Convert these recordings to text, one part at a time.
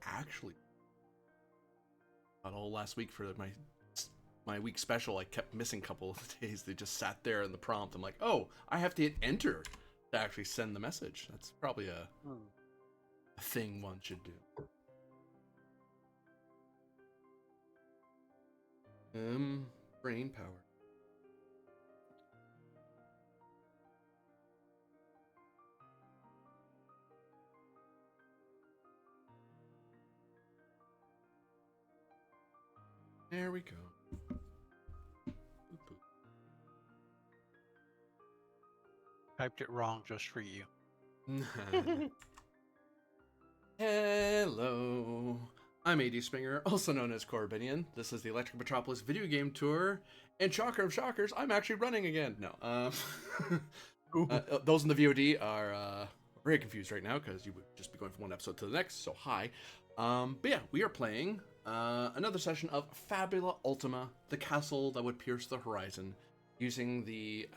Actually, not all last week for my week special. I kept missing a couple of days. They just sat there in the prompt. I'm like, oh, I have to hit enter to actually send the message. That's probably a thing one should do. Brain power. There we go. Boop, Typed it wrong just for you. boop. Hello. I'm AD Springer, also known as Corbinian. This is the Electric Metropolis video game tour, and shocker of shockers, I'm actually running again. No, those in the VOD are very confused right now because you would just be going from one episode to the next. So hi, but yeah, we are playing another session of Fabula Ultima, the castle that would pierce the horizon, using the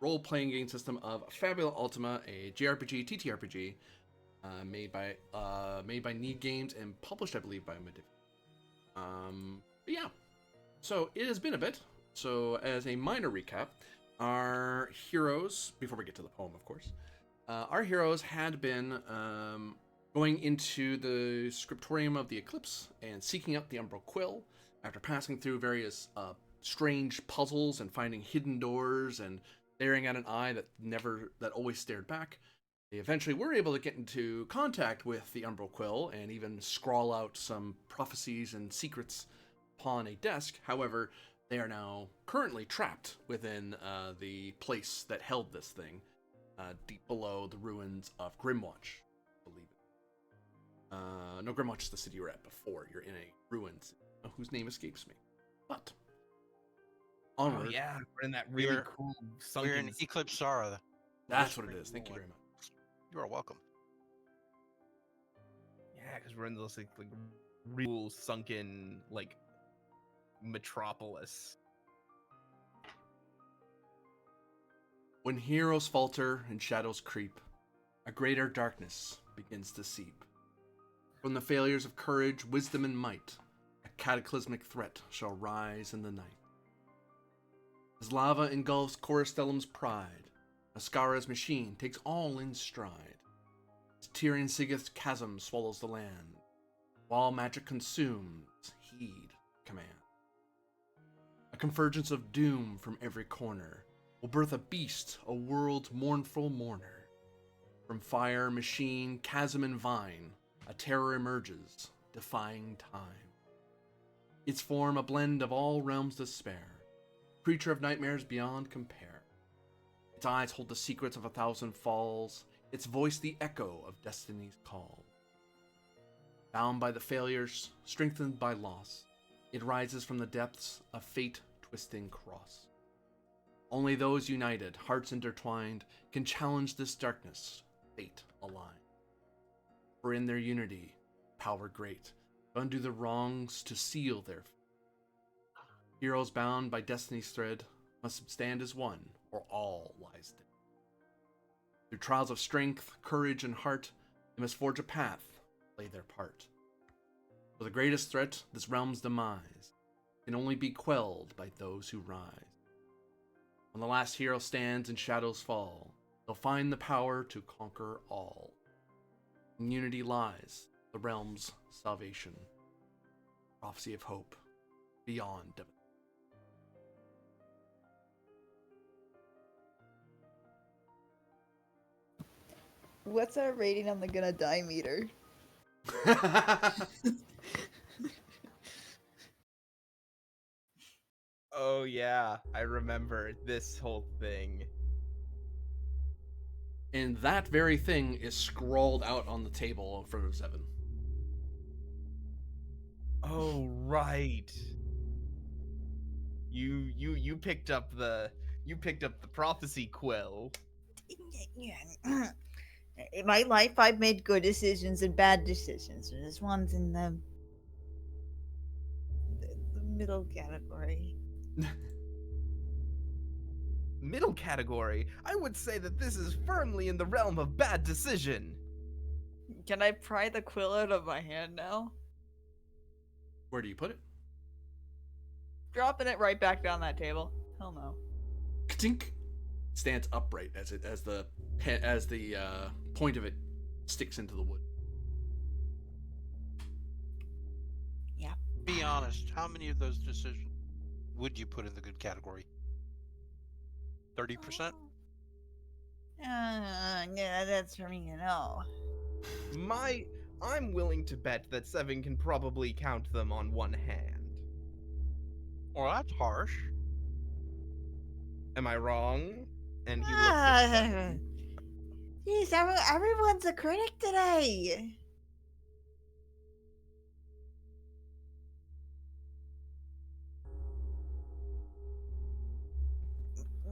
role-playing game system of Fabula Ultima, a JRPG TTRPG. Made by Need Games and published, I believe, by Medivh. But yeah, so it has been a bit. So as a minor recap, our heroes, before we get to the poem, of course, our heroes had been going into the scriptorium of the Eclipse and seeking out the Umbral Quill after passing through various strange puzzles and finding hidden doors and staring at an eye that always stared back. They eventually were able to get into contact with the Umbral Quill and even scrawl out some prophecies and secrets upon a desk. However, they are now currently trapped within the place that held this thing, deep below the ruins of Grimwatch, I believe it. No, Grimwatch is the city you were at before. You're in a ruins whose name escapes me. But onward. Oh yeah, we're in that really cool sunken. We're in Eclipsara. That's what it is. Thank you very much. You are welcome. Yeah, because we're in those like real sunken metropolis. When heroes falter and shadows creep, a greater darkness begins to seep. From the failures of courage, wisdom, and might, a cataclysmic threat shall rise in the night. As lava engulfs Choristellum's pride, Mascara's machine takes all in stride. As Tyrion Sigeth's chasm swallows the land, while magic consumes, heed command. A convergence of doom from every corner will birth a beast, a world's mournful mourner. From fire, machine, chasm, and vine, a terror emerges, defying time. Its form a blend of all realms' despair, creature of nightmares beyond compare. Its eyes hold the secrets of 1,000 falls, its voice the echo of destiny's call. Bound by the failures, strengthened by loss, it rises from the depths of fate-twisting cross. Only those united, hearts intertwined, can challenge this darkness, fate aligned. For in their unity, power great, to undo the wrongs, to seal their fate. Heroes bound by destiny's thread must stand as one, or all lies dead. Through trials of strength, courage, and heart, they must forge a path, play their part. For the greatest threat, this realm's demise, can only be quelled by those who rise. When the last hero stands and shadows fall, they'll find the power to conquer all. In unity lies the realm's salvation. Prophecy of hope, beyond devastation. What's our rating on the gonna die meter? Oh yeah, I remember this whole thing. And that very thing is scrawled out on the table in front of Zevin. Oh right. You picked up the prophecy quill. In my life, I've made good decisions and bad decisions. This one's in the middle category. Middle category? I would say that this is firmly in the realm of bad decision. Can I pry the quill out of my hand now? Where do you put it? Dropping it right back down that table. Hell no. Ka-tink! Stands upright as the point of it sticks into the wood. Yeah. Be honest, how many of those decisions would you put in the good category? 30%? Yeah, that's for me to know. I'm willing to bet that Seven can probably count them on one hand. Well, that's harsh. Am I wrong? And he looks at Seven. Jeez, everyone's a critic today.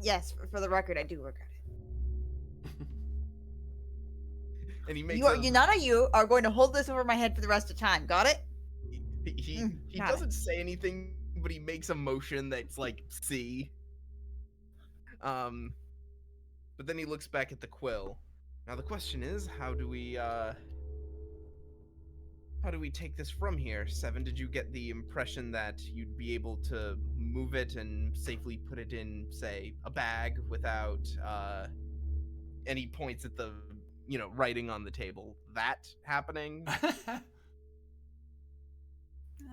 Yes, for the record, I do regret it. And he makes None of you are going to hold this over my head for the rest of time. Got it? he got doesn't say anything, but he makes a motion that's like C. But then he looks back at the quill. Now the question is, how do we take this from here? Seven, did you get the impression that you'd be able to move it and safely put it in, say, a bag without and he points at the, writing on the table. That happening?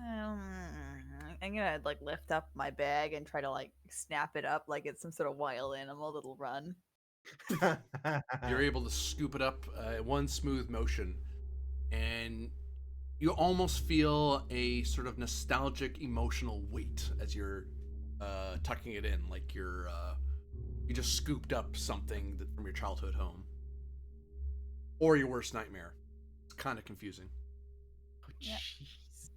I'm gonna like lift up my bag and try to like snap it up like it's some sort of wild animal that'll run. You're able to scoop it up one smooth motion, and you almost feel a sort of nostalgic emotional weight as you're tucking it in, like you just scooped up something from your childhood home or your worst nightmare. It's kind of confusing. Oh, Yeah. jeez.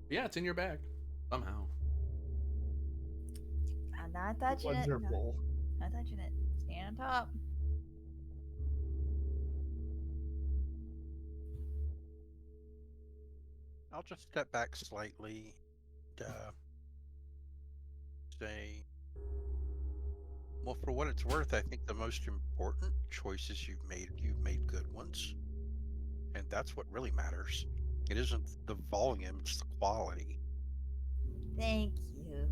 Yeah, it's in your bag somehow. I'm not touching it. Wonderful. Not touching it. Stand on top. I'll just step back slightly and say, well, for what it's worth, I think the most important choices you've made good ones. And that's what really matters. It isn't the volume, it's the quality. Thank you.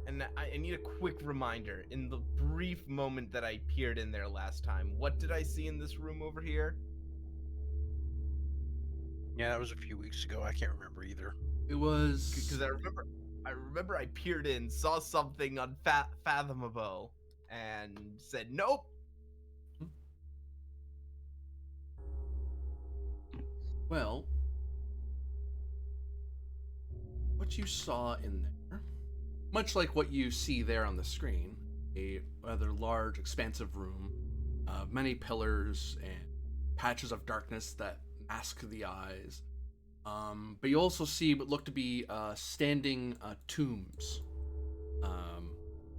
And I need a quick reminder. In the brief moment that I peered in there last time, what did I see in this room over here? Yeah, that was a few weeks ago. I can't remember either. It was Because I remember I peered in, saw something unfathomable, and said nope. well, what you saw in there, much like what you see there on the screen, a rather large, expansive room, many pillars and patches of darkness that mask the eyes. But you also see what look to be standing tombs.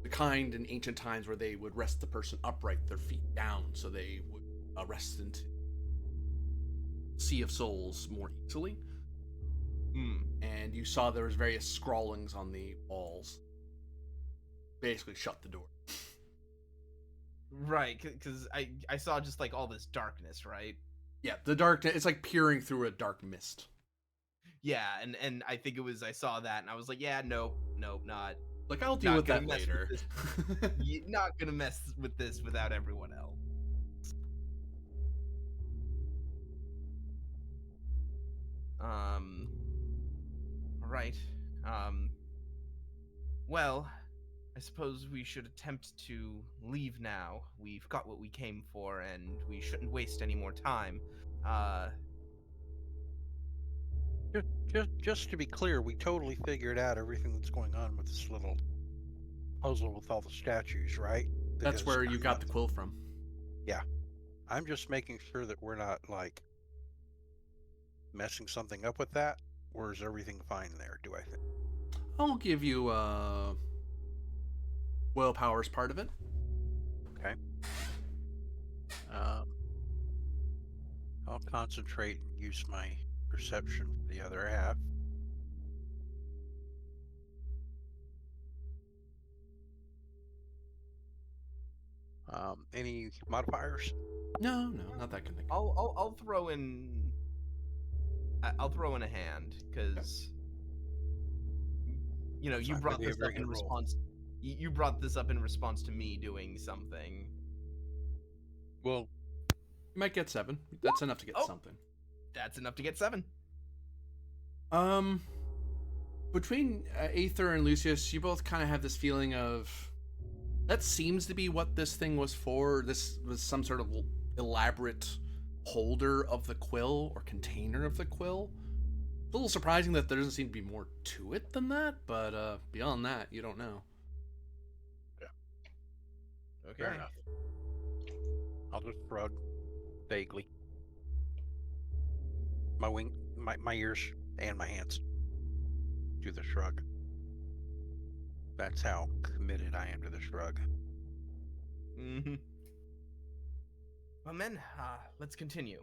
The kind in ancient times where they would rest the person upright, their feet down, so they would rest into sea of souls more easily. And you saw there was various scrawlings on the walls. Basically shut the door. Right, because I saw just like all this darkness, right? Yeah, the darkness, it's like peering through a dark mist. Yeah, and I think I saw that and I was like, yeah, nope, not. Like, I'll deal Not with gonna that mess later. with not gonna mess with this without everyone else. Right. Well, I suppose we should attempt to leave now. We've got what we came for, and we shouldn't waste any more time. Just to be clear, we totally figured out everything that's going on with this little puzzle with all the statues, right? That's Because where you got the quill from. I'm just making sure that we're not like messing something up with that, or is everything fine there? Do I think? I'll give you willpower's part of it. Okay. I'll concentrate and use my perception for the other half. Any modifiers? No, not that kind of thing. I'll throw in. I'll throw in a hand because That's you not gonna brought be a this very up in good roll. response. You brought this up in response to me doing something. Well, You might get 7. That's enough to get Oh. something. That's enough to get 7. Between Aether and Lucius, you both kind of have this feeling of that seems to be what this thing was for. This was some sort of elaborate holder of the quill or container of the quill. It's a little surprising that there doesn't seem to be more to it than that, but beyond that, you don't know. Okay. fair enough. I'll just shrug vaguely. My ears and my hands do the shrug. That's how committed I am to the shrug. Mm-hmm. Well, men, let's continue.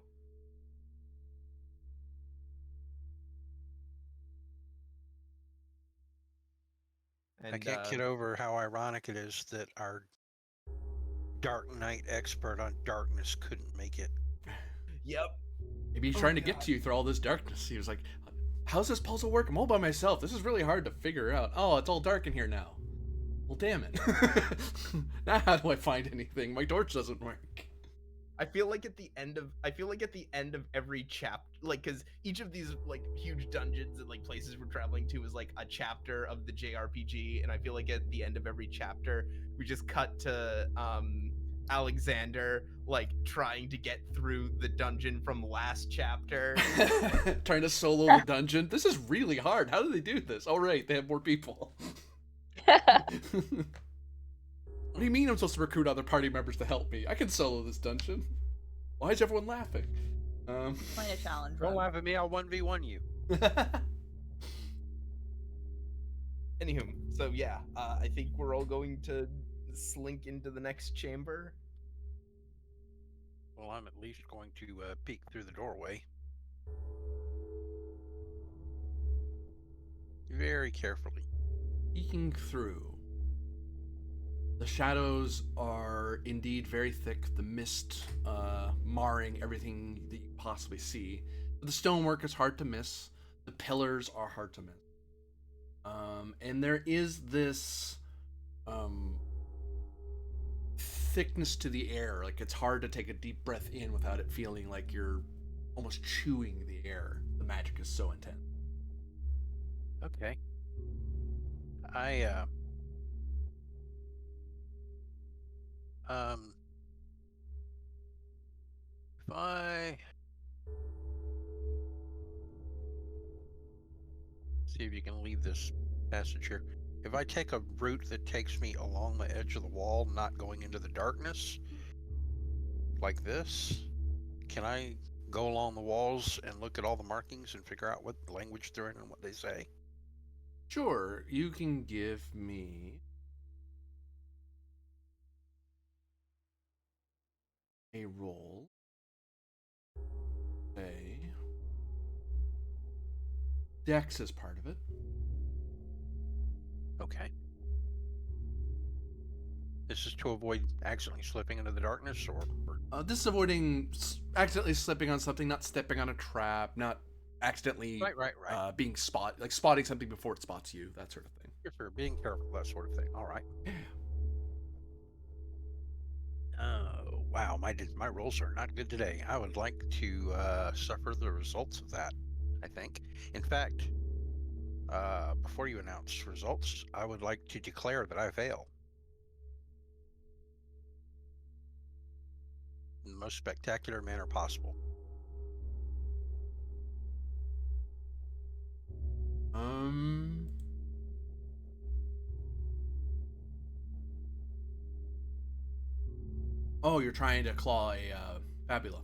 And, I can't get over how ironic it is that our Dark Knight expert on darkness couldn't make it. Yep. Maybe he's Oh, trying to get God. to you through all this darkness. He was like, how's this puzzle work? I'm all by myself. This is really hard to figure out. Oh, it's all dark in here now. Well, damn it. Now how do I find anything? My torch doesn't work. I feel like at the end of every chapter, like, because each of these like huge dungeons and like places we're traveling to is like a chapter of the JRPG, and I feel like at the end of every chapter we just cut to Alexander like trying to get through the dungeon from last chapter. Trying to solo the dungeon. This is really hard. How do they do this? Oh, right, they have more people. What do you mean I'm supposed to recruit other party members to help me? I can solo this dungeon. Why is everyone laughing? Playing a challenge Don't run. laugh at me, I'll 1v1 you. Anywho, so yeah, I think we're all going to slink into the next chamber. Well, I'm at least going to peek through the doorway. Very carefully. Peeking through. The shadows are indeed very thick, the mist marring everything that you possibly see. The stonework is hard to miss. The pillars are hard to miss. And there is this thickness to the air. Like, it's hard to take a deep breath in without it feeling like you're almost chewing the air. The magic is so intense. Okay. If I see if you can leave this passage here. If I take a route that takes me along the edge of the wall, not going into the darkness, like this, can I go along the walls and look at all the markings and figure out what language they're in and what they say? Sure, you can give me a roll. Dex is part of it. Okay. This is to avoid accidentally slipping into the darkness, or This is avoiding accidentally slipping on something, not stepping on a trap, not accidentally right. being spotting something before it spots you, that sort of thing. For being careful, that sort of thing. All right. Oh wow, my rolls are not good today. I would like to suffer the results of that. I think. In fact, before you announce results, I would like to declare that I fail. In the most spectacular manner possible. Oh, you're trying to claw a Fabula.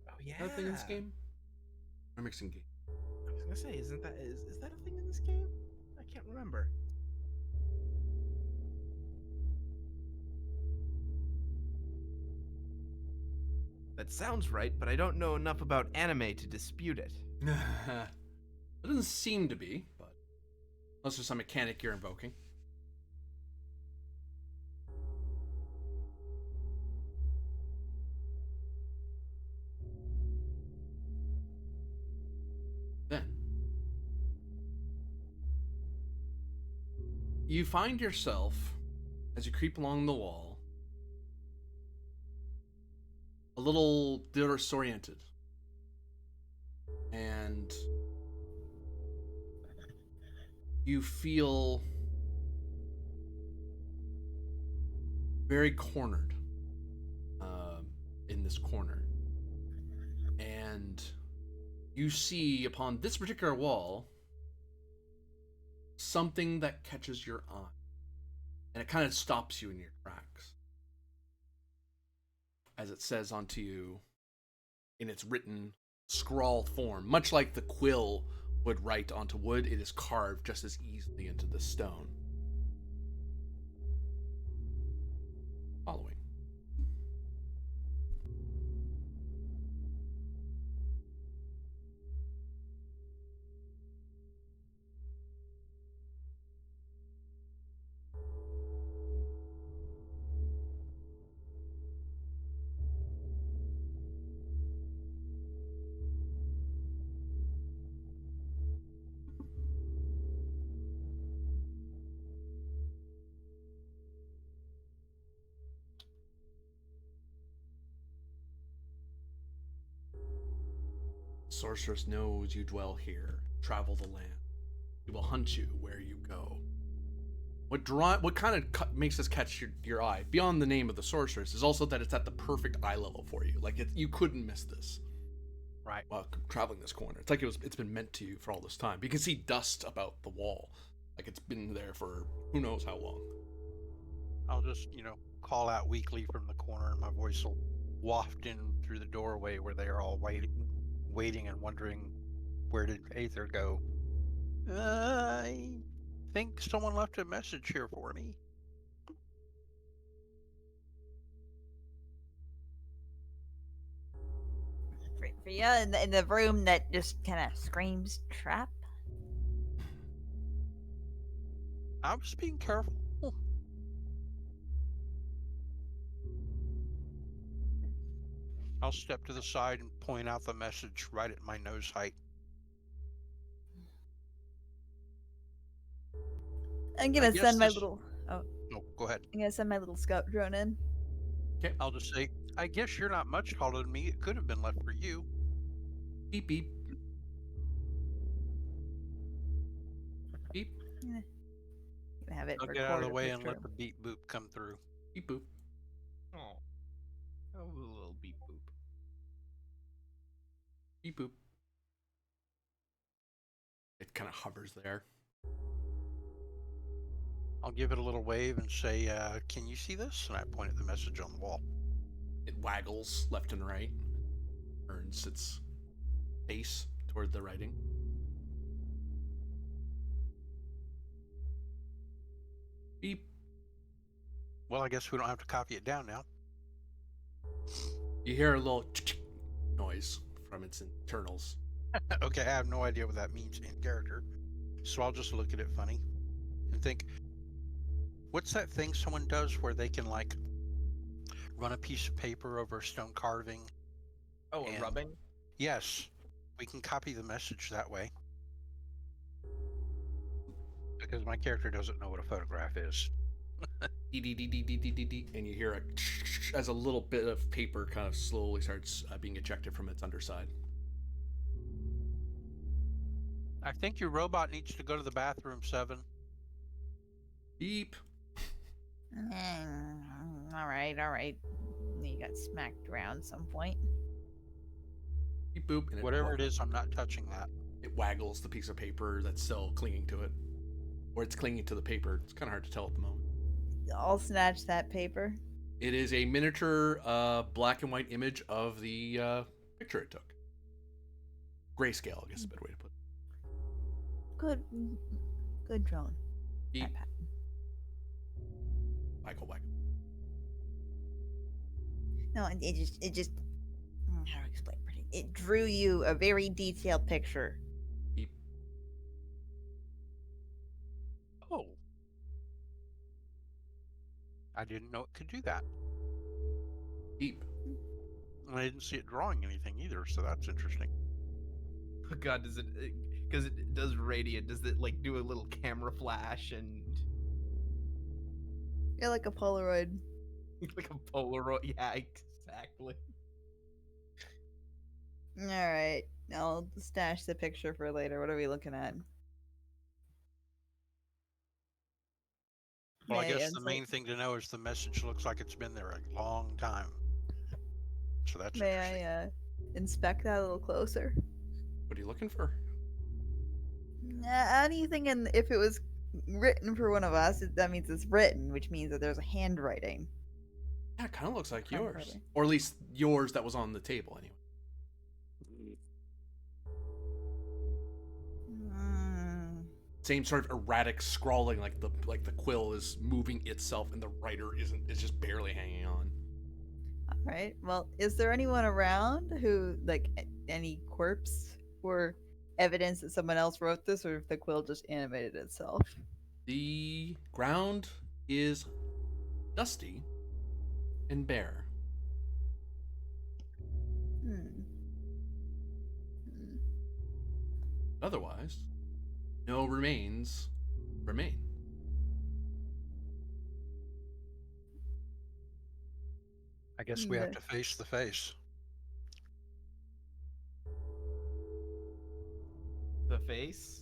Oh yeah. Is that a thing in this game? I'm mixing games. I was gonna say, is that a thing in this game? I can't remember. That sounds right, but I don't know enough about anime to dispute it. It doesn't seem to be, but unless there's some mechanic you're invoking. You find yourself, as you creep along the wall, a little disoriented. And you feel very cornered in this corner. And you see upon this particular wall something that catches your eye. And it kind of stops you in your tracks. As it says onto you in its written scrawl form, much like the quill would write onto wood, it is carved just as easily into the stone. Following. Sorceress knows you dwell here, travel the land. She will hunt you where you go. What kind of makes this catch your eye, beyond the name of the sorceress, is also that it's at the perfect eye level for you. Like, you couldn't miss this. Right. While traveling this corner. It's like it's been meant to you for all this time. You can see dust about the wall. Like it's been there for who knows how long. I'll just, call out weakly from the corner, and my voice will waft in through the doorway where they are all waiting and wondering, where did Aether go? I think someone left a message here for me. For you in the room that just kind of screams trap. I was being careful. I'll step to the side and point out the message right at my nose height. I'm gonna send my little. Oh, no, go ahead. I'm gonna send my little scout drone in. Okay. I'll just say, I guess you're not much taller than me. It could have been left for you. Beep beep. Beep. Gonna have it. I'll get out of the way and let the beep boop come through. Beep boop. Oh, a little beep boop. Beep boop. It kind of hovers there. I'll give it a little wave and say, can you see this? And I point at the message on the wall. It waggles left and right, turns its face toward the writing. Beep. Well, I guess we don't have to copy it down now. You hear a little noise from its internals. Okay, I have no idea what that means in character. So I'll just look at it funny and think, what's that thing someone does where they can, like, run a piece of paper over a stone carving? Oh, a rubbing? Yes. We can copy the message that way. Because my character doesn't know what a photograph is. And you hear as a little bit of paper kind of slowly starts being ejected from its underside. I think your robot needs to go to the bathroom, 7. Beep. All right. You got smacked around some point. Beep boop. And Whatever it is, I'm not touching that. It waggles the piece of paper that's still clinging to it. Or it's clinging to the paper. It's kind of hard to tell at the moment. I'll snatch that paper. It is a miniature black and white image of the picture it took. Grayscale, I guess is a better way to put it. Good drone. Beep. iPad. Waggle. No, it just how to explain? It drew you a very detailed picture. Beep. Oh. I didn't know it could do that. Beep. And I didn't see it drawing anything either, so that's interesting. Oh God, does it? Because it does radiant. Does it like do a little camera flash and You're like a Polaroid. Like a Polaroid. Yeah, exactly. All right. I'll stash the picture for later. What are we looking at? Well, I May guess the insight. main thing to know is the message looks like it's been there a long time. So that's May interesting. I inspect that a little closer? What are you looking for? Anything in if it was written for one of us, that means it's written, which means that there's a handwriting. Yeah, it kind of looks like yours, Handwriting. or at least yours that was on the table anyway. Mm, Same sort of erratic scrawling, like the quill is moving itself, and the writer isn't. It's just barely hanging on. all right. Well, is there anyone around who like any corpse or evidence that someone else wrote this, or if the quill just animated itself? The ground is dusty and bare. Hmm. Hmm. Otherwise, no remains remain. I guess we have to face the face. The face.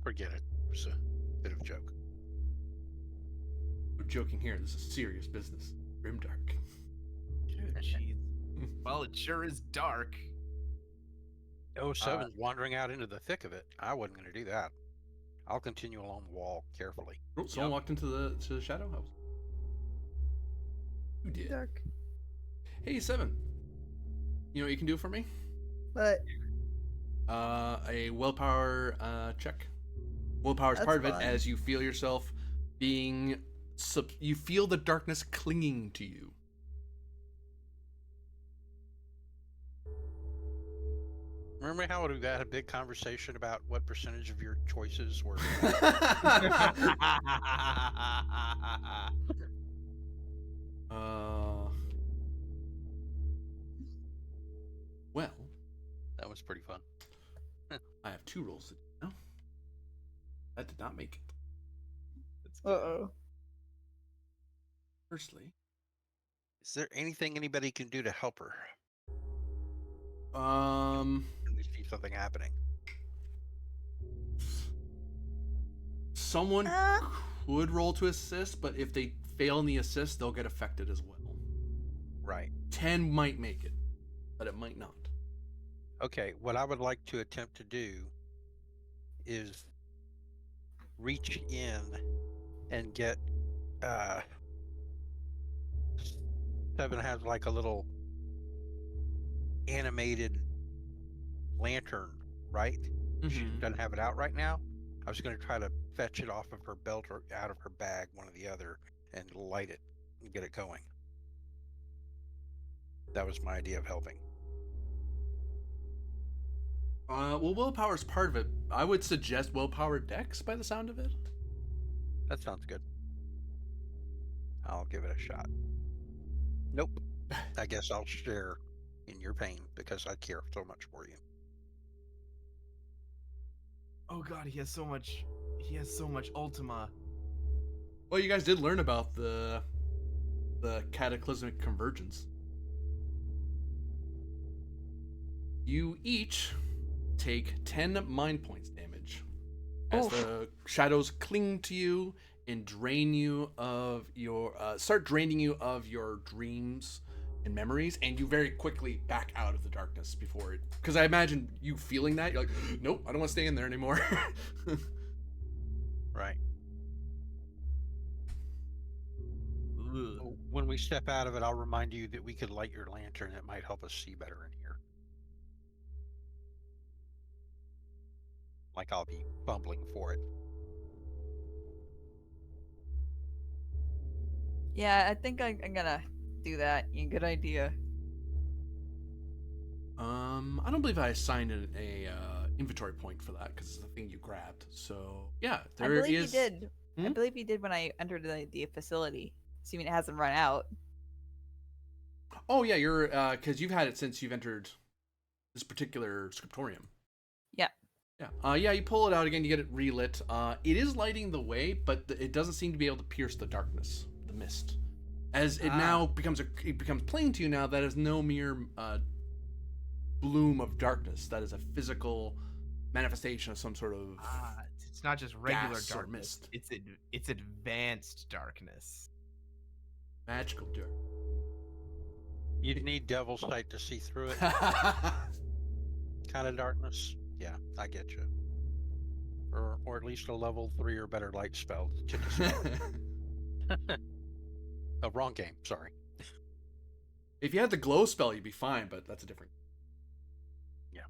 Forget it. It was a bit of a joke. We're joking here. This is serious business. Grimdark. Jeez. Well, it sure is dark. Oh, Seven's wandering out into the thick of it. I wasn't going to do that. I'll continue along the wall carefully. Oh, someone Yep. walked into the shadow house. Who did? Dark. Hey, Seven. You know what you can do for me? But A willpower check. Willpower is That's part of it, fine. as you feel yourself being. You feel the darkness clinging to you. Remember how we had a big conversation about what percentage of your choices were? Well, That was pretty fun. I have 2 rolls to do now. That did not make it. That's uh oh. Firstly, Is there anything anybody can do to help her? um, Can we see something happening? someone Uh, could roll to assist, but if they fail in the assist, they'll get affected as well. Right. 10 might make it, but it might not. Okay, what I would like to attempt to do is reach in and get Seven has like a little animated lantern, right? She Mhm. doesn't have it out right now. I was going to try to fetch it off of her belt or out of her bag, one or the other, and light it and get it going. That was my idea of helping. Well, willpower is part of it. I would suggest willpower dex by the sound of it. That sounds good. I'll give it a shot. Nope. I guess I'll share in your pain because I care so much for you. Oh god, he has so much. He has so much Ultima. Well, you guys did learn about the cataclysmic convergence. You each take 10 mind points damage as the shadows cling to you and drain you of your start draining you of your dreams and memories, and you very quickly back out of the darkness before it, because I imagine you feeling that you're like, nope, I don't want to stay in there anymore. Right. Ugh. When we step out of it, I'll remind you that we could light your lantern. It might help us see better in here. Like I'll be fumbling for it. Yeah, I think I'm gonna do that. Good idea. I don't believe I assigned a inventory point for that because it's the thing you grabbed. So yeah, I there believe is. you did. I Hmm? believe you did when I entered the facility. Assuming it hasn't run out. Oh yeah, you're because you've had it since you've entered this particular scriptorium. Yeah. Yeah, you pull it out again, you get it relit. It is lighting the way, but it doesn't seem to be able to pierce the darkness, the mist. As it now becomes plain to you now that is no mere bloom of darkness. That is a physical manifestation of some sort of It's not just regular gas or darkness. mist. It's advanced darkness. Magical dark. You'd need devil's sight to see through it. Kind of darkness. Yeah, I get you. Or at least a level 3 or better light spell to dispel. Oh, wrong game. Sorry. If you had the glow spell, you'd be fine, but that's a different. Yeah.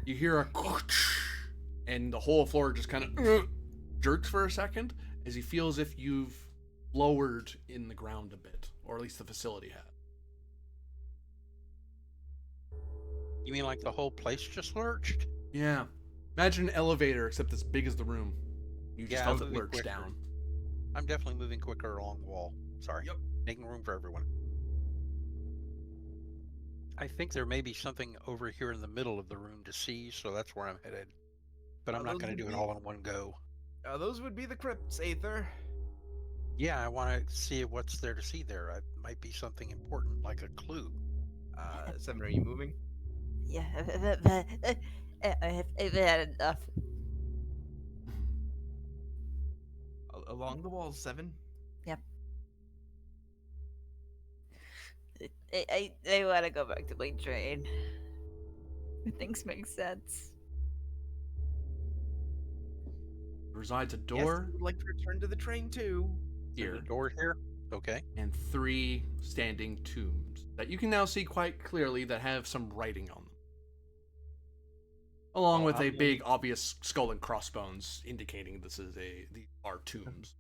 You hear a and the whole floor just kind of jerks for a second as you feel as if you've lowered in the ground a bit, or at least the facility had. You mean like the whole place just lurched? Yeah. Imagine an elevator except as big as the room. You just Yeah, felt I'm it moving lurch quicker. down. I'm definitely moving quicker along the wall. Sorry. Yep. Making room for everyone. I think there may be something over here in the middle of the room to see, so that's where I'm headed. But I'm not those going to would do it be- all in one go. Those would be the crypts, Aether. Yeah, I want to see what's there to see there. It might be something important, like a clue. Seven, are you moving? Yeah, I've had enough. Along the walls, Seven? I want to go back to my train. Things make sense. Resides a Yes, door I would like to return to the train too. here There's a door here. Okay. and 3 standing tombs that you can now see quite clearly that have some writing on them. Along with a big obvious skull and crossbones indicating these are tombs.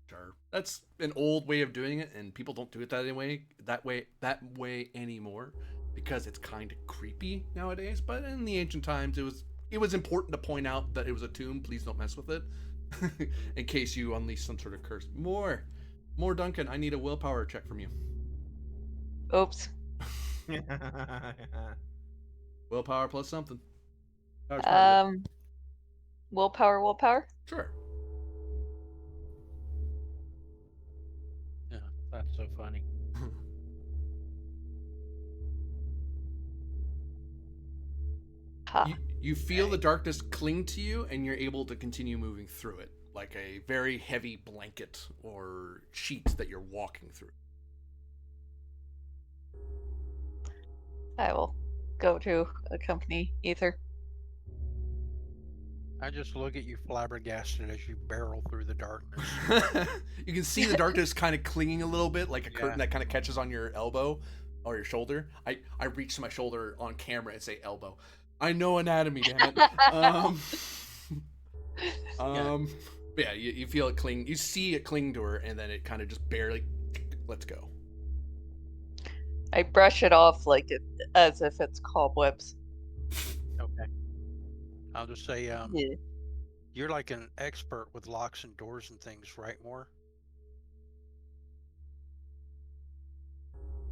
That's an old way of doing it, and people don't do it that way anymore because it's kind of creepy nowadays. But in the ancient times, it was important to point out that it was a tomb. Please don't mess with it, in case you unleash some sort of curse. More, Duncan. I need a willpower check from you. Oops. Willpower plus something. That's probably good. Willpower. Sure. Yeah, that's so funny. Ha. You feel the darkness cling to you, and you're able to continue moving through it, like a very heavy blanket or sheet that you're walking through. I will go to accompany Ether. I just look at you flabbergasted as you barrel through the darkness. You can see the darkness kind of clinging a little bit, like a curtain Yeah. that kind of catches on your elbow or your shoulder. I reach to my shoulder on camera and say elbow. I know anatomy, damn it. But yeah, you feel it cling. You see it cling to her, and then it kind of just barely lets go. I brush it off as if it's cobwebs. Okay. I'll just say, Yeah. you're like an expert with locks and doors and things, right, Moore?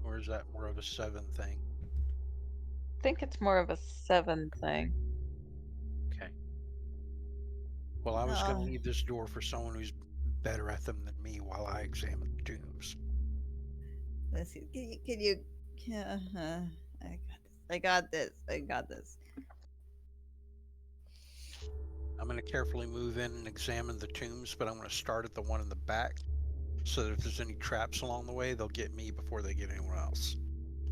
Or is that more of a 7 thing? I think it's more of a 7 thing. Okay. Well, I was going Uh. to leave this door for someone who's better at them than me while I examine the tombs. Let's see. Can you? I got this. I'm going to carefully move in and examine the tombs, but I'm going to start at the one in the back so that if there's any traps along the way, they'll get me before they get anyone else.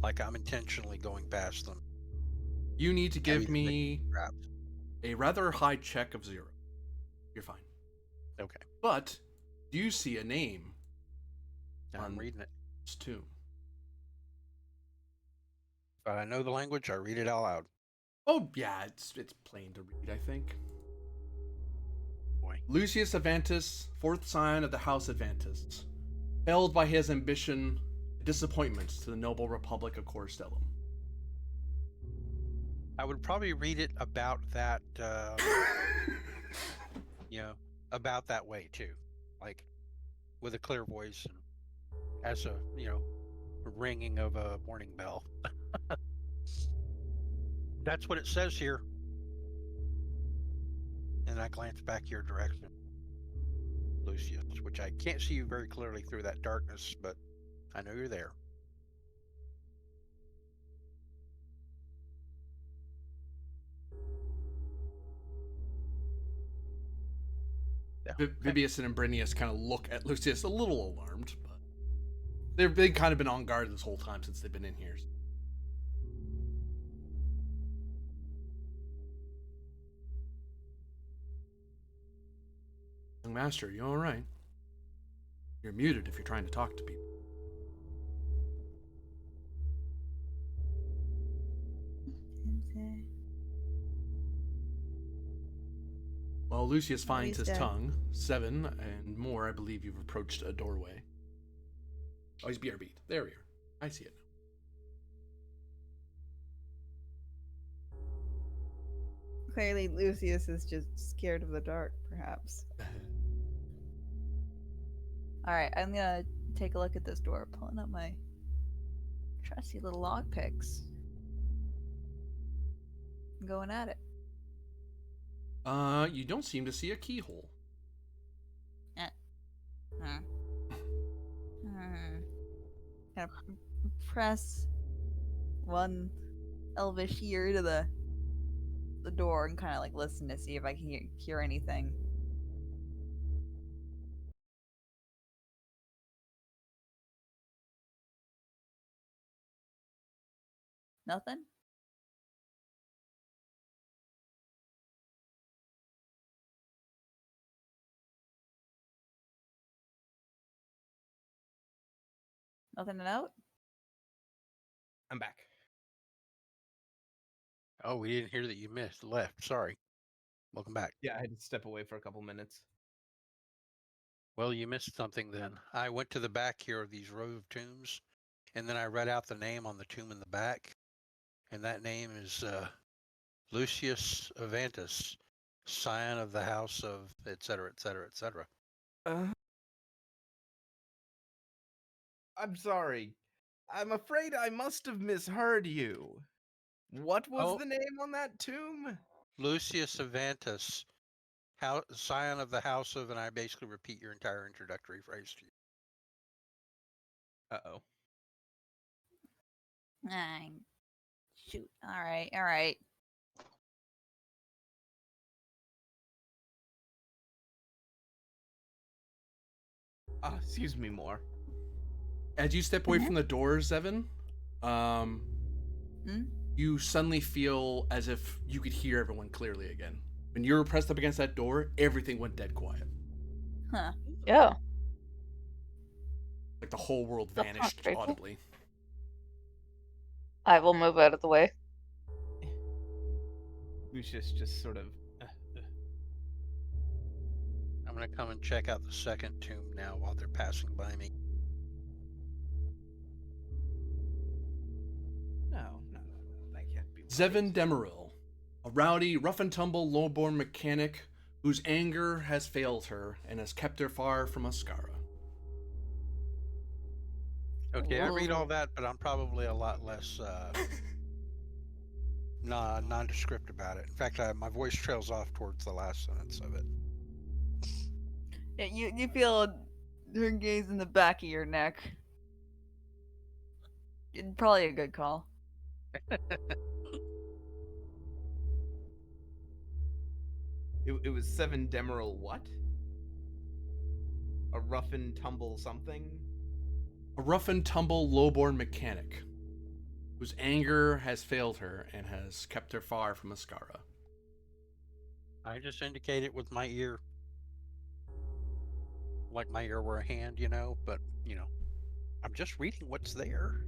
Like I'm intentionally going past them. You need to give Maybe me Trapped. a rather high check of 0. You're fine. Okay. But do you see a name I'm On- reading it. this tomb? If I know the language, I read it out loud. Oh yeah, it's plain to read, I think. Boy. Lucius Avantis, 4th scion of the House Avantis, felled by his ambition, disappointment to the noble Republic of Corstellum. I would probably read it about that, about that way too. Like, with a clear voice and as a ringing of a warning bell. That's what it says here. And I glance back your direction, Lucius, which I can't see you very clearly through that darkness, but I know you're there. Yeah. Vibius and Imbrinius kind of look at Lucius a little alarmed, but they've kind of been on guard this whole time since they've been in here. Young Master, you all right? You're muted if you're trying to talk to people. Well, Lucius finds his dead. tongue. 7 and more, I believe you've approached a doorway. Oh, he's BRB'd. There we are. I see it now. Clearly, Lucius is just scared of the dark, perhaps. Alright, I'm gonna take a look at this door, pulling up my trusty little lockpicks. I'm going at it. You don't seem to see a keyhole. Kind of press one elvish ear to the door and kind of like listen to see if I can hear anything. Nothing? Nothing to note? I'm back. Oh, we didn't hear that you left. Sorry. Welcome back. Yeah, I had to step away for a couple minutes. Well, you missed something then. I went to the back here of these row of tombs, and then I read out the name on the tomb in the back, and that name is Lucius Avantus, scion of the house of etc., etc., etc. I'm sorry. I'm afraid I must have misheard you. What was the name on that tomb? Lucius Avantus, scion of the house of, and I basically repeat your entire introductory phrase to you. Uh-oh. Shoot. Alright. Excuse me more. As you step away from the door, Zevin, you suddenly feel as if you could hear everyone clearly again. When you were pressed up against that door, everything went dead quiet. Huh. Yeah. Like the whole world That's not vanished grateful. audibly. I will move out of the way. Lucius just sort of... I'm going to come and check out the second tomb now while they're passing by me. No, that can't be Zevin Demeril, a rowdy, rough-and-tumble, low-born mechanic whose anger has failed her and has kept her far from Ascara. Okay, I read all that, but I'm probably a lot less nondescript about it. In fact, my voice trails off towards the last sentence of it. Yeah, you feel her gaze in the back of your neck. Probably a good call. It was 7 Demeril what? A rough and tumble something? A rough-and-tumble, low-born mechanic whose anger has failed her and has kept her far from Ascara. I just indicate it with my ear. Like my ear were a hand, but, I'm just reading what's there.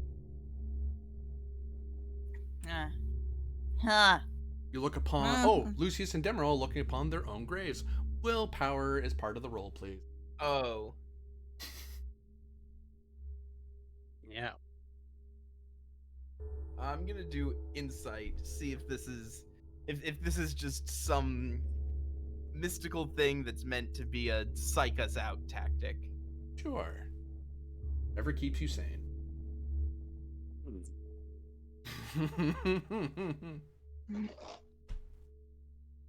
Huh. You look upon... Lucius and Demeril looking upon their own graves. Willpower is part of the roll, please. Oh. Yeah. I'm gonna do insight, see if this is... If this is just some mystical thing that's meant to be a psych us out tactic. Sure. Whatever keeps you sane.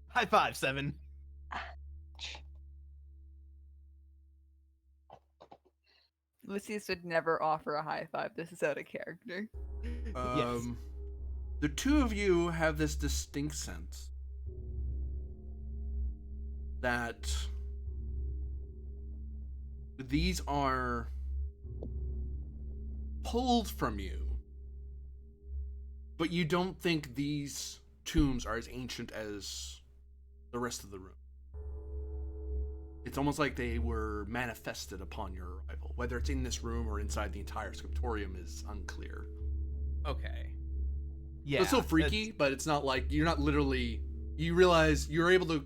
High five, 7. Lucius would never offer a high five. This is out of character. Yes. The two of you have this distinct sense that these are pulled from you, but you don't think these tombs are as ancient as the rest of the room. It's almost like they were manifested upon your arrival. Whether it's in this room or inside the entire scriptorium is unclear. Okay. Yeah. So it's still freaky, but it's not like you're not literally. You realize you're able to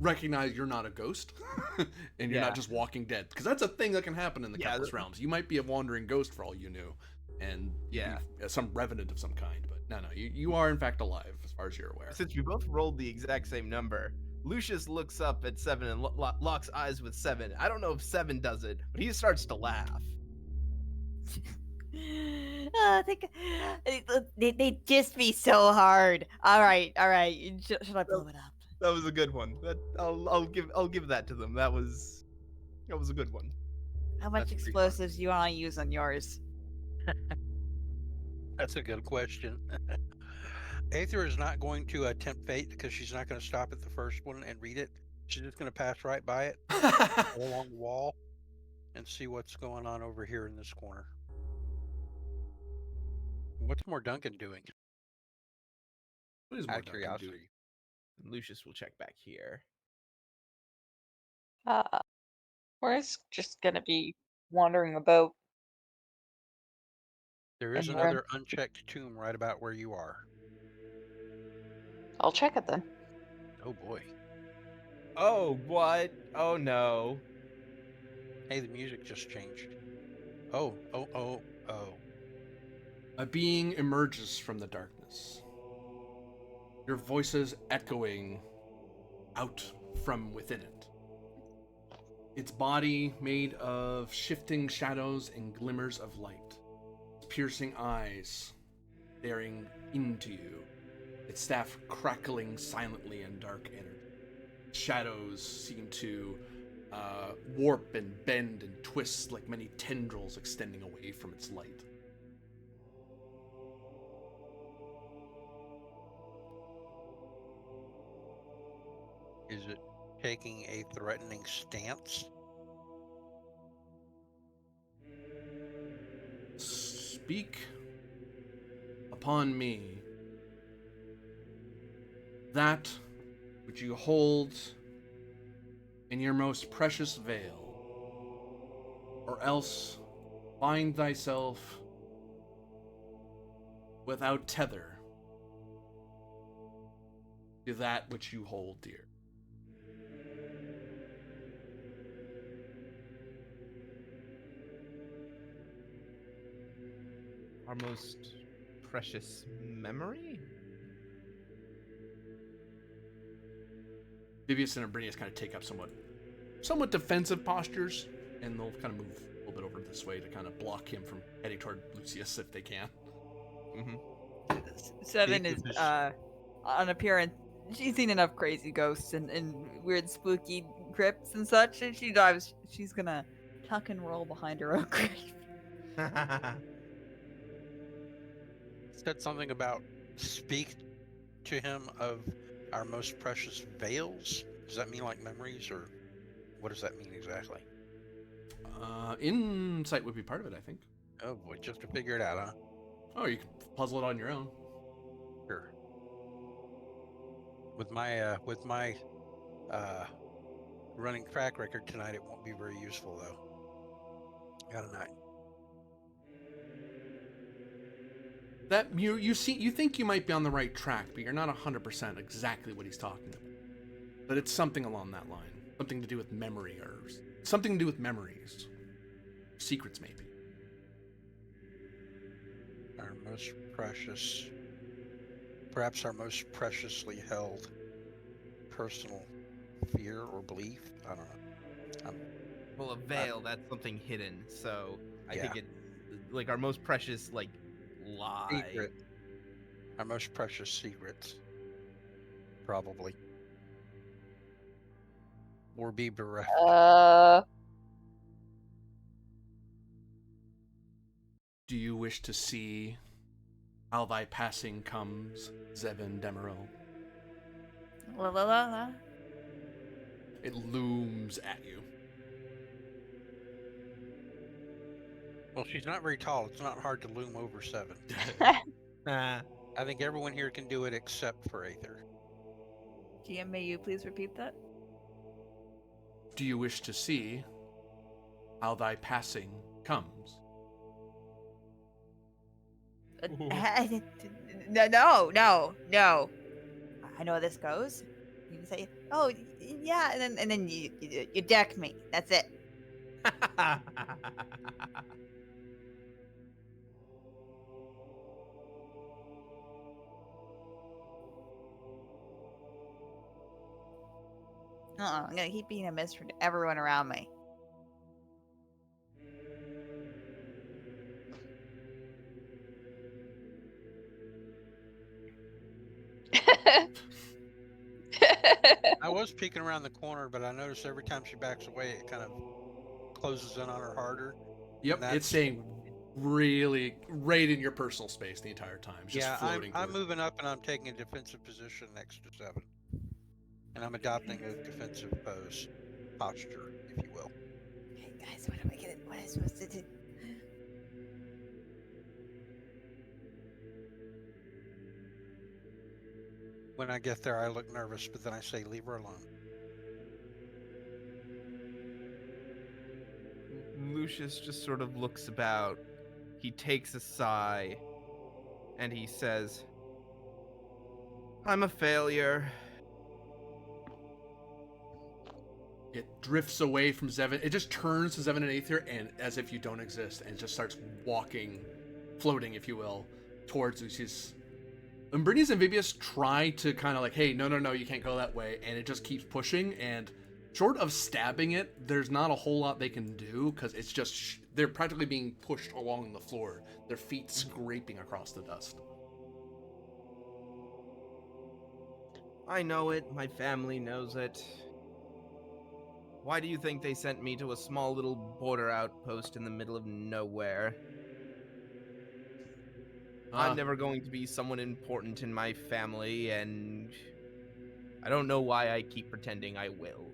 recognize you're not a ghost, and you're Yeah. not just walking dead. Because that's a thing that can happen in the Yeah, Countless Realms. You might be a wandering ghost for all you knew, and you'd Yeah. be some revenant of some kind. But no, you are in fact alive, as far as you're aware. Since we both rolled the exact same number, Lucius looks up at 7 and locks eyes with 7. I don't know if 7 does it, but he starts to laugh. They just be so hard. All right. Should I blow it up? That was a good one. I'll give that to them. That was a good one. How much That's pretty explosives do you want to use on yours? That's a good question. Aether is not going to tempt fate because she's not going to stop at the first one and read it. She's just going to pass right by it, go along the wall, and see what's going on over here in this corner. What's more Duncan doing? What is Out more of Duncan curiosity. doing? Lucius will check back here. We're just gonna be wandering about. There is in the room. another unchecked tomb right about where you are. I'll check it then. Oh boy. Oh, what? Oh no. Hey, the music just changed. Oh. A being emerges from the darkness. Your voices echoing out from within it. Its body made of shifting shadows and glimmers of light. Its piercing eyes staring into you. Its staff crackling silently in dark energy. Shadows seem to warp and bend and twist like many tendrils extending away from its light. Is it taking a threatening stance? Speak upon me that which you hold in your most precious veil, or else find thyself without tether to that which you hold dear. Our most precious memory? Vivius and Abrinius kind of take up somewhat defensive postures, and they'll kind of move a little bit over this way to kind of block him from heading toward Lucius if they can. Mm-hmm. 7 Speak is of this- on appearance. She's seen enough crazy ghosts and weird spooky crypts and such, and she's gonna tuck and roll behind her own grave. Said something about speak to him of our most precious veils. Does that mean like memories, or what does that mean exactly? Insight would be part of it, I think. Oh boy, just to figure it out, huh? Oh, you can puzzle it on your own. Sure. With my running track record tonight, it won't be very useful though. Got a 9. That you think you might be on the right track, but you're not 100% exactly what he's talking about. But it's something along that line, something to do with memory, or something to do with memories, secrets maybe. Our most precious, perhaps our most preciously held personal fear or belief. I don't know. Well, a veil, that's something hidden. So I think Yeah. it's like our most precious, like, lie. Secret. Our most precious secrets. Probably. Or be bereft. Do you wish to see how thy passing comes, Zevin Demeril? La la la la. It looms at you. Well, she's not very tall. It's not hard to loom over 7. Ah. I think everyone here can do it except for Aether. GM, may you please repeat that? Do you wish to see how thy passing comes? No. I know how this goes. You can say, "Oh, yeah," and then you deck me. That's it. I'm gonna keep being a mister to everyone around me. I was peeking around the corner, but I noticed every time she backs away, it kind of closes in on her harder. Yep, And it's staying really right in your personal space the entire time. It's just yeah, floating. I'm through. moving up and I'm taking a defensive position next to 7. And I'm adopting a defensive pose. Posture, if you will. Hey guys, what am I supposed to do? When I get there, I look nervous, but then I say, leave her alone. Lucius just sort of looks about. He takes a sigh, and he says, "I'm a failure." It drifts away from Zevin. It just turns to Zevin and Aether, and as if you don't exist, and it just starts walking, floating, if you will, towards Lucius. Umbrinius and Vibius try to kind of like, hey, no, you can't go that way, and it just keeps pushing, and short of stabbing it, there's not a whole lot they can do, because it's just, they're practically being pushed along the floor, their feet scraping across the dust. I know it. My family knows it. Why do you think they sent me to a small little border outpost in the middle of nowhere? I'm never going to be someone important in my family, and I don't know why I keep pretending I will.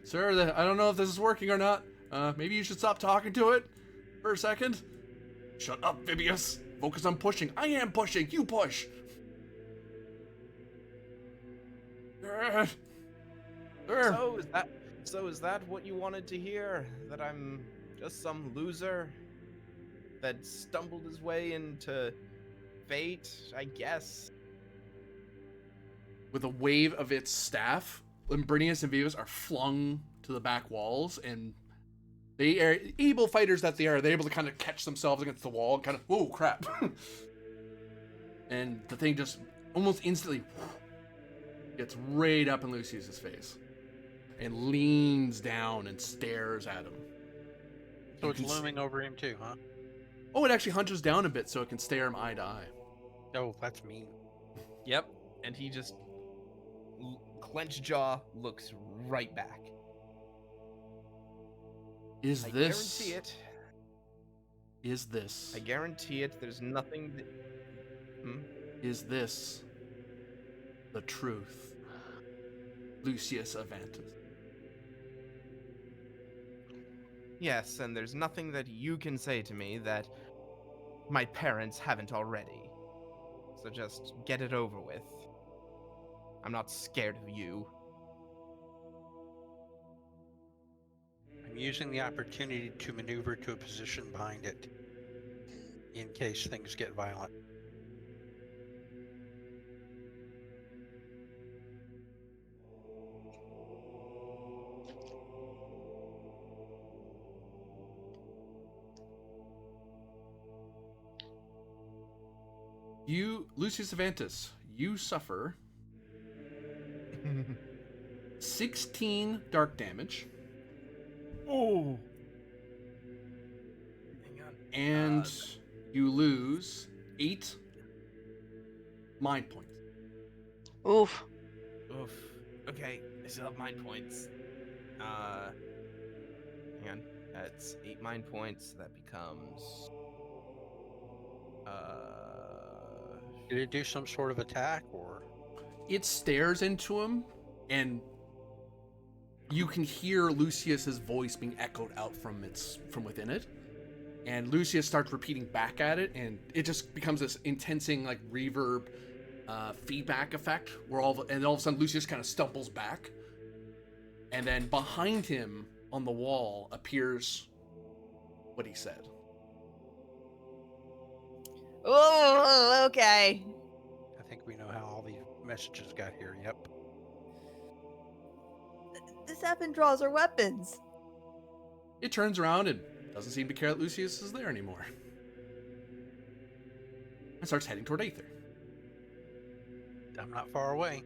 Sir, I don't know if this is working or not. Maybe you should stop talking to it for a second. Shut up, Vibius. Focus on pushing. I am pushing. You push. So is that what you wanted to hear? That I'm just some loser that stumbled his way into fate, I guess. With a wave of its staff, Limbrinius and Vivus are flung to the back walls, and they are able fighters that they are. They're able to kind of catch themselves against the wall and kind of, oh crap. And the thing just almost instantly gets right up in Lucius's face and leans down and stares at him. So it's looming over him too, huh? Oh, it actually hunches down a bit so it can stare him eye to eye. Oh, that's mean. Yep, and he just clenched jaw looks right back. I guarantee it. Is this? I guarantee it. There's nothing that... Is this the truth, Lucius Avantus? Yes, and there's nothing that you can say to me that my parents haven't already. So just get it over with. I'm not scared of you. I'm using the opportunity to maneuver to a position behind it in case things get violent. You, Lucius Avantus, you suffer 16 dark damage, Oh. Hang on. And you lose 8 mind points. Oof. Oof. Okay, I still have mind points. Hang on. That's 8 mind points. So that becomes. Did it do some sort of attack or? It stares into him, and you can hear Lucius's voice being echoed out from within it. And Lucius starts repeating back at it, and it just becomes this intensing like reverb feedback effect where all of a sudden Lucius kind of stumbles back, and then behind him on the wall appears what he said. Oh, okay. I think we know how all these messages got here. Yep. This weapon draws are weapons. It turns around and doesn't seem to care that Lucius is there anymore, and starts heading toward Aether. I'm not far away.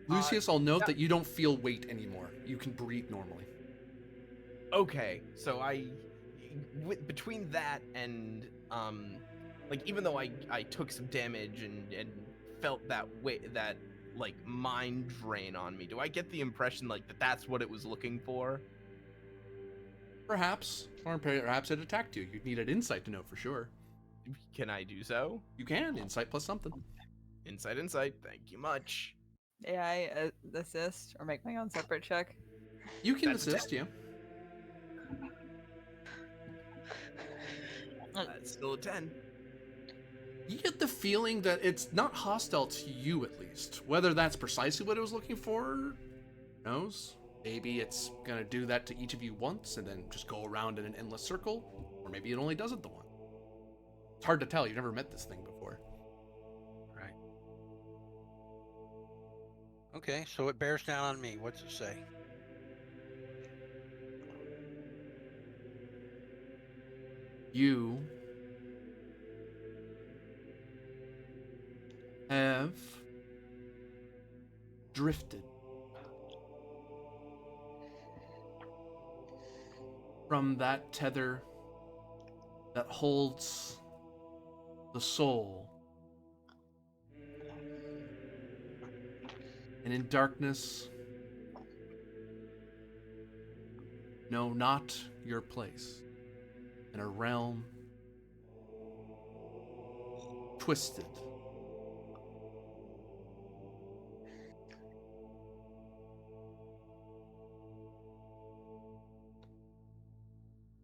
Lucius, I'll note that you don't feel weight anymore. You can breathe normally. Okay, so between that and like even though I took some damage and felt that that like mind drain on me, do I get the impression like that's what it was looking for? Perhaps, or perhaps it attacked you. You'd need an insight to know for sure. Can I do so? You can insight plus something. Insight. Thank you much. Yeah, I assist or make my own separate check. You can That's a assist, yeah. That's still a 10. You get the feeling that it's not hostile to you, at least. Whether that's precisely what it was looking for, who knows? Maybe it's gonna do that to each of you once and then just go around in an endless circle, or maybe it only does it the one. It's hard to tell. You've never met this thing before. Right. Okay, so it bears down on me. What's it say? You have drifted from that tether that holds the soul, and in darkness, no, not your place, in a realm twisted,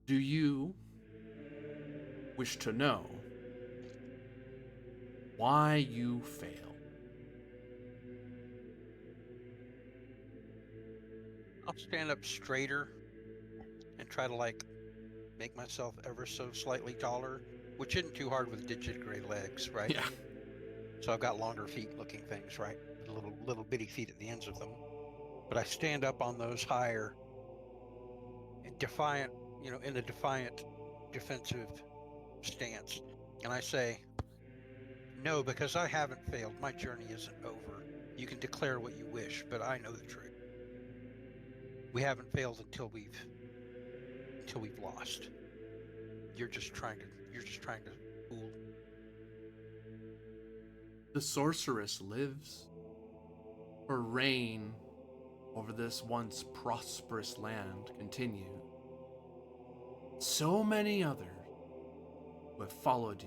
do you wish to know why you fail? I'll stand up straighter and try to like make myself ever so slightly taller, which isn't too hard with digitigrade legs, right? Yeah. So I've got longer feet looking things, right? Little bitty feet at the ends of them. But I stand up on those higher and defiant, in a defiant defensive stance. And I say, no, because I haven't failed. My journey isn't over. You can declare what you wish, but I know the truth. We haven't failed until we've lost. You're just trying to fool. The sorceress lives. Her reign over this once prosperous land continues. So many others who have followed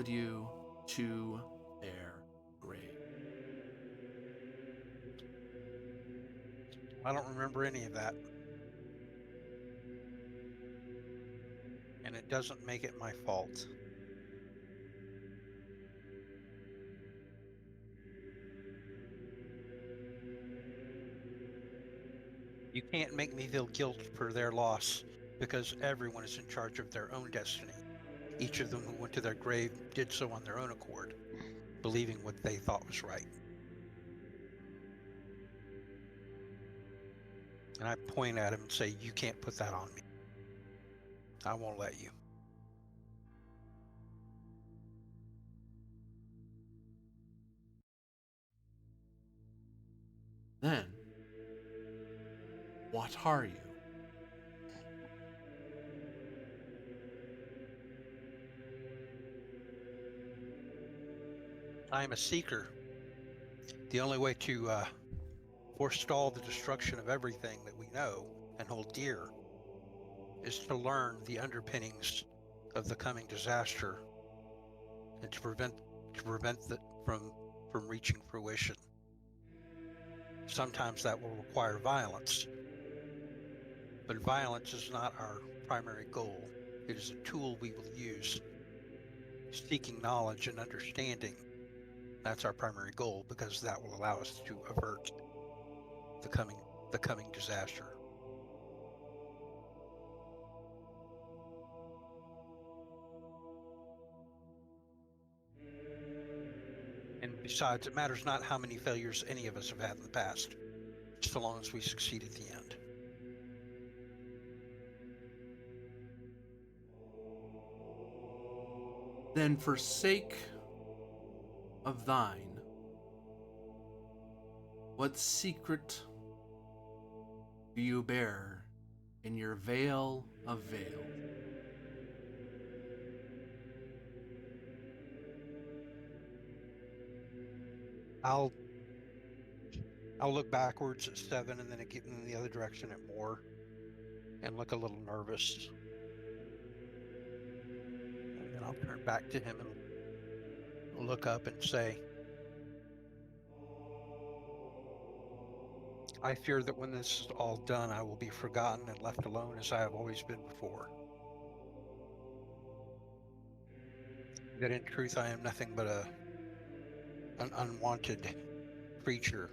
you to their grave. I don't remember any of that. And it doesn't make it my fault. You can't make me feel guilt for their loss, because everyone is in charge of their own destiny. Each of them who went to their grave did so on their own accord, believing what they thought was right. And I point at him and say, you can't put that on me. I won't let you. Then, what are you? I am a seeker. The only way to forestall the destruction of everything that we know and hold dear is to learn the underpinnings of the coming disaster and to prevent it from reaching fruition. Sometimes that will require violence, but violence is not our primary goal. It is a tool we will use. Seeking knowledge and understanding, that's our primary goal, because that will allow us to avert the coming disaster. And besides, it matters not how many failures any of us have had in the past, so long as we succeed at the end. Then, for sake of thine, what secret do you bear in your veil of veils? I'll look backwards at 7 and then get in the other direction at more and look a little nervous. And then I'll turn back to him and look up and say, I fear that when this is all done, I will be forgotten and left alone as I have always been before. That in truth I am nothing but an unwanted creature,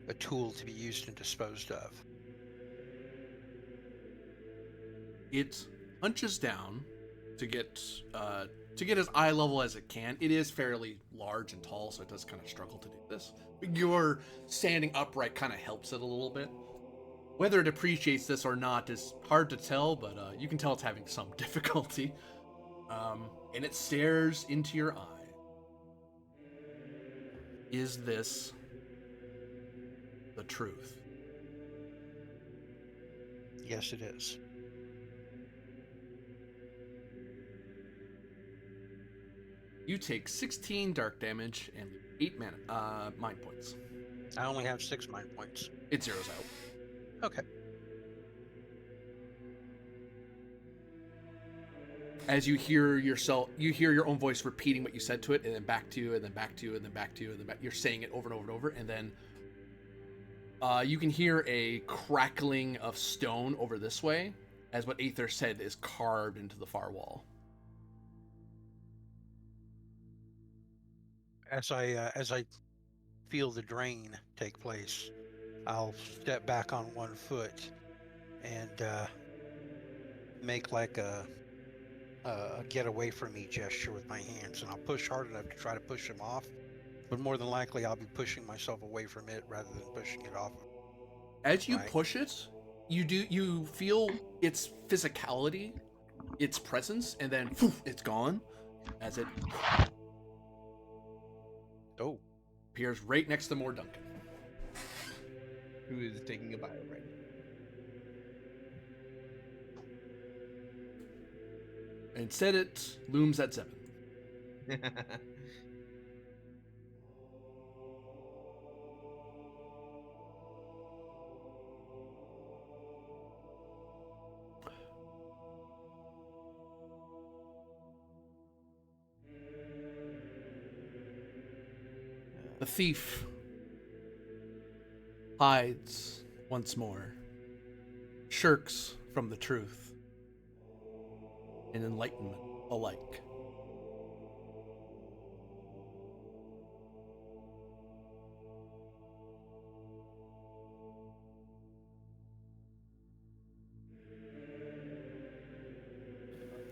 a tool to be used and disposed of. It hunches down to get as eye level as it can. It is fairly large and tall, so it does kind of struggle to do this. Your standing upright kind of helps it a little bit. Whether it appreciates this or not is hard to tell, but you can tell it's having some difficulty. And it stares into your eye. Is this the truth? Yes, it is. You take 16 dark damage and 8 mind points. I only have 6 mind points. It zeroes out. Okay. As you hear your own voice repeating what you said to it, and then back to you, and then back to you, and then back to you, and then back. You're saying it over and over and over, and then you can hear a crackling of stone over this way, as what Aether said is carved into the far wall. As I feel the drain take place, I'll step back on one foot and make like a get away from me gesture with my hands, and I'll push hard enough to try to push him off, but more than likely I'll be pushing myself away from it rather than pushing it off. As you push it, you feel its physicality, its presence, and then it's gone as it appears right next to more Duncan, who is taking a bio break. Instead, it looms at 7. The thief hides once more, shirks from the truth and enlightenment alike.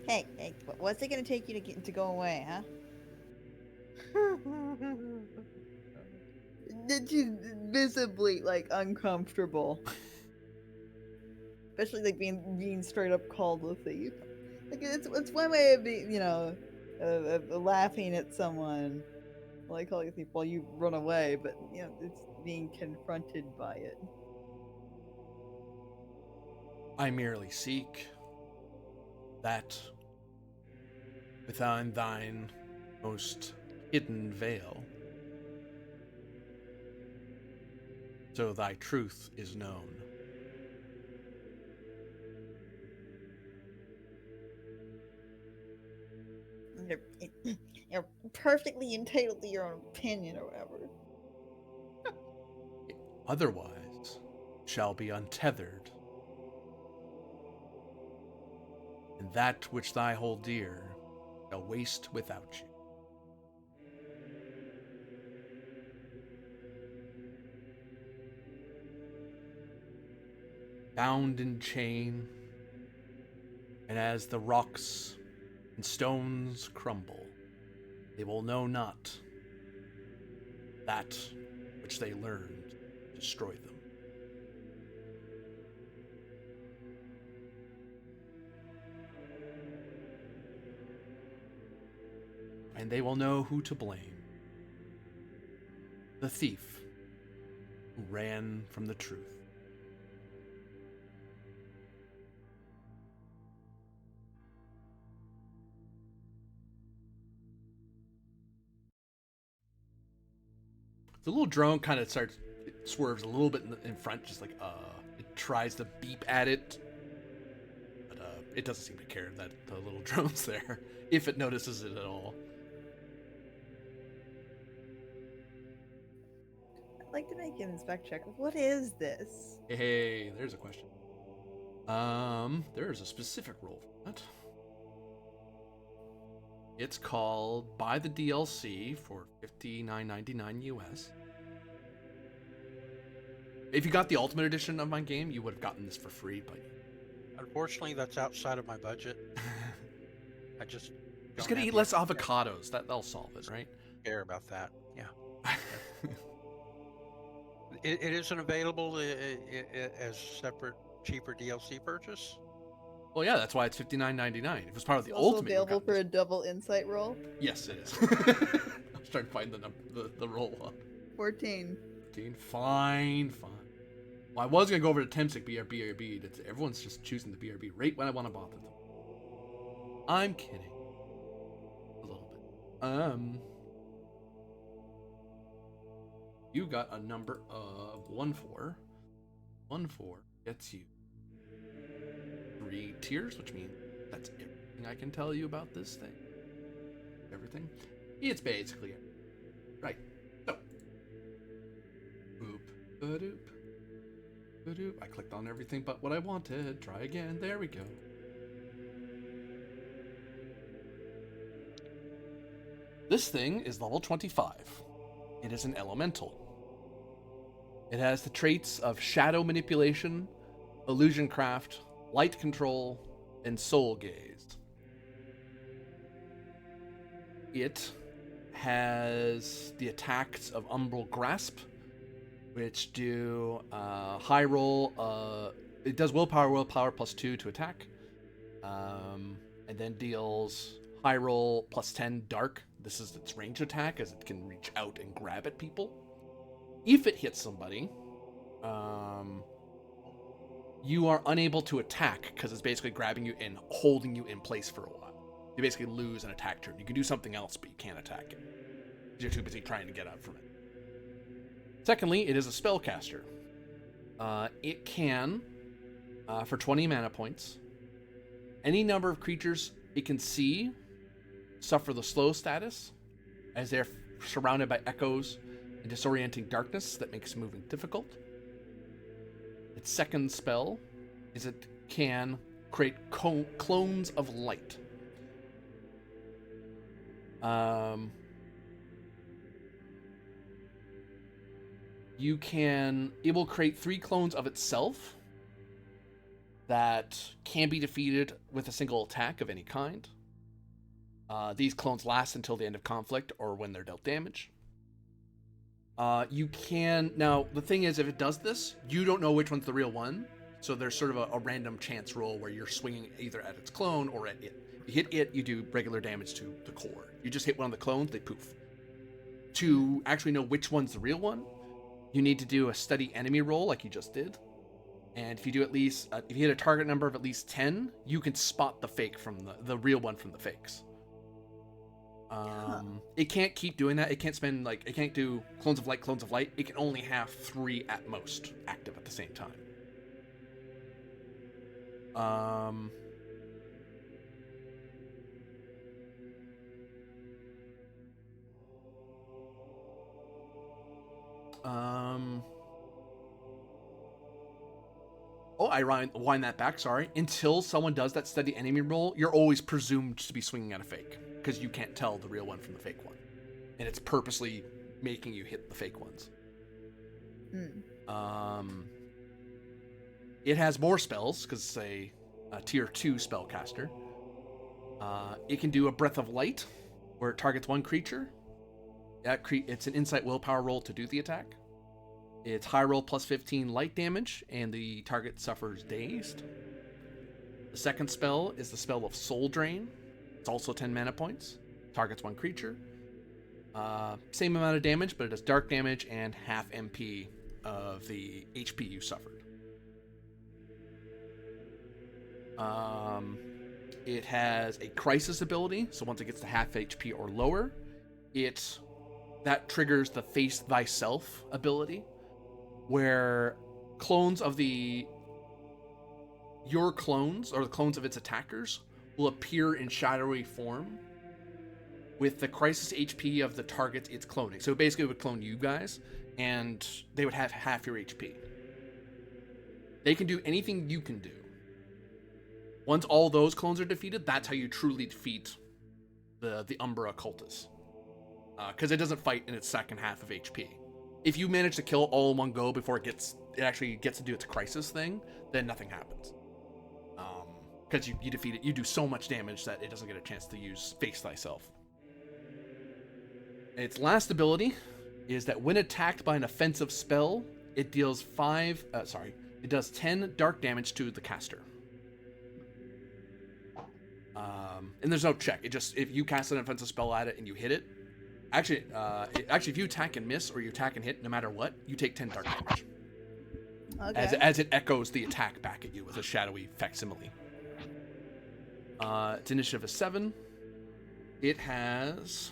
Hey, what's it gonna take you to go away, huh? She's visibly like uncomfortable, especially like being straight up called a thief. Like it's one way of being, of laughing at someone, Well, I call you thief while you run away, but it's being confronted by it. I merely seek that within thine most hidden veil, so thy truth is known. You're perfectly entitled to your own opinion or whatever. Otherwise, shall be untethered, and that which thy hold dear shall waste without you. Bound in chain, and as the rocks and stones crumble, they will know not that which they learned destroy them. And they will know who to blame. The thief who ran from the truth. The little drone kind of swerves a little bit in front, just like, it tries to beep at it, but it doesn't seem to care that the little drone's there, if it notices it at all. I'd like to make an inspect check. What is this? Hey, there's a question. There's a specific role for that. It's called Buy the DLC for $59.99 US. If you got the Ultimate Edition of my game, you would have gotten this for free, but Unfortunately, that's outside of my budget. I just just don't gonna have eat the less extra avocados. That'll solve it, right? care about that. Yeah, it isn't available as separate, cheaper DLC purchase. Well, yeah, that's why it's $59.99. If it was part of the It's also Ultimate, you would've available gotten for a this. double insight roll. Yes, it is. I was trying to find the roll up. 14. 15. Fine. Well, I was gonna go over to Temsic BRB. Everyone's just choosing the BRB right when I want to bother them. I'm kidding. A little bit. You got a number of 1-4. 1-4 gets you 3 tiers, which means that's everything I can tell you about this thing. Everything. It's basically right. So, boop, ba-doop, ba-doop. I clicked on everything but what I wanted. Try again. There we go. This thing is level 25. It is an elemental. It has the traits of shadow manipulation, illusion craft, light control, and soul gaze. It has the attacks of Umbral Grasp, which do high roll. It does willpower +2 to attack, and then deals high roll +10 dark. This is its range attack, as it can reach out and grab at people. If it hits somebody, you are unable to attack because it's basically grabbing you and holding you in place for a while. You basically lose an attack turn. You can do something else, but you can't attack it. You're too busy trying to get out from it. Secondly, it is a spellcaster. It can, for 20 mana points, any number of creatures it can see suffer the slow status, as they're surrounded by echoes and disorienting darkness that makes moving difficult. Its second spell is it can create clones of light. It will create 3 clones of itself that can be defeated with a single attack of any kind. These clones last until the end of conflict or when they're dealt damage. Now, the thing is, if it does this, you don't know which one's the real one, so there's sort of a random chance roll where you're swinging either at its clone or at it. You hit it, you do regular damage to the core. You just hit one of the clones, they poof. to actually know which one's the real one, you need to do a study enemy roll like you just did. And if you do at least, if you hit a target number of at least 10, you can spot the fake from the real one from the fakes. It can't keep doing that. It can't spend, like, it can't do clones of light. It can only have 3 at most active at the same time. Oh, I wind that back, sorry. Until someone does that steady enemy roll, you're always presumed to be swinging at a fake, because you can't tell the real one from the fake one. And it's purposely making you hit the fake ones. It has more spells, because it's a tier 2 spellcaster. It can do a Breath of Light, where it targets one creature. It's an insight willpower roll to do the attack. It's high roll plus 15 light damage, and the target suffers dazed. The second spell is the spell of Soul Drain. It's also 10 mana points. Targets one creature. Same amount of damage, but it does dark damage and half MP of the HP you suffered. It has a Crisis ability, so once it gets to half HP or lower, that triggers the Face Thyself ability, where clones of your clones, or the clones of its attackers, will appear in shadowy form with the crisis HP of the target it's cloning. So basically it would clone you guys, and they would have half your HP. They can do anything you can do. Once all those clones are defeated, that's how you truly defeat the Umbra cultists. Because it doesn't fight in its second half of HP. If you manage to kill all in one go before it actually gets to do its crisis thing, then nothing happens. Because you defeat it, you do so much damage that it doesn't get a chance to use Face Thyself. Its last ability is that when attacked by an offensive spell, it deals 10 dark damage to the caster. And there's no check. If you cast an offensive spell at it and you hit it, actually, if you attack and miss or you attack and hit, no matter what, you take 10 dark damage. Okay. As it echoes the attack back at you with a shadowy facsimile. Its initiative is 7. It has...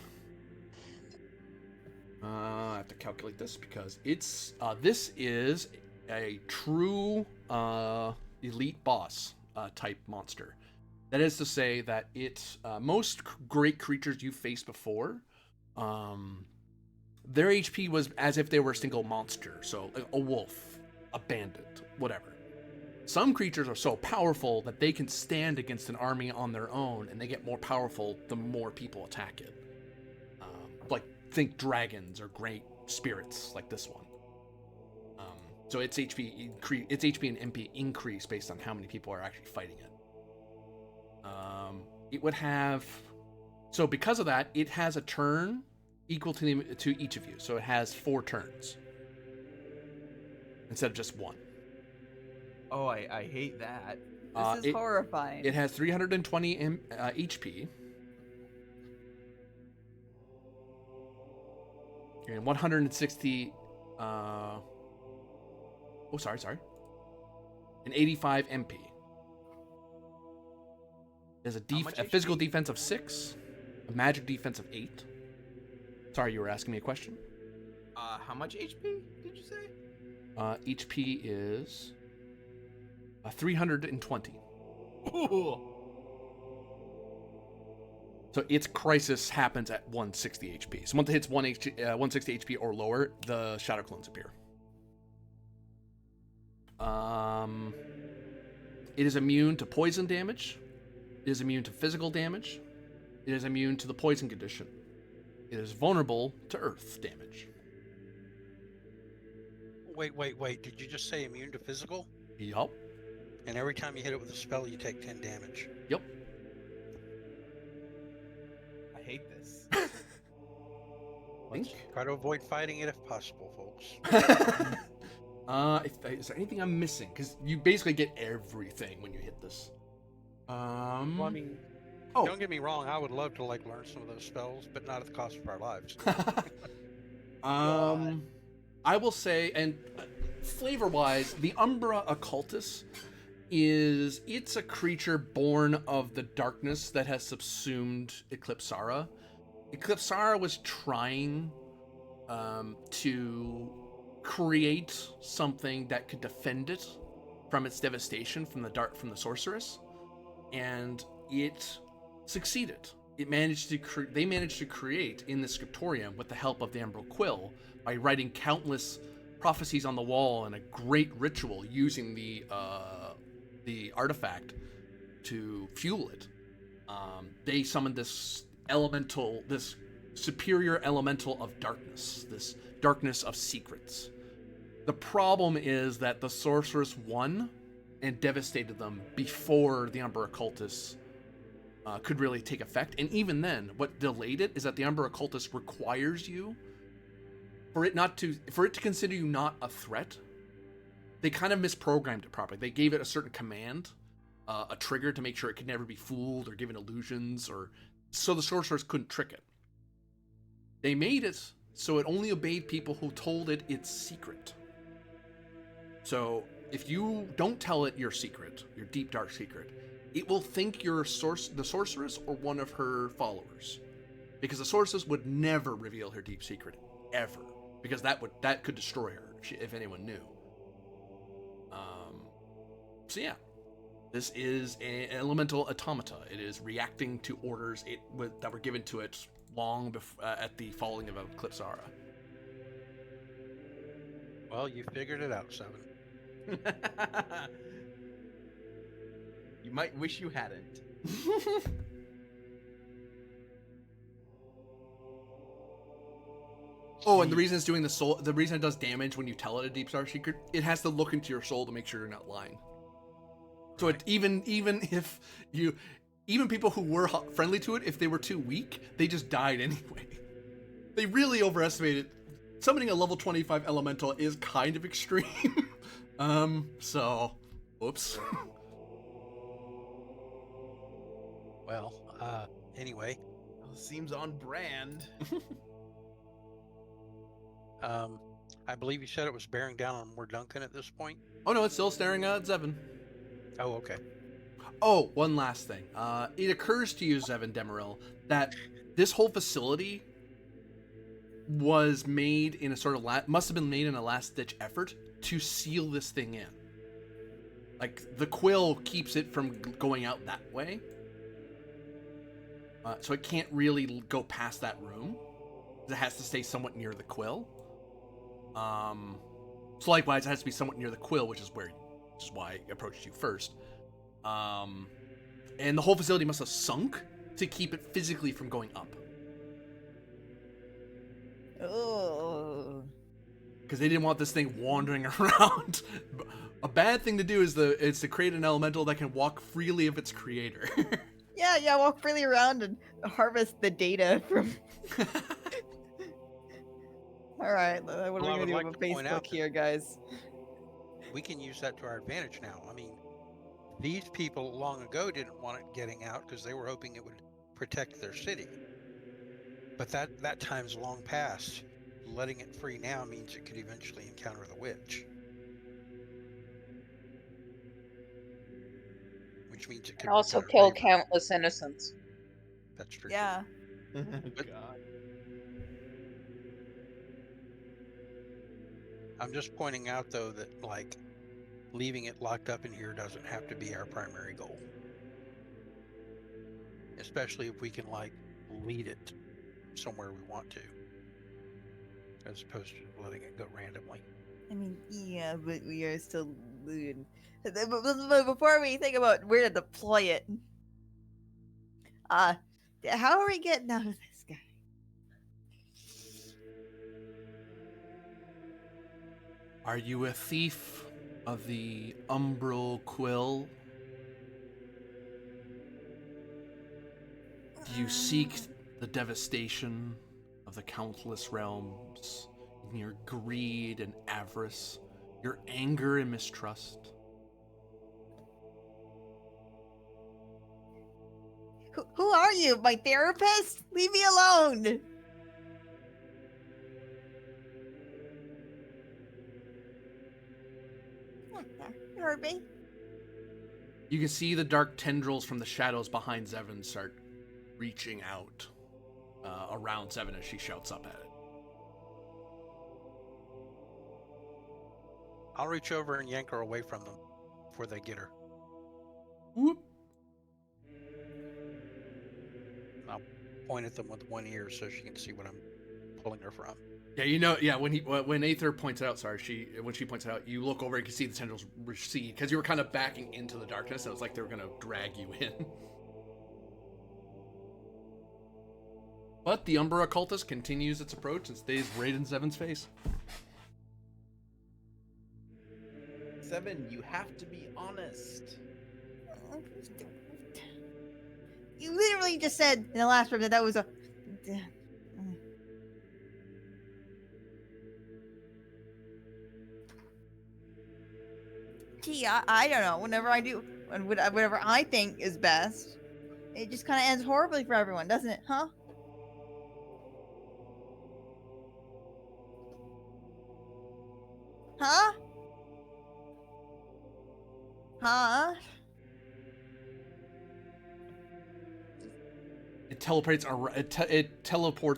I have to calculate this because this is a true elite boss type monster. That is to say that most great creatures you've faced before, their HP was as if they were a single monster. So a wolf, a bandit, whatever. Some creatures are so powerful that they can stand against an army on their own, and they get more powerful the more people attack it. Think dragons or great spirits like this one. So its HP and MP increase based on how many people are actually fighting it. It would have, so because of that, it has a turn equal to each of you. So it has 4 turns instead of just 1. Oh, I hate that. This is horrifying. It has 320 HP. And 160 and 85 MP. There's a physical defense of 6, a magic defense of 8. Sorry, you were asking me a question? How much HP did you say? HP is 320. Ooh. So its crisis happens at 160 HP. So once it hits 160 HP or lower, the shadow clones appear. It is immune to poison damage. It is immune to physical damage. It is immune to the poison condition. It is vulnerable to earth damage. Wait. Did you just say immune to physical? Yup. And every time you hit it with a spell, you take 10 damage. Yep. I hate this. Try to avoid fighting it if possible, folks. Is there anything I'm missing? Because you basically get everything when you hit this. Well, I mean, don't get me wrong. I would love to learn some of those spells, but not at the cost of our lives. I will say, and flavor-wise, the Umbra Occultus it's a creature born of the darkness that has subsumed Eclipsara. Eclipsara was trying to create something that could defend it from its devastation from the sorceress, and it succeeded. They managed to create in the scriptorium with the help of the Emerald Quill by writing countless prophecies on the wall and a great ritual using the artifact to fuel it. They summoned this superior elemental of darkness, this darkness of secrets. The problem is that the sorceress won and devastated them before the Umbra Occultus could really take effect. And even then, what delayed it is that the Umbra Occultus requires you for it to consider you not a threat. They kind of misprogrammed it properly. They gave it a certain command, a trigger to make sure it could never be fooled or given illusions, or so the sorcerers couldn't trick it. They made it so it only obeyed people who told it its secret. So if you don't tell it your secret, your deep dark secret, it will think you're the sorceress or one of her followers, because the sorceress would never reveal her deep secret ever, because that could destroy her if anyone knew. So yeah, this is an elemental automata. It is reacting to orders that were given to it long before at the falling of Eclipsara. Well, you figured it out, Seven. You might wish you hadn't. Oh, and the reason it's doing the reason it does damage when you tell it a deep dark secret, it has to look into your soul to make sure you're not lying. So it, even if even people who were friendly to it, if they were too weak, they just died anyway. They really overestimated. Summoning a level 25 elemental is kind of extreme. So, whoops. Well, anyway. Well, seems on brand. I believe you said it was bearing down on more Duncan at this point. Oh no, it's still staring at Zevin. Oh, okay. Oh, one last thing. It occurs to you, Zevin Demeril, that this whole facility was made in a sort of must have been made in a last-ditch effort to seal this thing in. Like, the quill keeps it from going out that way. So it can't really go past that room. It has to stay somewhat near the quill. So likewise, it has to be somewhat near the quill, which is why I approached you first. And the whole facility must have sunk to keep it physically from going up. Oh. Because they didn't want this thing wandering around. A bad thing to do is to create an elemental that can walk freely of its creator. Yeah, walk freely around and harvest the data from. All right, what are we I gonna would do like with to point out Facebook here, guys? We can use that to our advantage now. I mean, these people long ago didn't want it getting out because they were hoping it would protect their city. But that time's long past. Letting it free now means it could eventually encounter the witch. Which means it could And also better kill favor. countless innocents. That's true. Yeah. God. I'm just pointing out though that like leaving it locked up in here doesn't have to be our primary goal. Especially if we can like lead it somewhere we want to. As opposed to letting it go randomly. I mean, yeah, but we are still. But before we think about where to deploy it, how are we getting out of this guy? Are you a thief of the umbral quill? Do you seek the devastation of the countless realms in your greed and avarice, your anger and mistrust? Who are you? My therapist? Leave me alone! You heard me. You can see the dark tendrils from the shadows behind Zevin start reaching out around Zevin as she shouts up at it. I'll reach over and yank her away from them before they get her. Whoop. I'll point at them with one ear so she can see what I'm pulling her from. Yeah, when Aether points it out, when she points it out, you look over and you can see the tendrils recede because you were kind of backing into the darkness. And it was like they were going to drag you in. But the Umbra occultist continues its approach and stays right in Zevin's face. Seven, you have to be honest. You literally just said in the last room that was a. Gee, I don't know. Whatever I think is best, it just kind of ends horribly for everyone, doesn't it? Huh? Huh? Huh? It teleports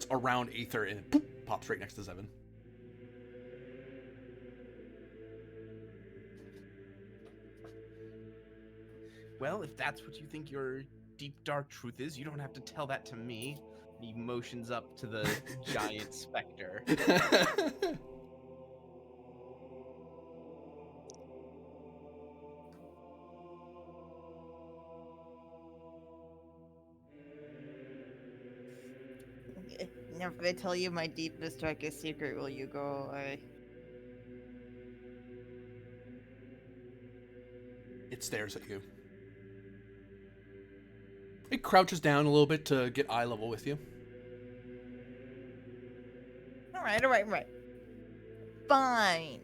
around Aether and it boop, pops right next to Zevin. Well, if that's what you think your deep dark truth is, you don't have to tell that to me. He motions up to the giant specter. If I tell you my deepest, darkest secret, will you go away? It stares at you. It crouches down a little bit to get eye level with you. All right. Fine.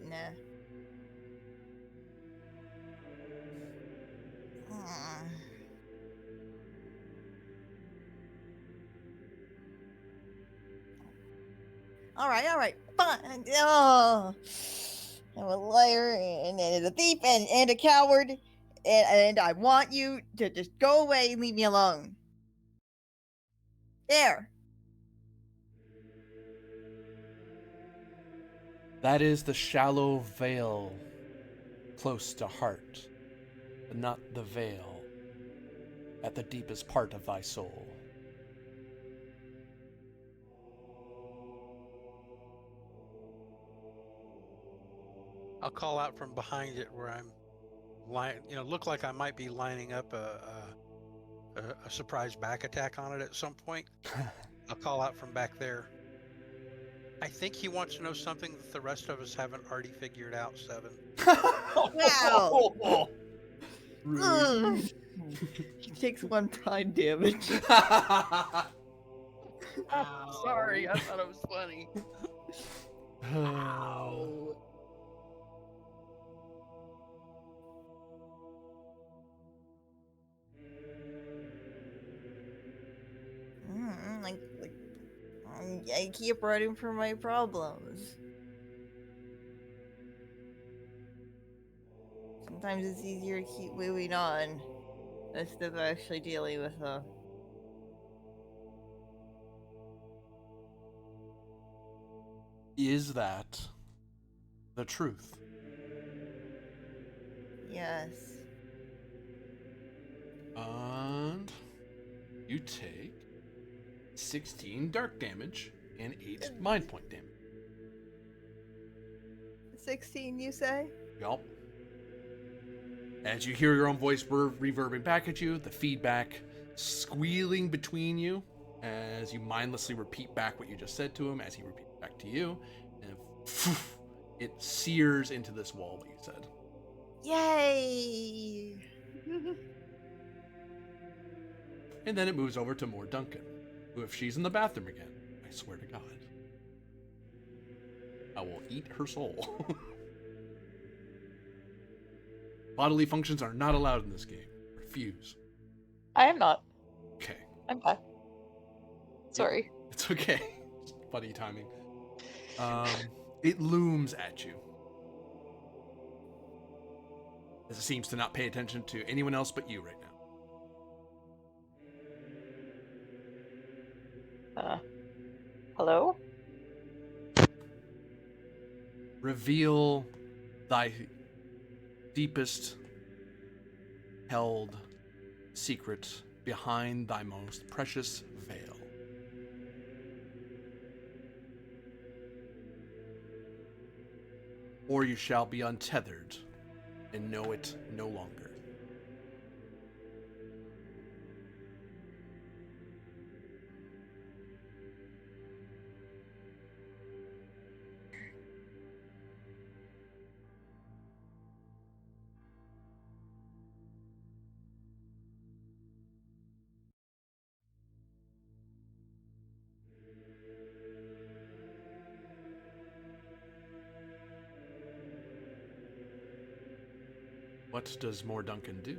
All right, fine. Oh, I'm a liar and a thief and a coward, and I want you to just go away and leave me alone. There. That is the shallow veil close to heart, but not the veil at the deepest part of thy soul. I'll call out from behind it where I'm look like I might be lining up a surprise back attack on it at some point. I'll call out from back there. I think he wants to know something that the rest of us haven't already figured out, Seven. Wow. He takes 1 pride damage. Sorry, I thought it was funny. Ow. I keep running from my problems. Sometimes it's easier to keep moving on instead of actually dealing with them. Is that the truth? Yes. And you take 16 dark damage and 8 mind point damage. 16, you say? Yup. As you hear your own voice reverbing back at you, the feedback squealing between you as you mindlessly repeat back what you just said to him, as he repeats back to you, and it sears into this wall that you said. Yay! And then it moves over to more Duncan, who, if she's in the bathroom again, I swear to God, I will eat her soul. Bodily functions are not allowed in this game. Refuse. I am not. Okay. I'm fine. Sorry. It's okay. Funny timing. It looms at you. as it seems to not pay attention to anyone else but you right now. Hello? Reveal thy deepest held secret behind thy most precious veil. Or you shall be untethered and know it no longer. What does More Duncan do?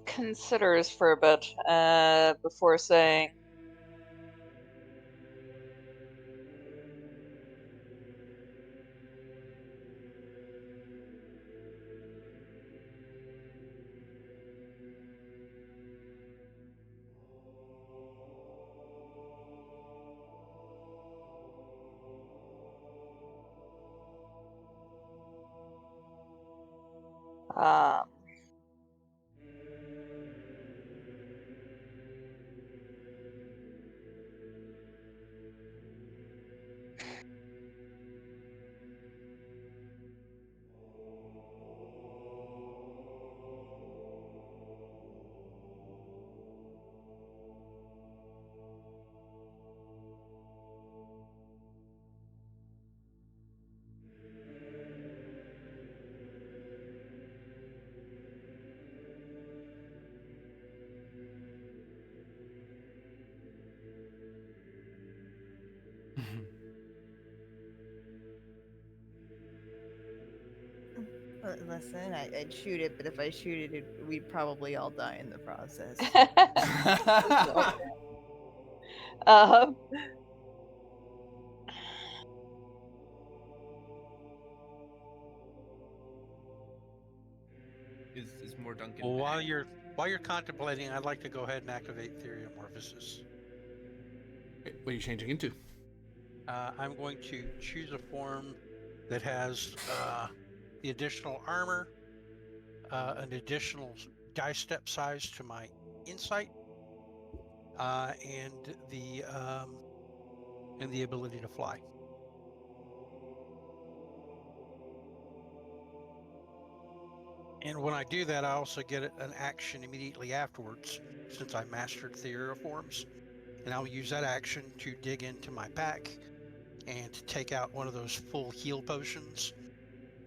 Considers for a bit before saying, um, Listen, I'd shoot it, but if I shoot it, we'd probably all die in the process. um, Is more Duncan Well, back? while you're contemplating, I'd like to go ahead and activate Theriomorphosis. What are you changing into? I'm going to choose a form that has the additional armor, an additional die step size to my insight, and the ability to fly. And when I do that, I also get an action immediately afterwards, since I mastered Theoforms. And I'll use that action to dig into my pack and take out one of those full heal potions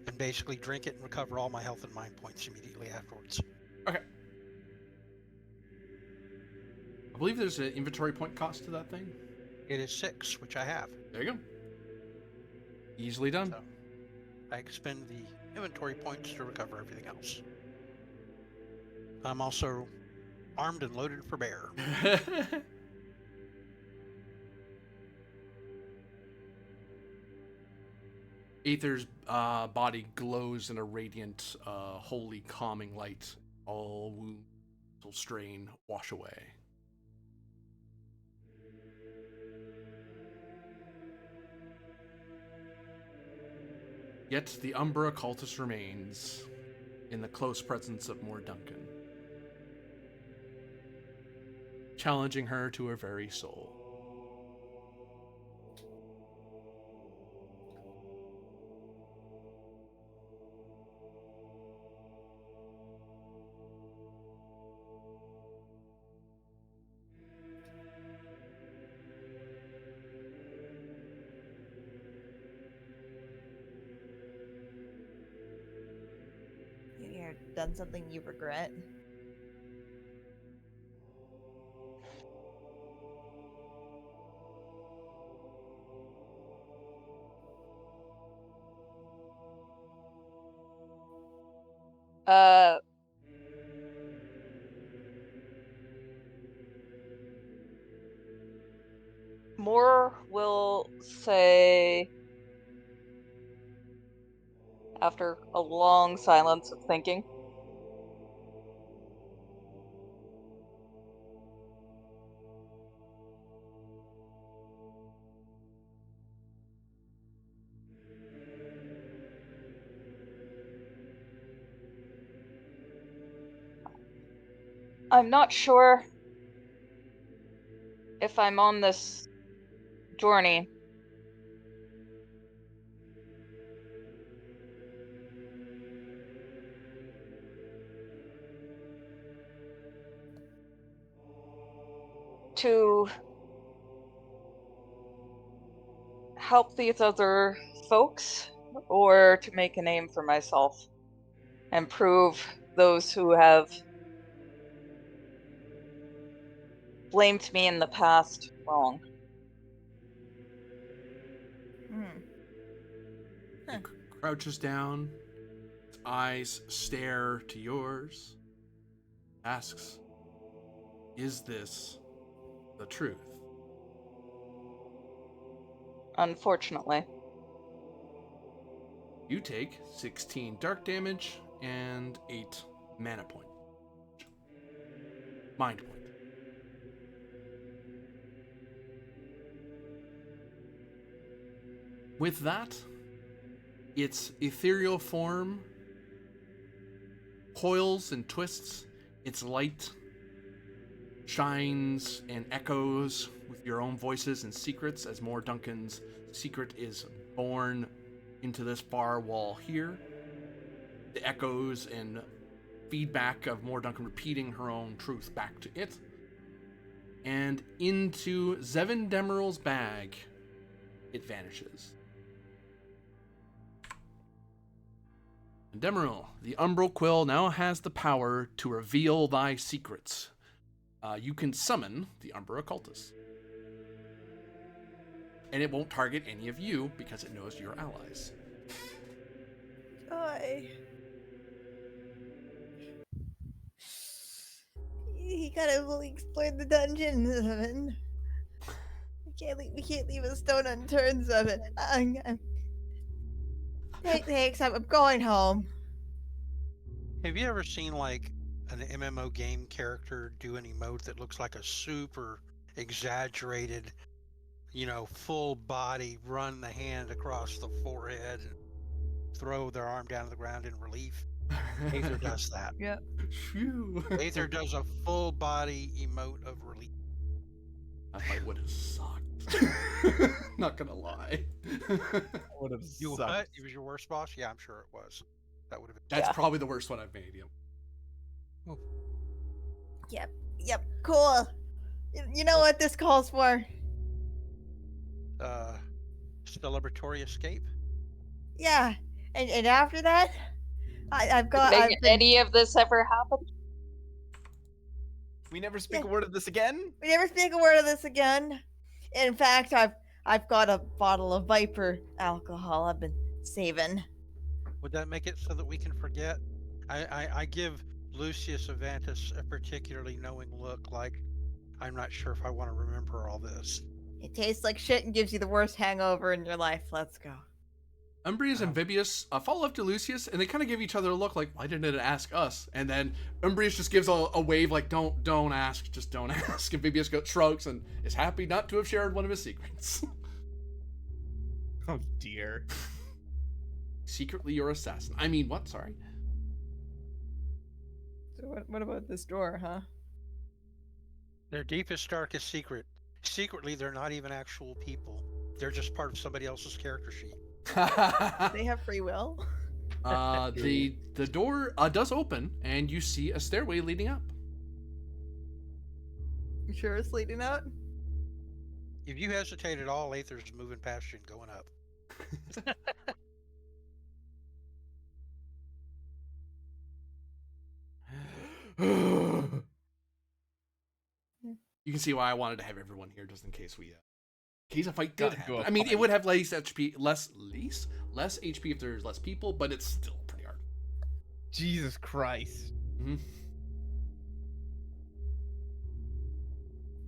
and basically drink it and recover all my health and mind points immediately afterwards. Okay. I believe there's an inventory point cost to that thing. It is 6, which I have. There you go. Easily done. So I expend the inventory points to recover everything else. I'm also armed and loaded for bear. Aether's body glows in a radiant, holy calming light. All wounds, strain, wash away. Yet the Umbra cultist remains in the close presence of More Duncan, challenging her to her very soul. You done something you regret? Uh, Moore will say, after a long silence of thinking, I'm not sure if I'm on this journey to help these other folks or to make a name for myself and prove those who have blamed me in the past wrong. Hmm. It crouches down, its eyes stare to yours, asks, "Is this the truth?" Unfortunately. You take 16 dark damage and 8 mana point. Mind point. With that, its ethereal form coils and twists, its light shines and echoes with your own voices and secrets as more Duncan's secret is born into this far wall here. The echoes and feedback of more Duncan repeating her own truth back to it. And into Zevin Demeral's bag, it vanishes. And Demeril, the Umbral Quill now has the power to reveal thy secrets. You can summon the Umbra Occultus. And it won't target any of you because it knows you're allies. Joy. You gotta fully explore the dungeon, Zevin. We can't leave a stone unturned, Zevin. Thanks, I'm going home. Have you ever seen like an MMO game character do an emote that looks like a super exaggerated, full body, run the hand across the forehead and throw their arm down to the ground in relief? Aether does that. Yep. Phew. Aether does a full body emote of relief. That fight would have sucked. Not gonna lie. Would have You sucked. what? It was your worst boss? Yeah, I'm sure it was. That would have been. That's Yeah. probably the worst one I've made. Yeah. Yep, cool. You know what this calls for? Celebratory escape. Yeah. And after that, I've Did been... any of this ever happen? We never speak Yeah. a word of this again? We never speak a word of this again. In fact, I've got a bottle of Viper alcohol I've been saving. Would that make it so that we can forget? I give Lucius Avantis a particularly knowing look, like I'm not sure if I want to remember all this. It tastes like shit and gives you the worst hangover in your life. Let's go. Umbrius and Vibius follow up to Lucius, and they kind of give each other a look like, why didn't it ask us? And then Umbrius just gives a wave like, don't ask, just don't ask. And Vibius shrugs and is happy not to have shared one of his secrets. Oh dear. Secretly your assassin. I mean, what? Sorry. So what about this door, huh? Their deepest, darkest secret. Secretly, they're not even actual people. They're just part of somebody else's character sheet. They have free will. The door does open, and you see a stairway leading up. You sure it's leading out? If you hesitate at all, Aether's moving past you and going up. You can see why I wanted to have everyone here, just in case a fight did Gotta happen. go a I mean, it fight. would have less HP if there's less people, but it's still pretty hard. Jesus Christ. Mhm.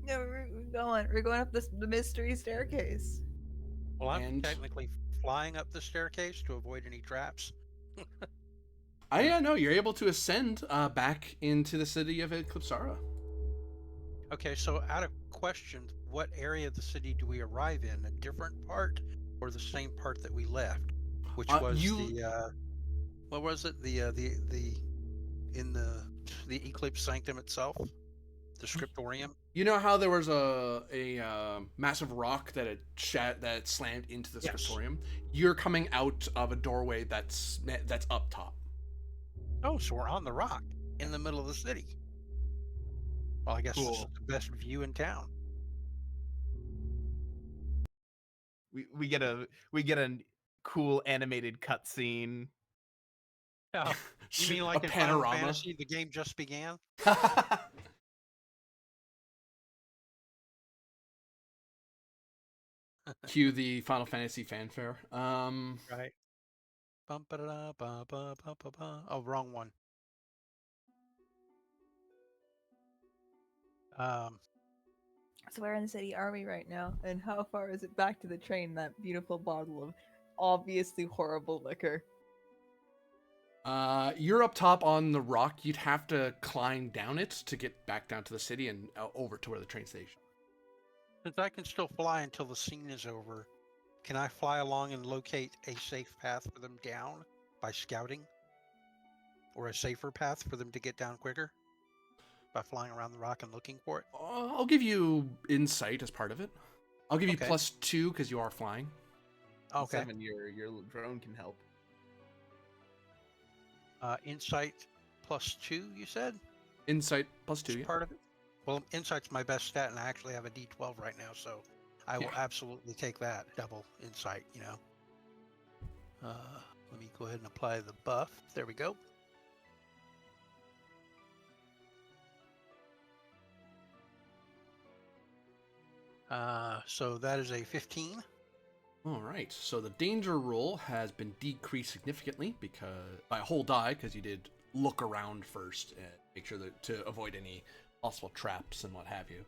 No, we're going up the mystery staircase. Well, I'm And technically flying up the staircase to avoid any traps. yeah, no, you're able to ascend back into the city of Eclipsara. Okay, so out of question, what area of the city do we arrive in? A different part or the same part that we left? Which was what was it? In the Eclipse Sanctum itself? The Scriptorium? You know how there was a massive rock that that slammed into the Yes. scriptorium? You're coming out of a doorway that's up top. Oh, so we're on the rock in the middle of the city. Well, I guess this is Cool. the best view in town. We get a cool animated cutscene. Oh, you mean like a in Final panorama? Fantasy, the game just began? Cue the Final Fantasy fanfare. Right. Bum, ba-da-da, ba, ba, ba, ba, ba. Oh, wrong one. So where in the city are we right now? And how far is it back to the train? That beautiful bottle of obviously horrible liquor. You're up top on the rock. You'd have to climb down it to get back down to the city and over to where the train station. Since I can still fly until the scene is over, can I fly along and locate a safe path for them down by scouting? Or a safer path for them to get down quicker? By flying around the rock and looking for it? I'll give you insight as part of it. I'll give you Okay. +2 because you are flying. Okay. 7, your drone can help. Insight +2, you said? Insight +2, Is yeah. part of it? Well, insight's my best stat, and I actually have a D12 right now, so I will Yeah. absolutely take that double insight. Let me go ahead and apply the buff. There we go. So that is a 15. All right. So the danger roll has been decreased significantly by a whole die because you did look around first and make sure to avoid any possible traps and what have you.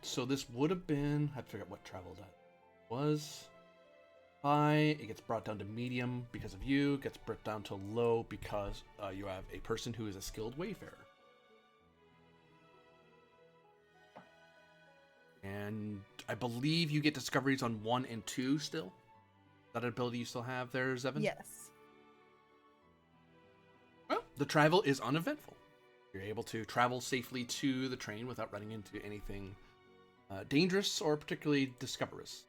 So this would have been, I forget what travel that was. High, it gets brought down to medium because of you, gets brought down to low because you have a person who is a skilled wayfarer. And I believe you get discoveries on 1 and 2 still. That ability you still have there, Zevin? Yes. Well, the travel is uneventful. You're able to travel safely to the train without running into anything dangerous or particularly discoverous.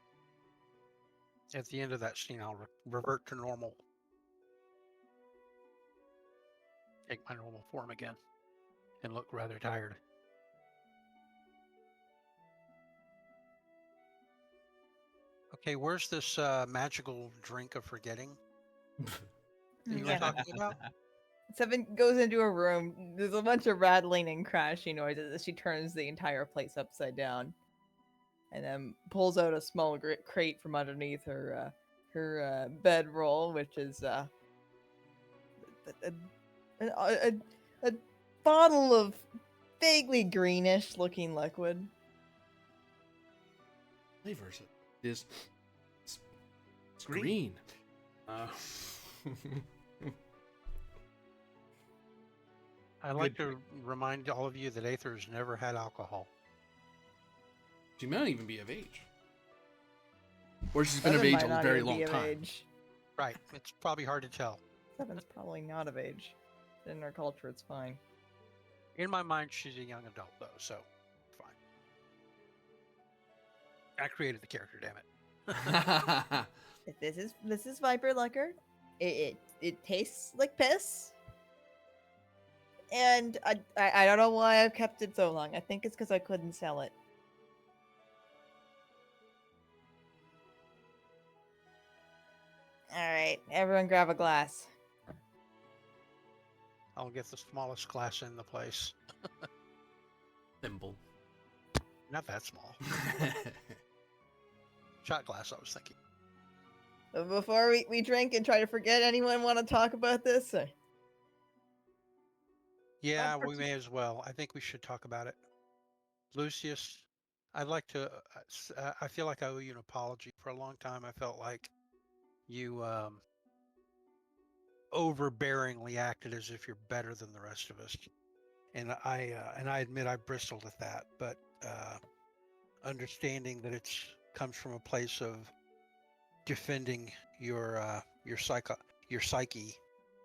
At the end of that scene, I'll revert to normal. Take my normal form again and look rather tired. Okay, where's this magical drink of forgetting that you were Yeah. talking about? Seven goes into a room. There's a bunch of rattling and crashing noises as she turns the entire place upside down, and then pulls out a small crate from underneath her bedroll, which is a bottle of vaguely greenish looking liquid. Flavors it is. It's green. I'd like to remind all of you that Aether's never had alcohol. She may not even be of age. Or she's been Seven of age might a not very even be long of time. age. Right, it's probably hard to tell. Seven's probably not of age. In our culture, it's fine. In my mind, she's a young adult, though, so fine. I created the character, damn it. This is Viper liquor. It tastes like piss. And I don't know why I've kept it so long. I think it's because I couldn't sell it. All right, everyone, grab a glass. I'll get the smallest glass in the place. Thimble. Not that small. Shot glass, I was thinking. Before we drink and try to forget anyone want to talk about this? Yeah, we partic- may as well. I think we should talk about it. Lucius, I'd like to. I feel like I owe you an apology. For a long time, I felt like you overbearingly acted as if you're better than the rest of us, and I admit I bristled at that. But understanding that it's comes from a place of defending your psyche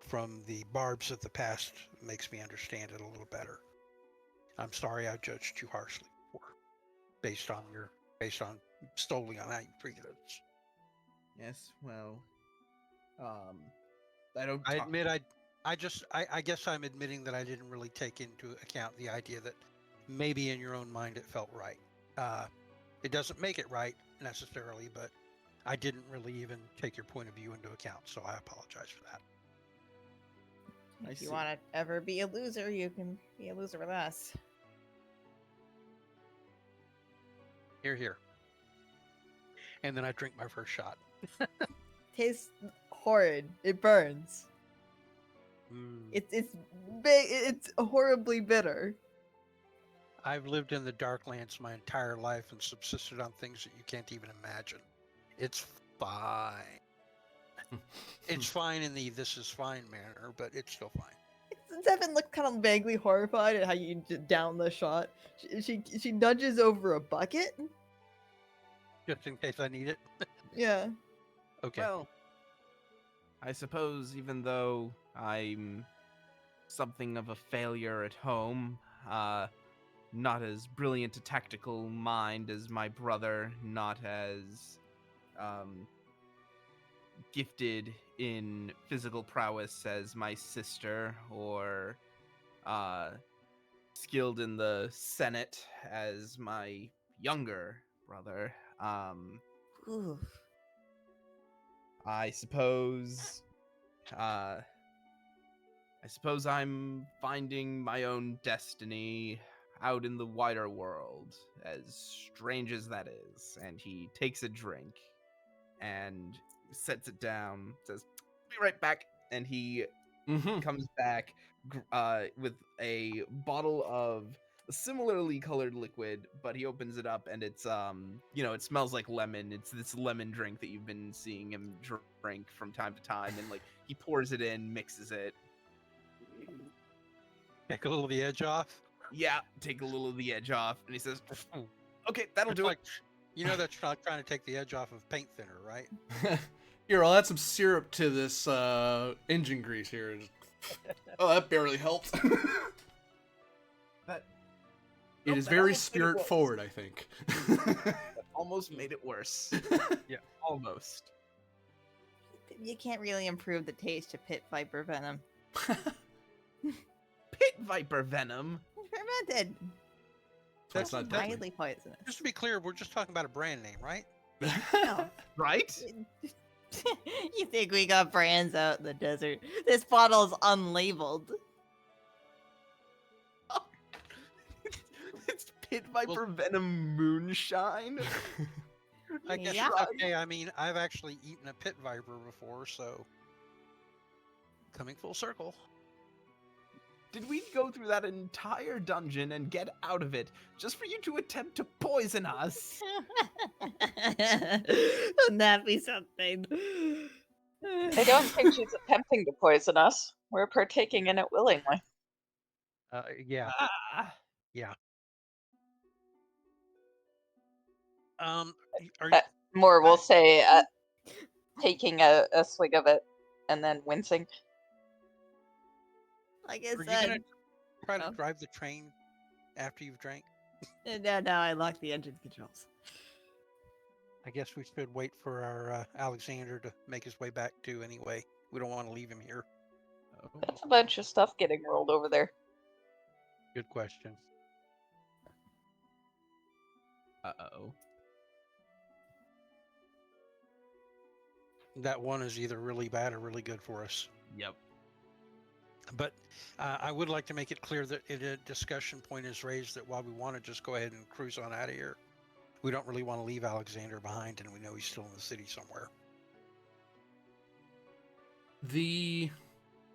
from the barbs of the past makes me understand it a little better. I'm sorry I judged you harshly before, based on solely on how you treated us. Yes, well, I don't I talk. admit I guess I'm admitting that I didn't really take into account the idea that maybe in your own mind it felt right. It doesn't make it right necessarily, but I didn't really even take your point of view into account, so I apologize for that. I If you see. want to ever be a loser, you can be a loser with us. Here, here. And then I drink my first shot. Tastes horrid. It burns. It's big. It's horribly bitter. I've lived in the Darklands my entire life and subsisted on things that you can't even imagine. It's fine. It's fine in the this is fine manner, but it's still fine. Devin looked kind of vaguely horrified at how you down the shot. She nudges over a bucket. Just in case I need it. Yeah. Okay. Well, I suppose even though I'm something of a failure at home, not as brilliant a tactical mind as my brother, not as gifted in physical prowess as my sister, or skilled in the Senate as my younger brother. Ooh. I suppose I'm finding my own destiny out in the wider world, as strange as that is. And he takes a drink and sets it down, says, "Be right back." And he comes back with a bottle of a similarly colored liquid, but he opens it up and it's it smells like lemon. It's this lemon drink that you've been seeing him drink from time to time, and like he pours it in, mixes it. Take a little of the edge off. Yeah, take a little of the edge off, and he says, "Okay, that'll It's do like, it." you know that's not trying to take the edge off of paint thinner, right? Here, I'll add some syrup to this engine grease here. Oh, that barely helped. That It Nope, is that very almost made it spirit worse. forward, I think. almost made it worse. Yeah. Almost. You can't really improve the taste of pit viper venom. Pit viper venom. Fermented. That's not deadly. Mildly poisonous. Just to be clear, we're just talking about a brand name, right? No. Right? You think we got brands out in the desert? This bottle's unlabeled. It's pit viper venom moonshine. I guess Yeah. it's okay. I mean, I've actually eaten a pit viper before, so coming full circle. Did we go through that entire dungeon and get out of it just for you to attempt to poison us? Wouldn't that be something? I don't think she's attempting to poison us. We're partaking in it willingly. Yeah, Ah, yeah. Are Uh, you, More will say, taking a swig of it and then wincing. Like I are you said, gonna try to Oh. drive the train after you've drank? no, I locked the engine controls. I guess we should wait for our Alexander to make his way back too. Anyway, we don't want to leave him here. That's a bunch of stuff getting rolled over there. Good question. Uh-oh. That one is either really bad or really good for us. Yep. But I would like to make it clear that a discussion point is raised that while we want to just go ahead and cruise on out of here, we don't really want to leave Alexander behind, and we know he's still in the city somewhere. The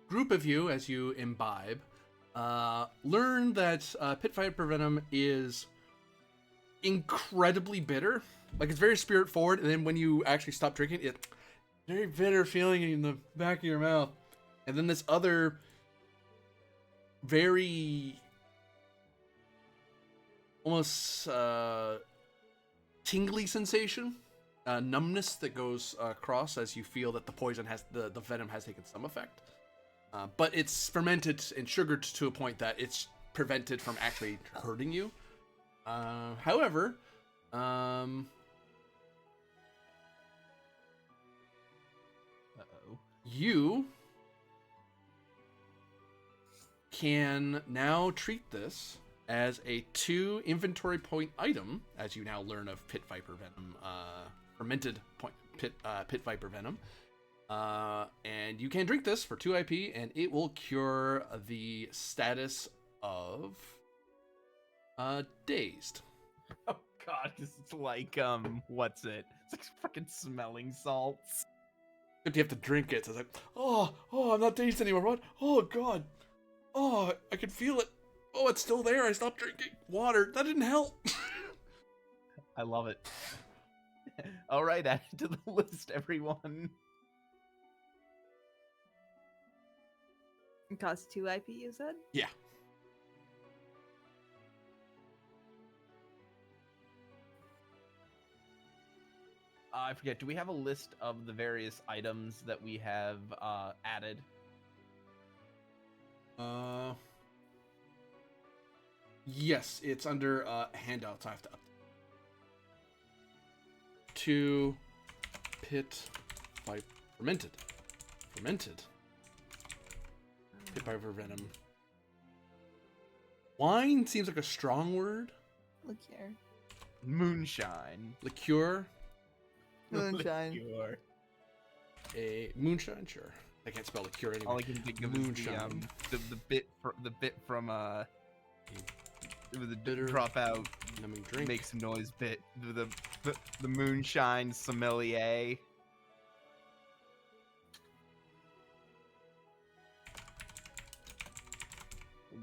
group of you, as you imbibe, learn that Pit Viper Venom is incredibly bitter. Like, it's very spirit forward, and then when you actually stop drinking it, very bitter feeling in the back of your mouth. And then this other very almost tingly sensation, numbness that goes across as you feel that the poison has the venom has taken some effect. But it's fermented and sugared to a point that it's prevented from actually hurting you. However, you can now treat this as a 2 inventory point item, as you now learn of Pit Viper Venom, fermented Pit Viper Venom. And you can drink this for 2 IP, and it will cure the status of dazed. Oh god, this is like what's it? It's like fucking smelling salts. If you have to drink it, so it's like, oh, I'm not dazed anymore. What? Oh god. Oh, I can feel it. Oh, it's still there. I stopped drinking water. That didn't help. I love it. All right, add it to the list, everyone. It costs 2 IP, you said? Yeah. I forget. Do we have a list of the various items that we have added? Yes, it's under handouts. I have to up. 2 Pit Viper fermented. Pit Viper Venom. Wine seems like a strong word. Look here. Moonshine. Liqueur. Moonshine. Liqueur. A moonshine, sure. I can't spell liqueur anyway. All I can think of Moonshine. is the bit from it was a Bitter drop out, numbing drink. make some noise bit. The moonshine sommelier.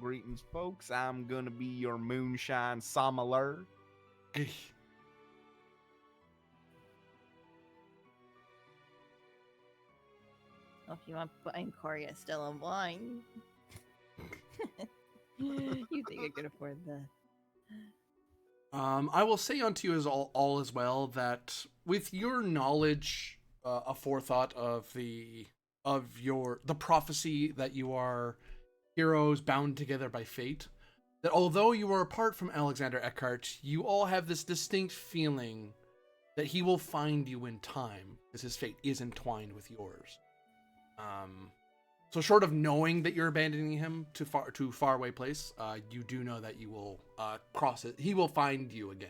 Greetings, folks. I'm gonna be your moonshine sommelier. Well, if you want buying Coria still in wine. You think I could afford that? I will say unto you as all as well that with your knowledge, aforethought of the prophecy that you are heroes bound together by fate, that although you are apart from Alexander Eckhart, you all have this distinct feeling that he will find you in time, as his fate is entwined with yours. So short of knowing that you're abandoning him to faraway place, you do know that you will cross it. He will find you again,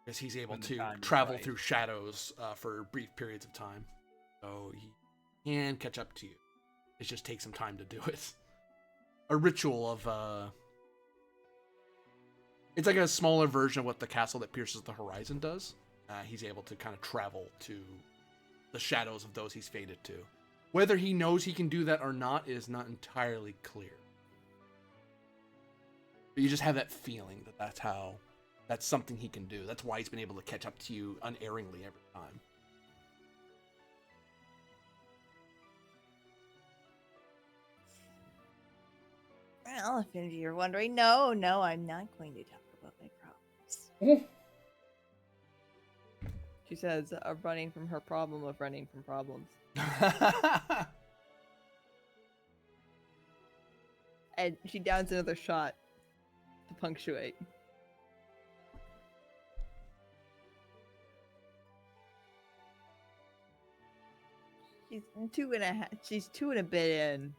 because he's able When the to time is travel right. through shadows for brief periods of time, so he can catch up to you. It just takes some time to do it. A ritual of it's like a smaller version of what the castle that pierces the horizon does. He's able to kind of travel to the shadows of those he's fated to. Whether he knows he can do that or not is not entirely clear. But you just have that feeling that that's something he can do. That's why he's been able to catch up to you unerringly every time. Well, if you're wondering, no, I'm not going to talk about my problems. She says, running from her problem of running from problems. And she downs another shot to punctuate. She's 2.5. She's 2 and a bit in.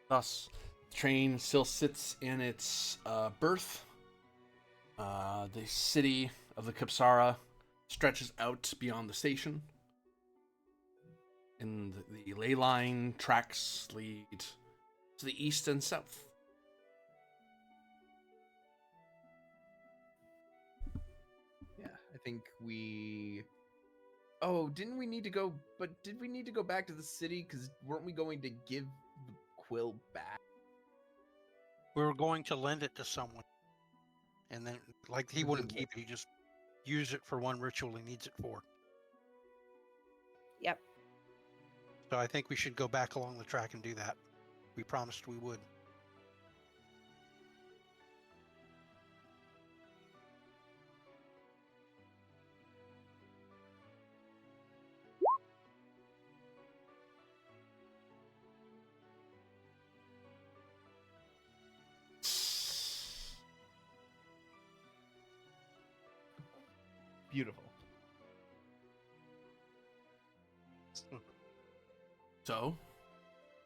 Thus, the train still sits in its berth. The city of the Kipsara stretches out beyond the station. And the ley line tracks lead to the east and south. think we. Oh, didn't we need to go? But did we need to go back to the city? Because weren't we going to give the quill back? We were going to lend it to someone, and then like he But wouldn't then keep it. He just use it for one ritual he needs it for. Yep. So I think we should go back along the track and do that. We promised we would. Beautiful. So,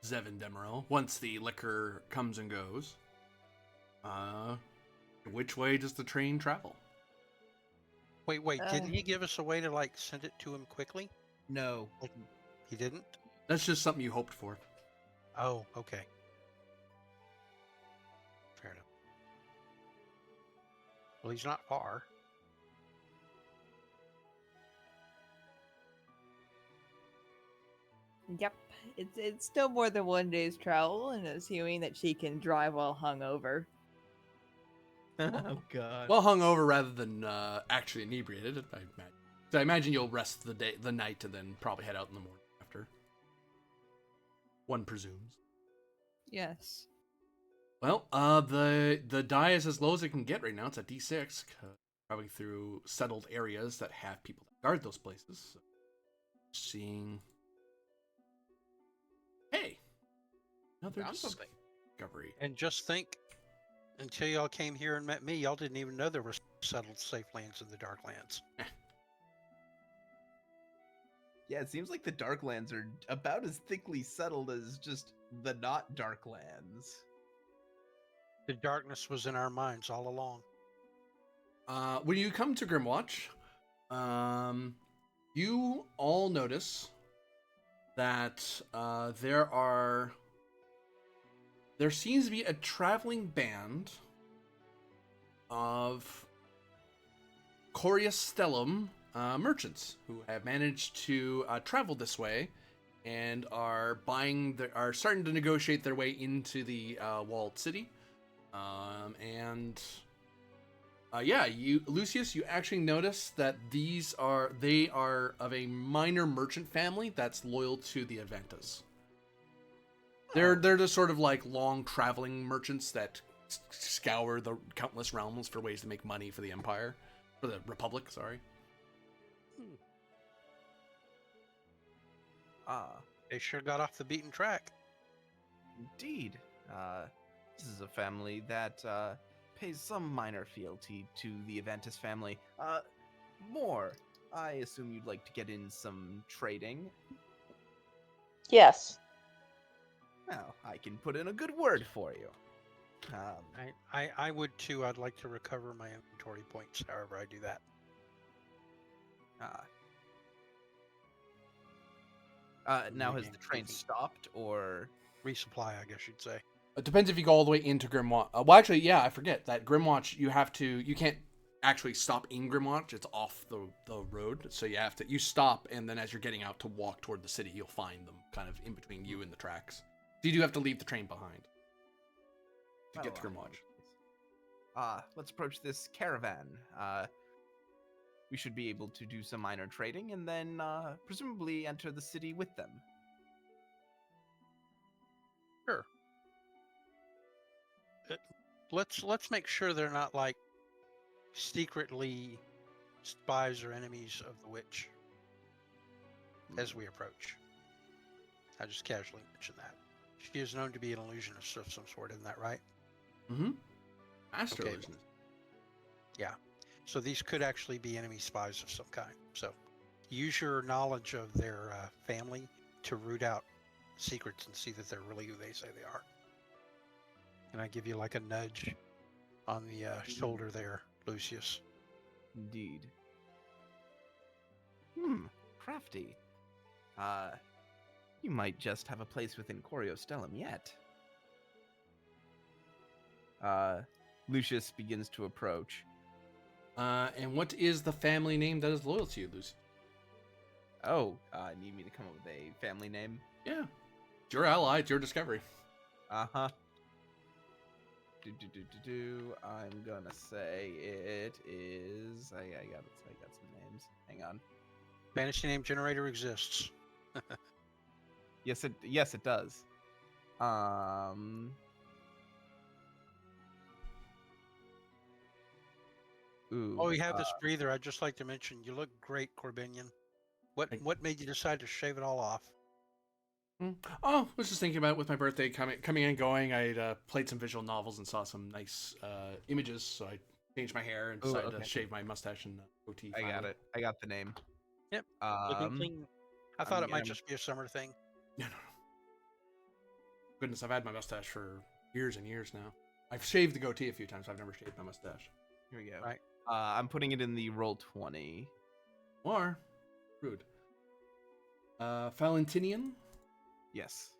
Zevin Demeril, once the liquor comes and goes, which way does the train travel? Wait, didn't Uh. he give us a way to like send it to him quickly? No. Like, he didn't? That's just something you hoped for. Oh, okay. Fair enough. Well, he's not far. Yep. It's still more than 1 day's travel, and assuming that she can drive while hungover. Oh god. Well, hungover rather than actually inebriated, I imagine. So I imagine you'll rest the night, and then probably head out in the morning after. One presumes. Yes. Well, the die is as low as it can get right now. It's at D6, probably through settled areas that have people that guard those places. So, seeing. Hey, another Found something. discovery. And just think, until y'all came here and met me, y'all didn't even know there were settled safe lands in the Darklands. Yeah, it seems like the Darklands are about as thickly settled as just the not Darklands. The darkness was in our minds all along. When you come to Grimwatch, you all notice that there seems to be a traveling band of Corius Stellum merchants who have managed to travel this way and are starting to negotiate their way into the walled city. Lucius, you actually notice that they are of a minor merchant family that's loyal to the Adventas. They're the sort of like long traveling merchants that scour the countless realms for ways to make money for the Empire, for the Republic. Sorry. They sure got off the beaten track. Indeed. This is a family that pays some minor fealty to the Aventus family. More. I assume you'd like to get in some trading. Yes. Well, I can put in a good word for you. I would too. I'd like to recover my inventory points, however I do that. Now has Maybe the train maybe. stopped, or Resupply, I guess you'd say. It depends if you go all the way into Grimwatch. Well, actually, yeah, I forget that Grimwatch. You can't actually stop in Grimwatch. It's off the road, so you stop, and then as you're getting out to walk toward the city, you'll find them kind of in between you and the tracks. So you do have to leave the train behind to get to Grimwatch. Let's approach this caravan. We should be able to do some minor trading, and then presumably enter the city with them. Sure. Let's make sure they're not like secretly spies or enemies of the witch as we approach. I just casually mention that. She is known to be an illusionist of some sort, isn't that right? Mm-hmm. Master Okay. illusionist. Yeah. So these could actually be enemy spies of some kind. So use your knowledge of their family to root out secrets and see that they're really who they say they are. And I give you like a nudge on the shoulder there, Lucius. Indeed. Crafty. You might just have a place within Coriostellum yet. Lucius begins to approach. And what is the family name that is loyal to you, Lucy? Oh, need me to come up with a family name? Yeah. It's your ally. It's your discovery. Uh-huh. I'm gonna say it is... I got some names. Hang on. Fantasy name generator exists. Yes, it does. Ooh. Oh, you have this breather. I'd just like to mention, you look great, Corbinian. What made you decide to shave it all off? Oh, I was just thinking about it with my birthday coming and going. I played some visual novels and saw some nice images, so I changed my hair and decided to shave my mustache and goatee. I got it. I got the name. Yep. Looking clean. I thought it might just be a summer thing. No. Goodness, I've had my mustache for years and years now. I've shaved the goatee a few times. I've never shaved my mustache. Here we go. Right. I'm putting it in the roll 20. Or rude. Valentinian. Yes.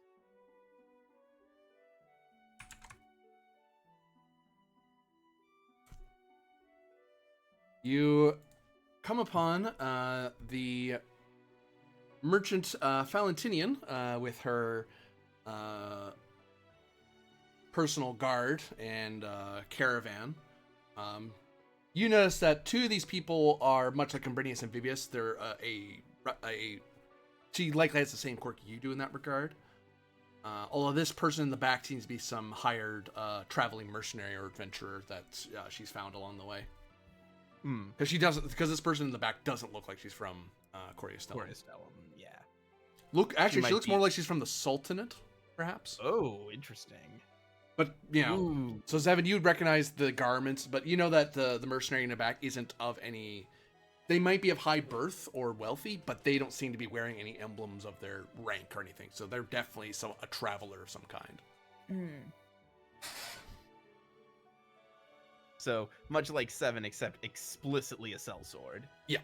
You come upon the merchant Valentinian with her personal guard and caravan. You notice that two of these people are much like Umbrinius and Vibius. They're she likely has the same quirk you do in that regard. Although this person in the back seems to be some hired traveling mercenary or adventurer that she's found along the way. Because this person in the back doesn't look like she's from Coriastellum. Yeah. She looks more like she's from the Sultanate, perhaps. Oh, interesting. But, so Zevin, you'd recognize the garments, but you know that the mercenary in the back isn't of any... They might be of high birth or wealthy, but they don't seem to be wearing any emblems of their rank or anything. So they're definitely a traveler of some kind. So, much like Seven, except explicitly a sellsword. Yeah.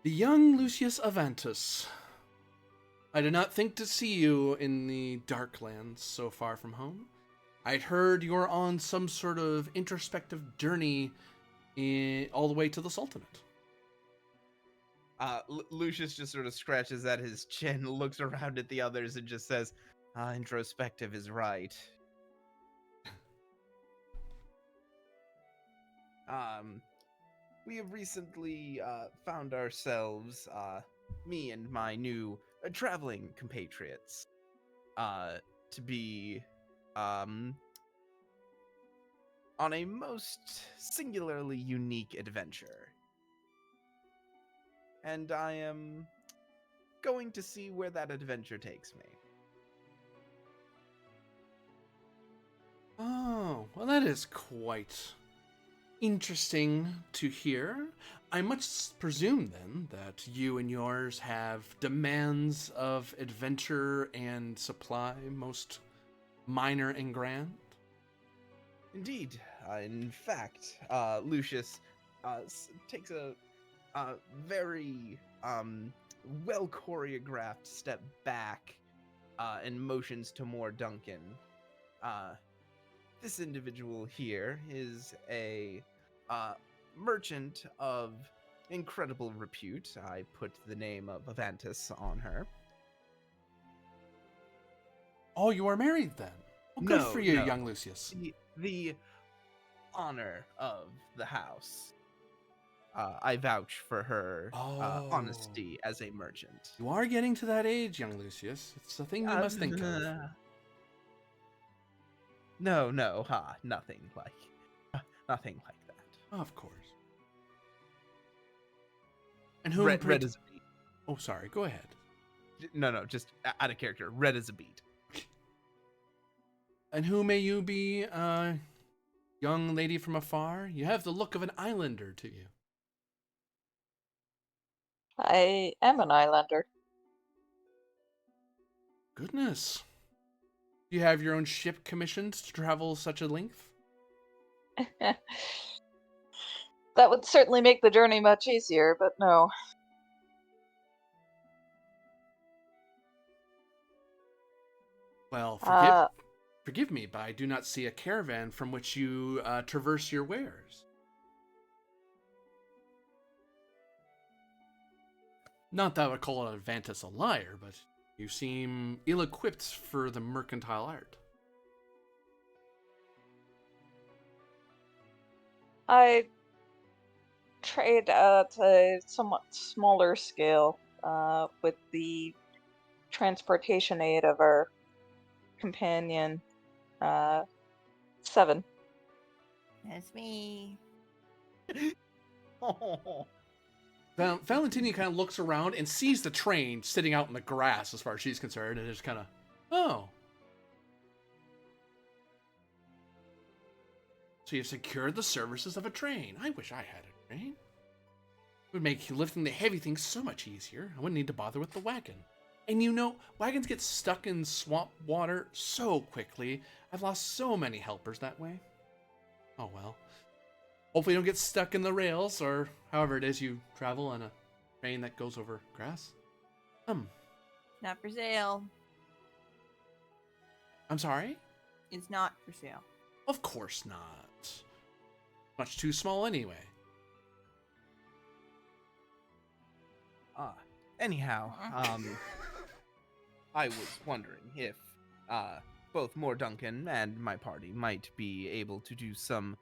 The young Lucius Avantus. I did not think to see you in the Darklands so far from home. I'd heard you're on some sort of introspective journey all the way to the Sultanate. Lucius just sort of scratches at his chin, looks around at the others, and just says, introspective is right. We have recently found ourselves, me and my new traveling compatriots, to be on a most singularly unique adventure. And I am going to see where that adventure takes me. Oh, well, that is quite interesting to hear. I must presume, then, that you and yours have demands of adventure and supply, most minor and grand? Indeed. In fact, Lucius takes a very well choreographed step back and motions to more Duncan. This individual here is a merchant of incredible repute. I put the name of Avantus on her. Oh, you are married then? Well, good for you, young Lucius. The honor of the house. I vouch for her honesty as a merchant. You are getting to that age, young Lucius. It's a thing you must think of. No, nothing like that. Of course. And who? Red as a beet. Oh, sorry. Go ahead. No, just out of character. Red as a beet. And who may you be, young lady from afar? You have the look of an islander to you. I am an islander. Goodness. Do you have your own ship commissioned to travel such a length? That would certainly make the journey much easier, but no. Well, Forgive me, but I do not see a caravan from which you traverse your wares. Not that I would call Advantus a liar, but you seem ill-equipped for the mercantile art. I trade at a somewhat smaller scale with the transportation aid of our companion, 7. That's me. Oh. Valentina kind of looks around and sees the train sitting out in the grass as far as she's concerned, and is kind of, oh. So you've secured the services of a train. I wish I had a train. It would make lifting the heavy things so much easier. I wouldn't need to bother with the wagon. And you know, wagons get stuck in swamp water so quickly. I've lost so many helpers that way. Oh well. Hopefully you don't get stuck in the rails, or however it is you travel on a train that goes over grass. Not for sale. I'm sorry? It's not for sale. Of course not. Much too small anyway. Anyhow, I was wondering if both Moore Duncan and my party might be able to do some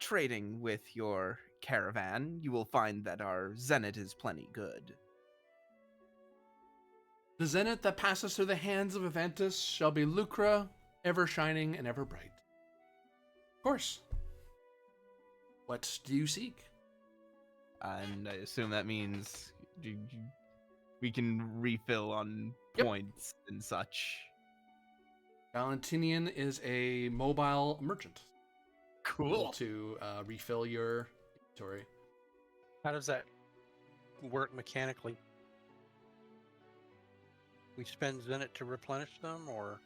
trading with your caravan. You will find that our zenith is plenty good. The zenith that passes through the hands of Aventus shall be lucra, ever shining and ever bright. Of course. What do you seek? And I assume that means we can refill on Yep. points and such. Valentinian is a mobile merchant. Cool. Able to refill your inventory. How does that work mechanically? We spend Zenit to replenish them, or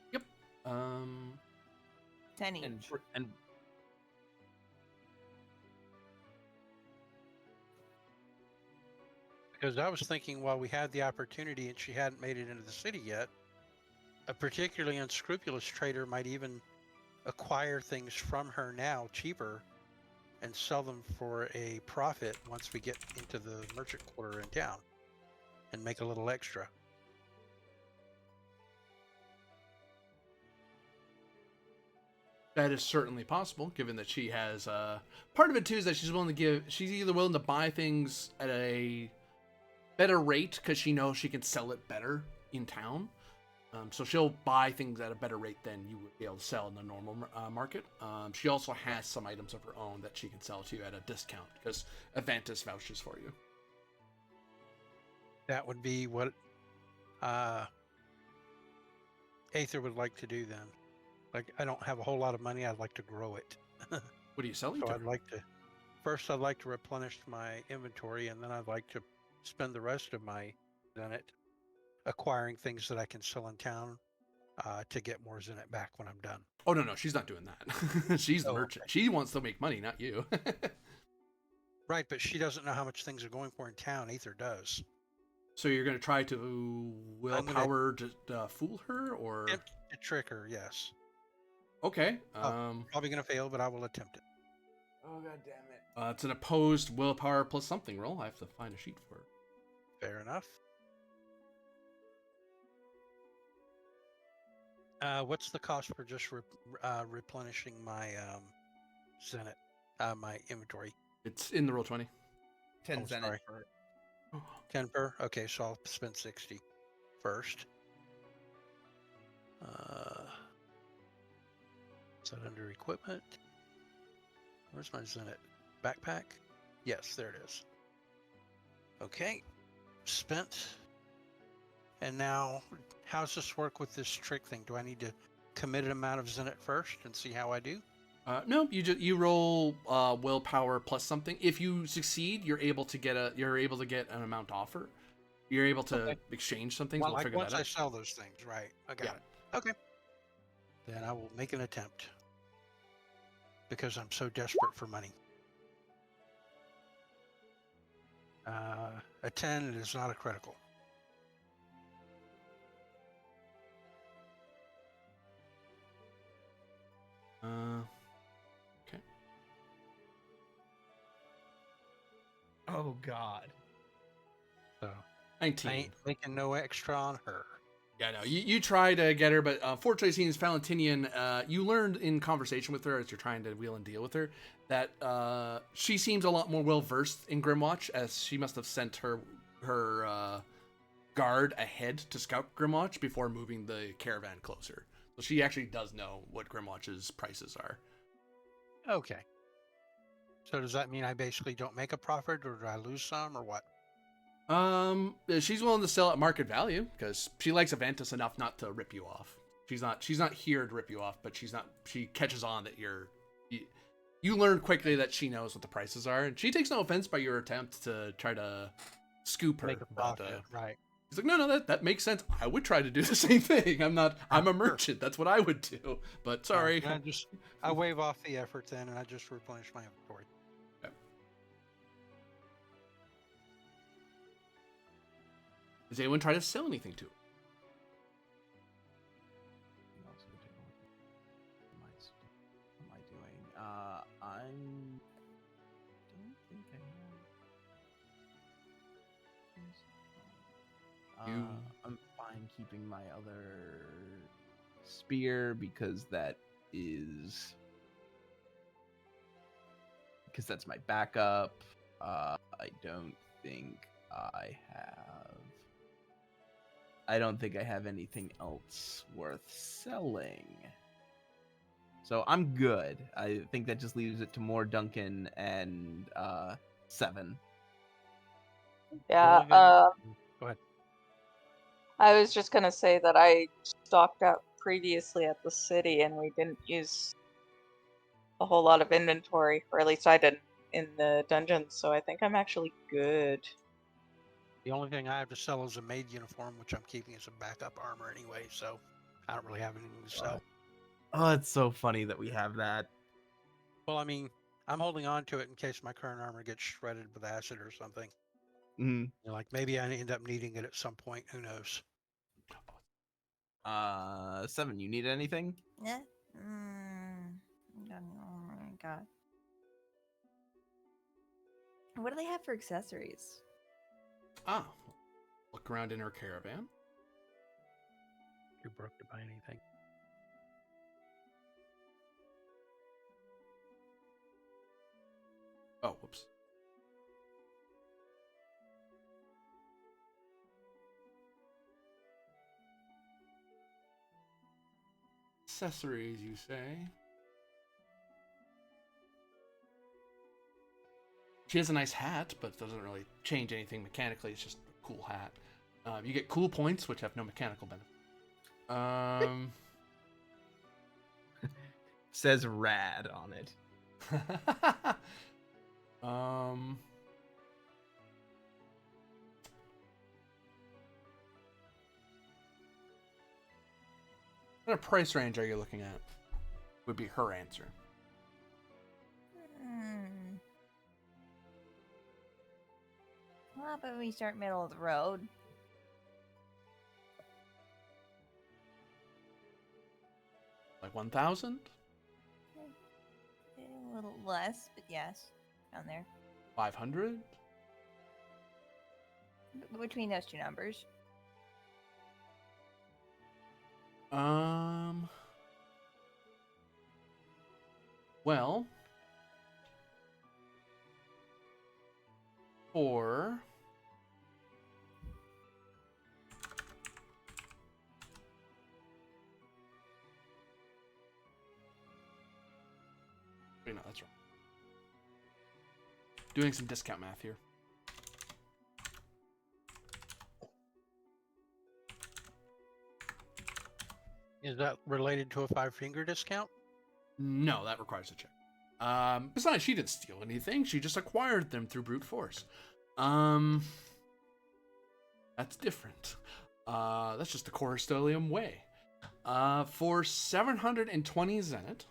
10 each. And because I was thinking while we had the opportunity and she hadn't made it into the city yet, a particularly unscrupulous trader might even acquire things from her now cheaper and sell them for a profit once we get into the merchant quarter in town and make a little extra. That is certainly possible, given that she has part of it too is that she's either willing to buy things at a better rate because she knows she can sell it better in town. So she'll buy things at a better rate than you would be able to sell in the normal market. She also has some items of her own that she can sell to you at a discount because Avantus vouches for you. That would be what Aether would like to do then. Like, I don't have a whole lot of money. I'd like to grow it. What are you selling So to I'd her? like to, first I'd like to replenish my inventory, and then I'd like to spend the rest of my Zenit acquiring things that I can sell in town to get more Zenit back when I'm done. Oh, no, she's not doing that. She's the Oh, merchant. okay. She wants to make money, not you. Right, but she doesn't know how much things are going for in town. Aether does. So you're going to try to willpower to fool her, or? Attempt to trick her, yes. Okay. Probably going to fail, but I will attempt it. oh god damn it! It's an opposed willpower plus something roll. I have to find a sheet for it. Fair enough. What's the cost for just replenishing my Zenit, my inventory? It's in the roll 20. 10 Oh, zenith sorry. for 10 per? Okay, so I'll spend 60 first. Is that under equipment? Where's my Zenit? Backpack? Yes, there it is. Okay, spent. And now, how's this work with this trick thing? Do I need to commit an amount of Zenit first and see how I do? No, you roll willpower plus something. If you succeed, you're able to get an amount offer. You're able to exchange some things. Well, We'll like figure once that I out. sell those things, right? I got it. Okay. Then I will make an attempt. Because I'm so desperate for money. A 10, it is not a critical. Oh God. So 19. I ain't making no extra on her. Yeah, no, you try to get her, but fortunately, since Valentinian, you learned in conversation with her as you're trying to wheel and deal with her that she seems a lot more well versed in Grimwatch, as she must have sent her guard ahead to scout Grimwatch before moving the caravan closer. So she actually does know what Grimwatch's prices are. Okay. So does that mean I basically don't make a profit, or do I lose some, or what? She's willing to sell at market value because she likes Avantis enough not to rip you off. She's not here to rip you off, but she catches on that you learn quickly that she knows what the prices are, and she takes no offense by your attempt to try to scoop her. Make a profit, right? He's like, no, that makes sense. I would try to do the same thing. I'm a merchant. That's what I would do. But sorry. I waive off the effort then, and I just replenish my inventory. Does anyone try to sell anything to her? What am I doing? I don't think I have. I'm fine keeping my other spear because that's my backup. I don't think I don't think I have anything else worth selling. So I'm good. I think that just leaves it to more Duncan and Seven. Yeah. Go ahead. I was just gonna say that I stocked up previously at the city, and we didn't use a whole lot of inventory, or at least I didn't in the dungeons. So I think I'm actually good. The only thing I have to sell is a maid uniform, which I'm keeping as a backup armor anyway, so I don't really have anything to sell. Oh, it's so funny that we have that. Well, I mean, I'm holding on to it in case my current armor gets shredded with acid or something. Mm. Like maybe I end up needing it at some point. Who knows? 7, you need anything? Yeah. Oh my god. What do they have for accessories? Look around in her caravan. Too broke to buy anything. Oh, whoops. Accessories, you say? She has a nice hat, but it doesn't really change anything mechanically. It's just a cool hat. You get cool points, which have no mechanical benefit. Says rad on it. What kind of price range are you looking at? Would be her answer. Well, but we start middle of the road. Like 1,000? A little less, but yes, down there. 500? Between those two numbers. Well, or wait, no, that's wrong. Doing some discount math here. Is that related to a 5-finger discount? No, that requires a check. Besides, she didn't steal anything. She just acquired them through brute force. That's different. That's just the Corustolium way. For 720 Zenith,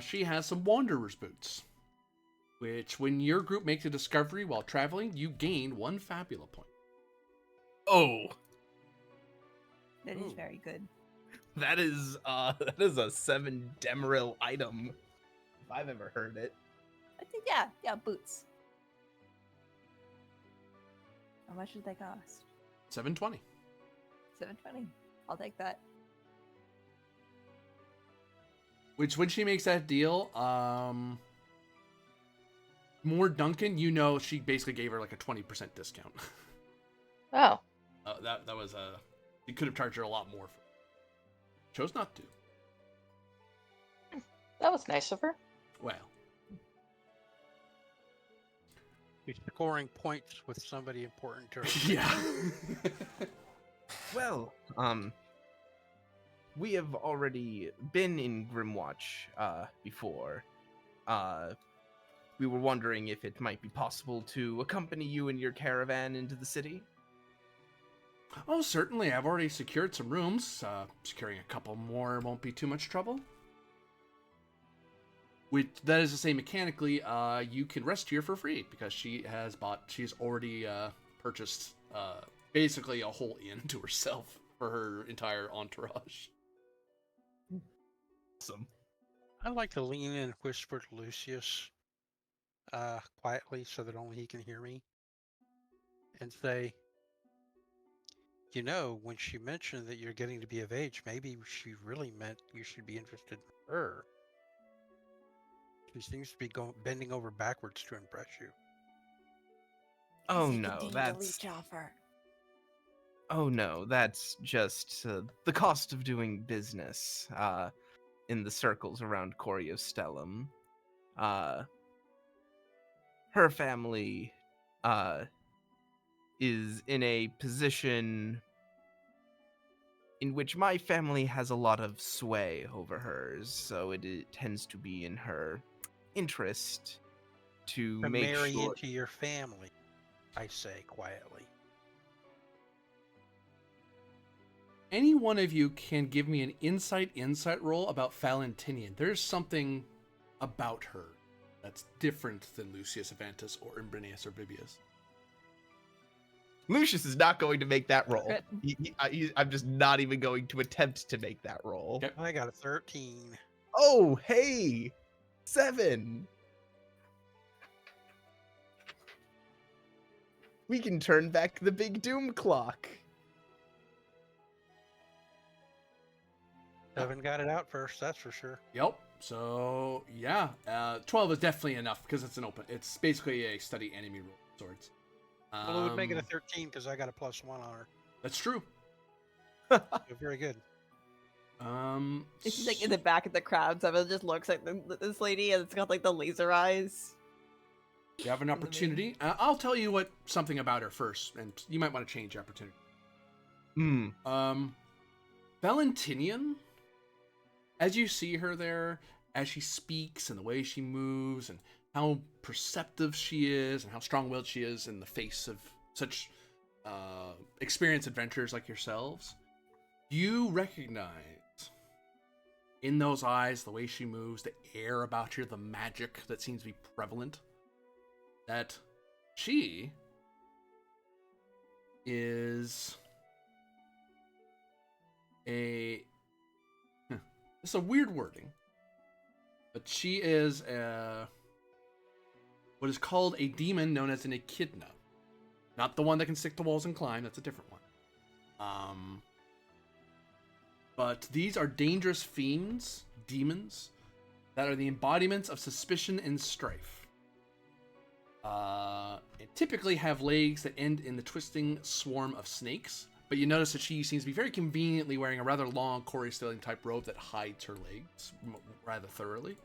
she has some Wanderer's Boots, which when your group makes a discovery while traveling, you gain 1 Fabula point. Oh, That is very good. that is a 7 Demeril item, if I've ever heard it. I think, yeah, boots. How much did they cost? 720. 720. I'll take that. Which, when she makes that deal, more Duncan, you know, she basically gave her like a 20% discount. Oh, That was you could have charged her a lot more. Chose not to. that was nice of her. Well, You're scoring points with somebody important to her. yeah. Well, we have already been in Grimwatch before. We were wondering if it might be possible to accompany you and your caravan into the city. Oh, certainly. I've already secured some rooms. Securing a couple more won't be too much trouble. That is to say, mechanically, you can rest here for free because she's already purchased basically a whole inn to herself for her entire entourage. Awesome. I'd like to lean in and whisper to Lucius quietly so that only he can hear me and say, you know, when she mentioned that you're getting to be of age, maybe she really meant you should be interested in her. She seems to be bending over backwards to impress you. Oh no, that's offer. oh no, that's just the cost of doing business in the circles around Coriostellum. Her family is in a position in which my family has a lot of sway over hers, so it tends to be in her interest to make marry sure. into your family, I say quietly. Any one of you can give me an insight roll about Valentinian. There's something about her that's different than Lucius Avantus or Imbrinius or Bibius. Lucius is not going to make that roll. Good. I'm just not even going to attempt to make that roll. Okay. I got a 13. Oh, hey! 7! We can turn back the big doom clock. 7 got it out first, that's for sure. Yep. So yeah, 12 is definitely enough because it's basically a study enemy rule of sorts. Well, it would make it a 13 because I got a +1 on her. That's true. So very good. She's like in the back of the crowd, so it just looks like this lady, and it's got like the laser eyes. You have an opportunity. I'll tell you something about her first, and you might want to change your opportunity. Valentinian, as you see her there, as she speaks and the way she moves and how perceptive she is and how strong-willed she is in the face of such experienced adventurers like yourselves, you recognize in those eyes, the way she moves, the air about her, the magic that seems to be prevalent, that she is it's a weird wording, but she is what is called a demon known as an echidna. Not the one that can stick to walls and climb, that's a different one. But these are dangerous fiends, demons, that are the embodiments of suspicion and strife. And typically have legs that end in the twisting swarm of snakes, but you notice that she seems to be very conveniently wearing a rather long Coriostellian type robe that hides her legs rather thoroughly.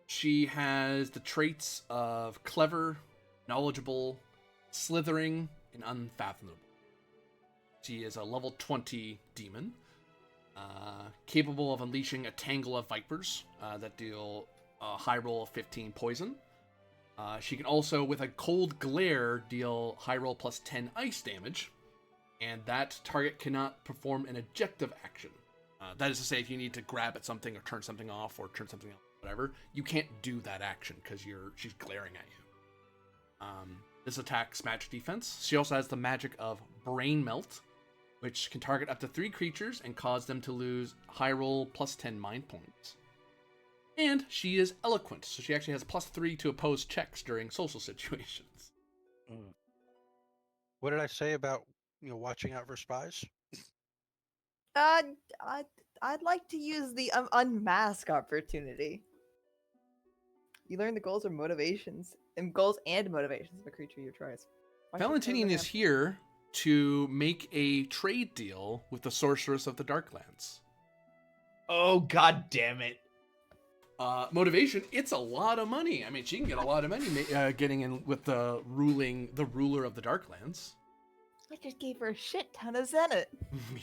She has the traits of clever, knowledgeable, slithering, and unfathomable. She is a level 20 demon, capable of unleashing a tangle of vipers that deal a high roll of 15 poison. She can also, with a cold glare, deal high roll plus 10 ice damage, and that target cannot perform an objective action. That is to say, if you need to grab at something or turn something off or turn something else, whatever, you can't do that action because she's glaring at you. This attacks magic defense. She also has the magic of Brain Melt, which can target up to 3 creatures and cause them to lose high roll plus 10 mind points. And she is eloquent, so she actually has +3 to oppose checks during social situations. What did I say about watching out for spies? Uh, I'd like to use the unmask opportunity. You learn the goals or motivations, and goals and motivations of a creature you choose. Valentinian is here to make a trade deal with the Sorceress of the Darklands. Oh, god damn it. Motivation, it's a lot of money. I mean, she can get a lot of money getting in with the ruler of the Darklands. I just gave her a shit ton of Zenith.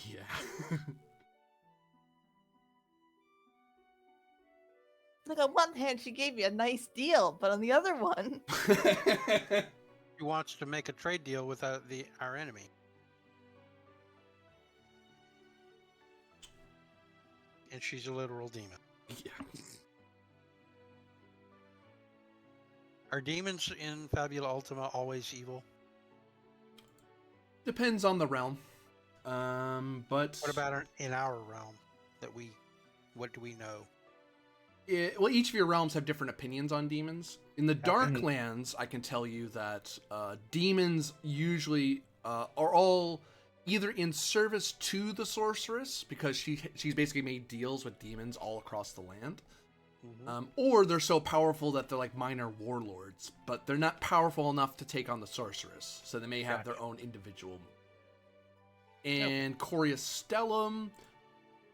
Yeah. Like, on one hand, she gave me a nice deal, but on the other one... He wants to make a trade deal with our enemy. And she's a literal demon. Yeah. Are demons in Fabula Ultima always evil? Depends on the realm. But What about in our realm? What do we know? well, each of your realms have different opinions on demons. In the Darklands, I can tell you that demons usually are all either in service to the sorceress, because she's basically made deals with demons all across the land, or they're so powerful that they're like minor warlords, but they're not powerful enough to take on the sorceress, so they may have their own individual. And Corius Stellum,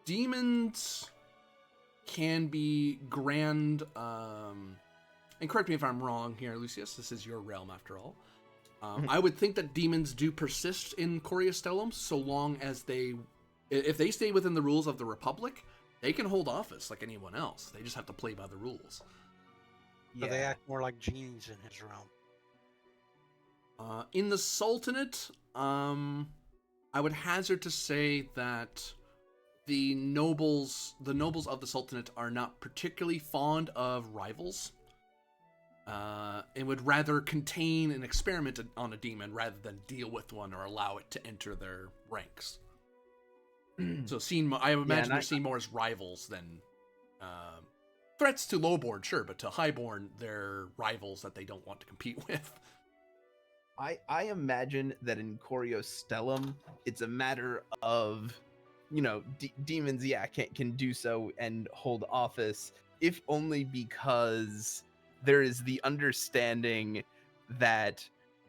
demons can be grand, and correct me if I'm wrong here, Lucius, this is your realm after all. I would think that demons do persist in Corius Stellum so long as if they stay within the rules of the Republic, they can hold office like anyone else. They just have to play by the rules. So they act more like genies in his realm. In the Sultanate, I would hazard to say that the nobles of the Sultanate are not particularly fond of rivals, and would rather contain and experiment on a demon rather than deal with one or allow it to enter their ranks. So I would imagine they're seen more as rivals than threats to lowborn, sure, but to highborn, they're rivals that they don't want to compete with. I imagine that in Corius Stellum, it's a matter of, demons, can do so and hold office, if only because there is the understanding that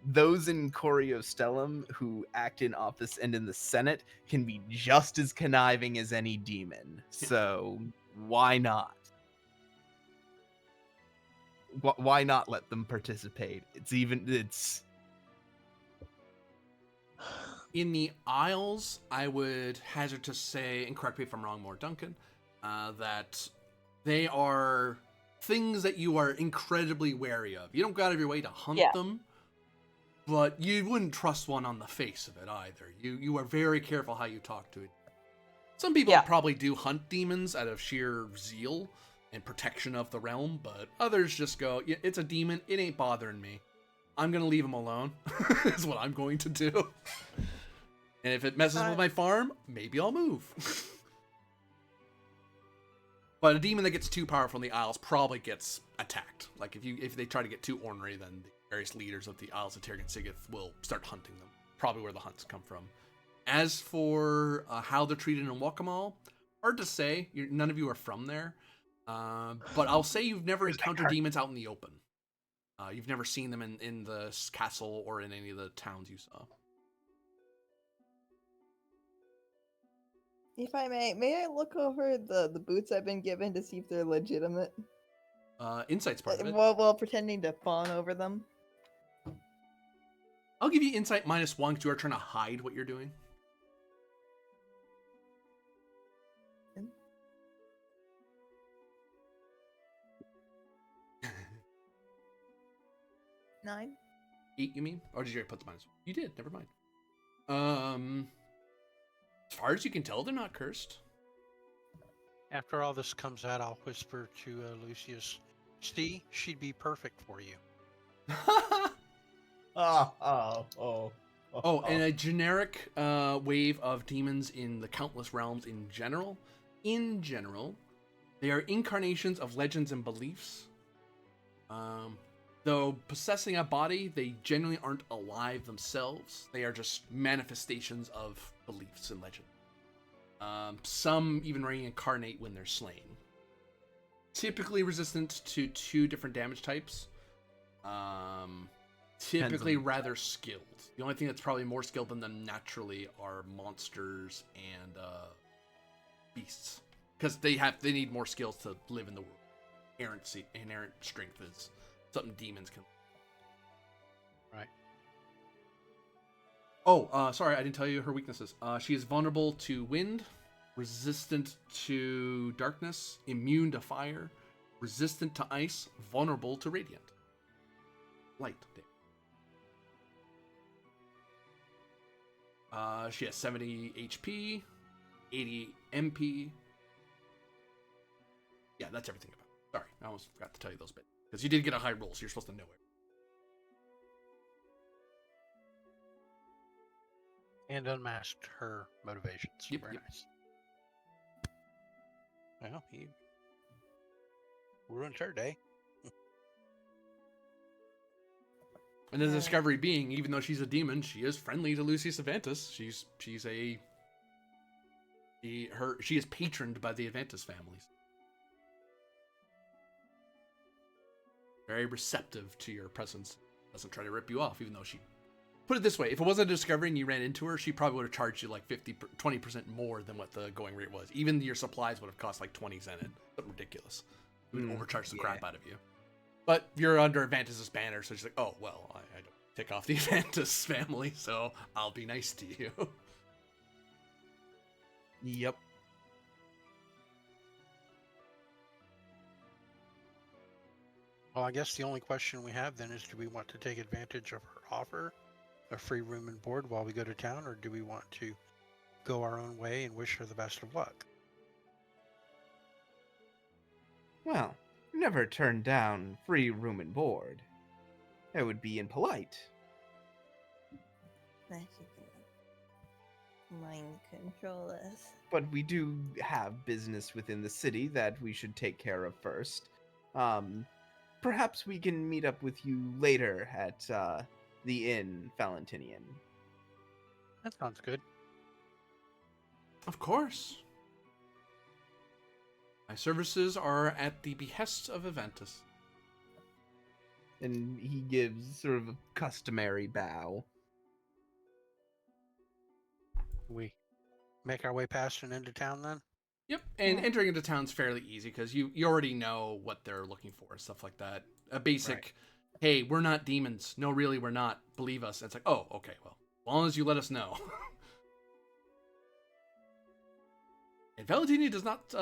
those in Corius Stellum who act in office and in the Senate can be just as conniving as any demon. So why not? Why not let them participate? In the Isles, I would hazard to say, and correct me if I'm wrong more, Duncan, that they are things that you are incredibly wary of. You don't go out of your way to hunt them, but you wouldn't trust one on the face of it either. You are very careful how you talk to it. Some people probably do hunt demons out of sheer zeal and protection of the realm, but others just go, it's a demon, it ain't bothering me. I'm going to leave him alone, is what I'm going to do. And if it messes with my farm, maybe I'll move. But a demon that gets too powerful in the Isles probably gets attacked. Like, if they try to get too ornery, then the various leaders of the Isles of Tirgan Sigith will start hunting them. Probably where the hunts come from. As for how they're treated in Wakamal, hard to say. None of you are from there. But I'll say you've never encountered demons out in the open. You've never seen them in the castle or in any of the towns you saw. If I may I look over the boots I've been given to see if they're legitimate? Insight's part of it. While pretending to fawn over them. I'll give you insight -1 because you are trying to hide what you're doing. Nine? 8, you mean? Or did you already put the -1? You did, never mind. As far as you can tell, they're not cursed. After all this comes out, I'll whisper to Lucius, "See, she'd be perfect for you." Oh, and a generic wave of demons in the countless realms in general. In general, They are incarnations of legends and beliefs. Though possessing a body, they generally aren't alive themselves. They are just manifestations of beliefs and legend. Some even reincarnate when they're slain. Typically resistant to 2 different damage types. Typically rather skilled. The only thing that's probably more skilled than them naturally are monsters and beasts, because they need more skills to live in the world. Inherent strength is something demons can. Right. Oh, sorry, I didn't tell you her weaknesses. She is vulnerable to wind, resistant to darkness, immune to fire, resistant to ice, vulnerable to radiant. Light. She has 70 HP, 80 MP. Yeah, that's everything about it. Sorry, I almost forgot to tell you those bits. Because you did get a high roll, so you're supposed to know it. And unmasked her motivations. Yep, Very yep. nice. Well, he ruined her day. And the discovery being, even though she's a demon, she is friendly to Lucius Avantus. She is patroned by the Avantus families. Very receptive to your presence. Doesn't try to rip you off, even though she... Put it this way, if it wasn't a discovery and you ran into her, she probably would have charged you like 20% more than what the going rate was. Even your supplies would have cost like 20 Zenith. Something ridiculous. It would overcharge the crap out of you. But you're under Avantus' banner, so she's like, oh, well, I don't take off the Avantus family, so I'll be nice to you. Yep. Well, I guess the only question we have then is, do we want to take advantage of her offer, a free room and board while we go to town, or do we want to go our own way and wish her the best of luck? Well, never turn down free room and board. That would be impolite. I should mind control this. But we do have business within the city that we should take care of first. Perhaps we can meet up with you later at the inn, Valentinian. That sounds good. Of course. My services are at the behest of Avantus. And he gives sort of a customary bow. We make our way past and into town then? Yep, and entering into town's fairly easy because you already know what they're looking for, stuff like that. A basic, hey, we're not demons. No, really, we're not. Believe us. It's like, oh, okay, well, as long as you let us know. And Valentini does not,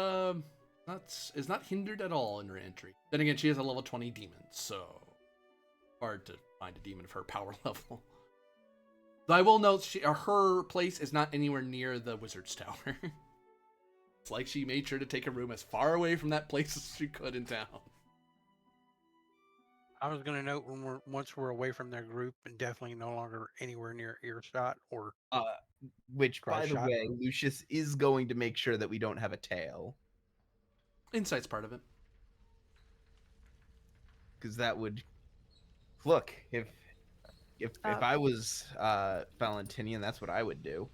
is not hindered at all in her entry. Then again, she is a level 20 demon, so hard to find a demon of her power level. Though I will note, her place is not anywhere near the Wizard's Tower. It's like she made sure to take a room as far away from that place as she could in town. I was going to note once we're away from their group and definitely no longer anywhere near earshot or Which, Dry by the shot. way, Lucius is going to make sure that we don't have a tail. Insight's part of it. Because that would... Look, if I was Valentinian, that's what I would do.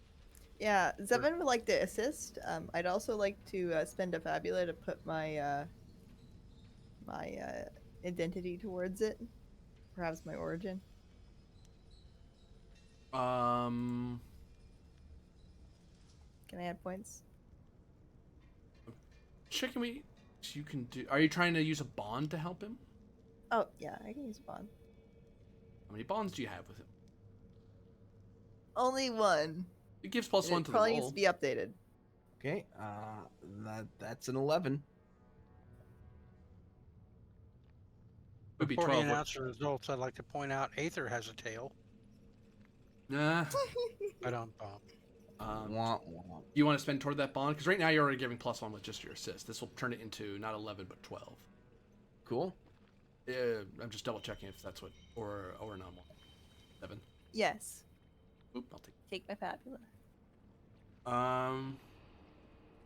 Yeah, Zevin would like to assist. I'd also like to spend a Fabula to put my my identity towards it. Perhaps my origin. Um, Can I add points? checking me. You can do. Are you trying to use a bond to help him? Oh, yeah, I can use a bond. How many bonds do you have with him? Only one. It gives plus It one to the probably roll. needs to be updated. Okay, that's an 11. Would be Before he 12. announces the results, I'd like to point out Aether has a tail. Nah. I don't bump. Wah, wah. You want to spend toward that bond? Because right now you're already giving plus one with just your assist. This will turn it into not 11 but 12. Cool. I'm just double checking if that's what or not. 7. Yes. Oop, I'll take. Take my Fabula.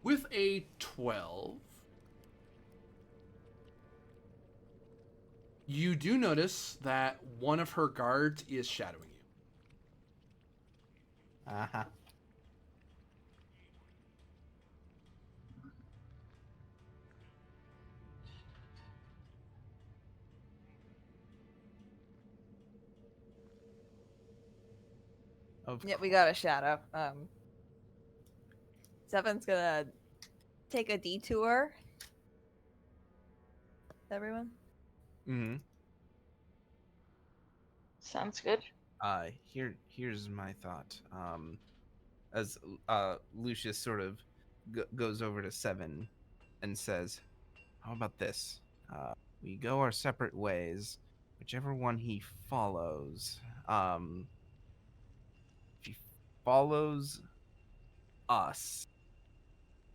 With a 12, You do notice that one of her guards is shadowing you. Uh-huh. Of Yeah, we got a shadow. Seven's gonna take a detour. Everyone. Mm-hmm. Sounds good. Here's my thought. As Lucius sort of goes over to Seven and says, "How about this? We go our separate ways. Whichever one he follows, if he follows us,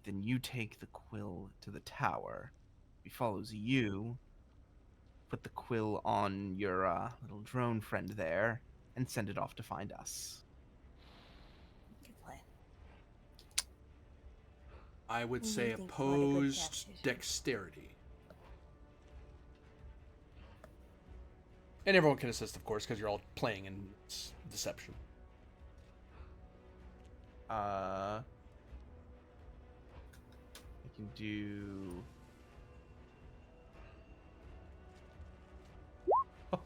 then you take the quill to the tower. If he follows you, put the quill on your little drone friend there and send it off to find us." Good plan. I would You say think what a good opposed tactician. dexterity. And everyone can assist, of course, because you're all playing in deception. I can do. Oh,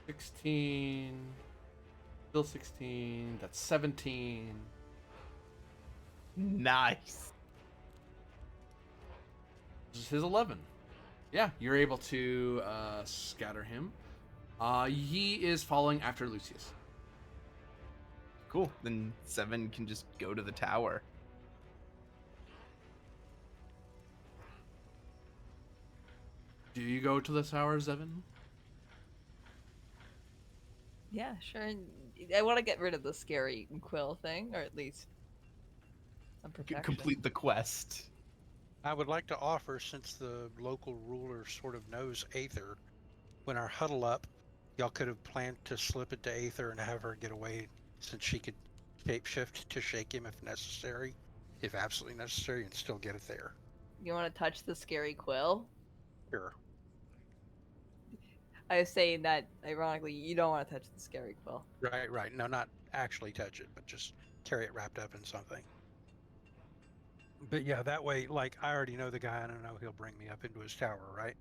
16. Still 16. That's 17. nice. This is his 11. Yeah, you're able to scatter him. He is following after Lucius. Cool. Then Seven can just go to the tower. Do you go to the tower, Zevin? Yeah, sure. I want to get rid of the scary quill thing, or at least some protection. Complete the quest. I would like to offer, since the local ruler sort of knows Aether, when our huddle up, y'all could have planned to slip it to Aether and have her get away, since she could shapeshift to shake him if necessary, if absolutely necessary, and still get it there. You want to touch the scary quill? Sure. I was saying that, ironically, you don't want to touch the scary quill. Right. No, not actually touch it, but just carry it wrapped up in something. But yeah, that way, like, I already know the guy, and I know he'll bring me up into his tower, right?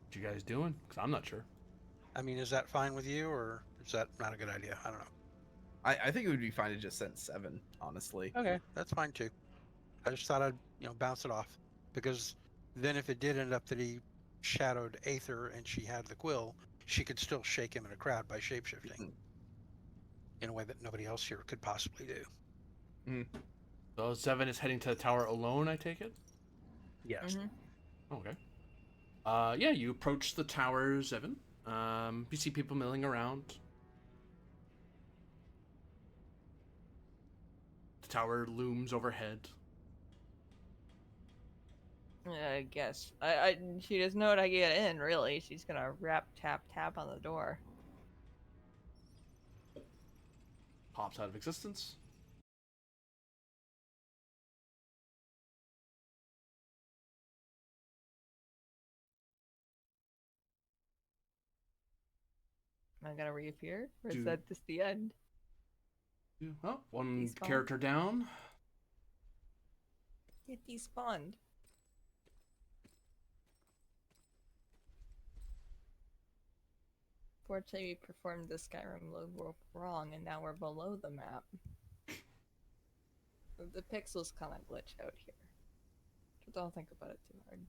What you guys doing? Because I'm not sure. I mean, is that fine with you, or is that not a good idea? I don't know. I think it would be fine to just send Seven, honestly. Okay, that's fine too. I just thought I'd, bounce it off, because then if it did end up that he shadowed Aether and she had the quill, she could still shake him in a crowd by shapeshifting in a way that nobody else here could possibly do. So Zevin is heading to the tower alone, I take it? Yes. Okay. Yeah, you approach the tower, Zevin. You see people milling around. The tower looms overhead. I guess. She doesn't know how to get in, really. She's gonna tap on the door. Pops out of existence. Am I gonna reappear? Or is Dude. that just the end? Oh, one Despawn. character down. It despawned. Fortunately, we performed the Skyrim load wrong, and now we're below the map. The pixels kind of glitch out here. But don't think about it too hard.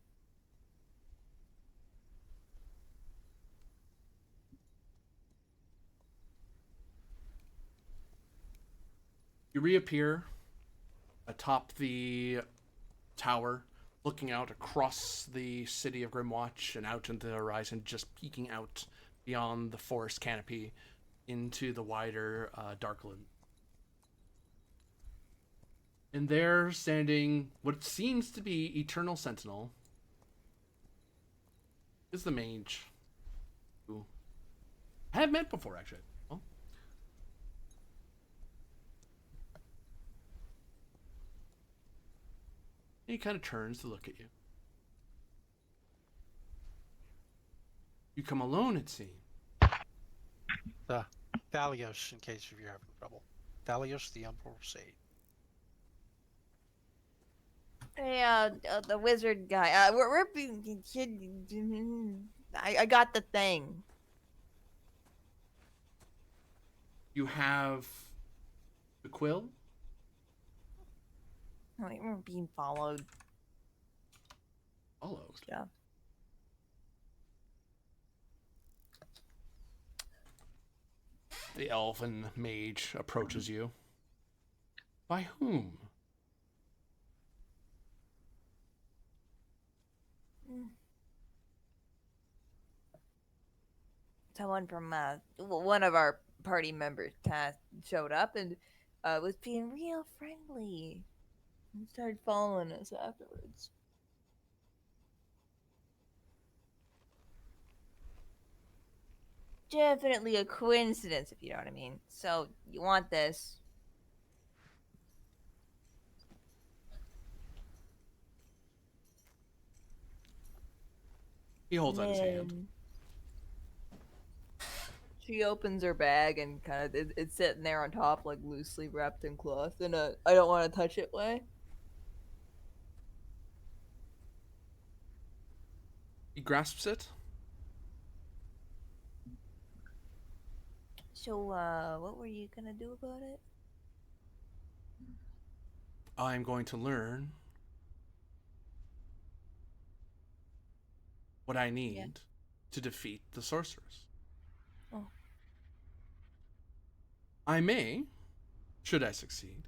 You reappear atop the tower, looking out across the city of Grimwatch and out into the horizon, just peeking out beyond the forest canopy into the wider Darkland. And there, standing what seems to be Eternal Sentinel, is the mage, who I have met before, actually. Well, And he kind of turns to look at you. You come alone, it seems. Thalios, in case if you're having trouble. Thalios, the Emperor Sage. Hey, the wizard guy. We're being. I got the thing. You have the quill. We're being followed. Followed. Yeah. The elven mage approaches you. By whom? Someone from one of our party members showed up and was being real friendly and started following us afterwards. Definitely a coincidence, if you know what I mean. So you want this? He holds out his hand. Then she opens her bag and kind of it's sitting there on top, like loosely wrapped in cloth, in a I don't want to touch it way. He grasps it. So, what were you gonna do about it? I'm going to learn what I need to defeat the sorceress. Oh. I may, should I succeed,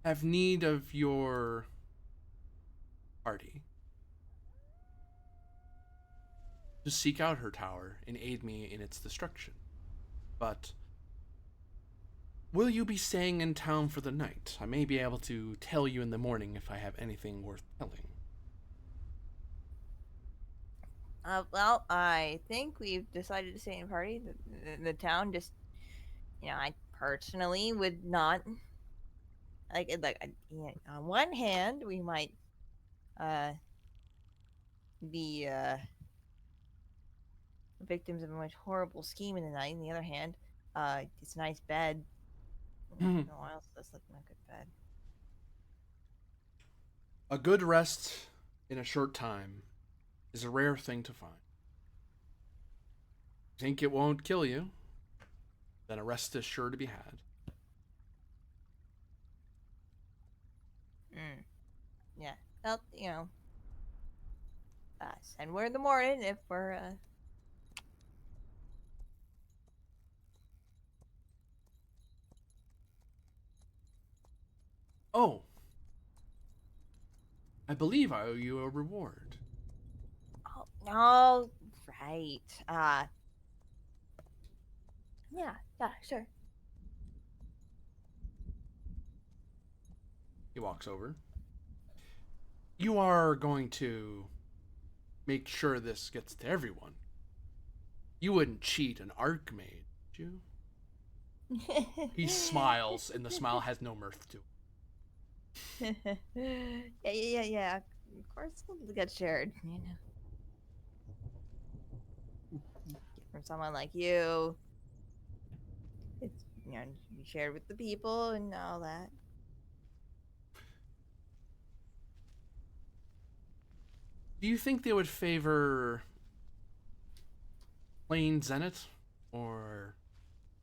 have need of your party to seek out her tower and aid me in its destruction. But will you be staying in town for the night? I may be able to tell you in the morning if I have anything worth telling. Well, I think we've decided to stay in party. The town just, I personally would not on one hand, we might uh be victims of a much horrible scheme in the night. On the other hand, it's a nice bed. No one else does look like a good bed. A good rest in a short time is a rare thing to find. Think it won't kill you, then a rest is sure to be had. Yeah. Well, send word in the morning if we're Oh, I believe I owe you a reward. Oh, right. Yeah, sure. He walks over. You are going to make sure this gets to everyone. You wouldn't cheat an archmage, would you? He smiles, and the smile has no mirth to it. Yeah. Of course, it'll get shared. From someone like you, it's you shared with the people and all that. Do you think they would favor plain zenith or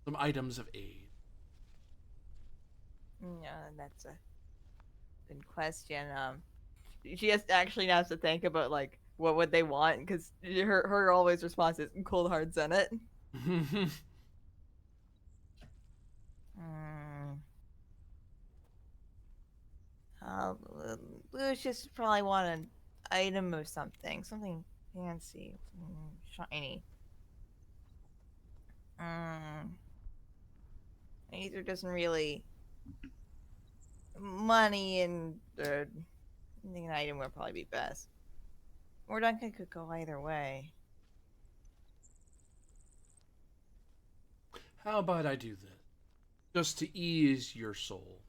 some items of aid? That's a good question. She actually has to think about like what would they want because her always response is cold hard Zenit. Lucius probably want an item or something fancy, shiny. Either doesn't really money and I think an item would probably be best. Or Duncan could go either way. How about I do this? Just to ease your soul.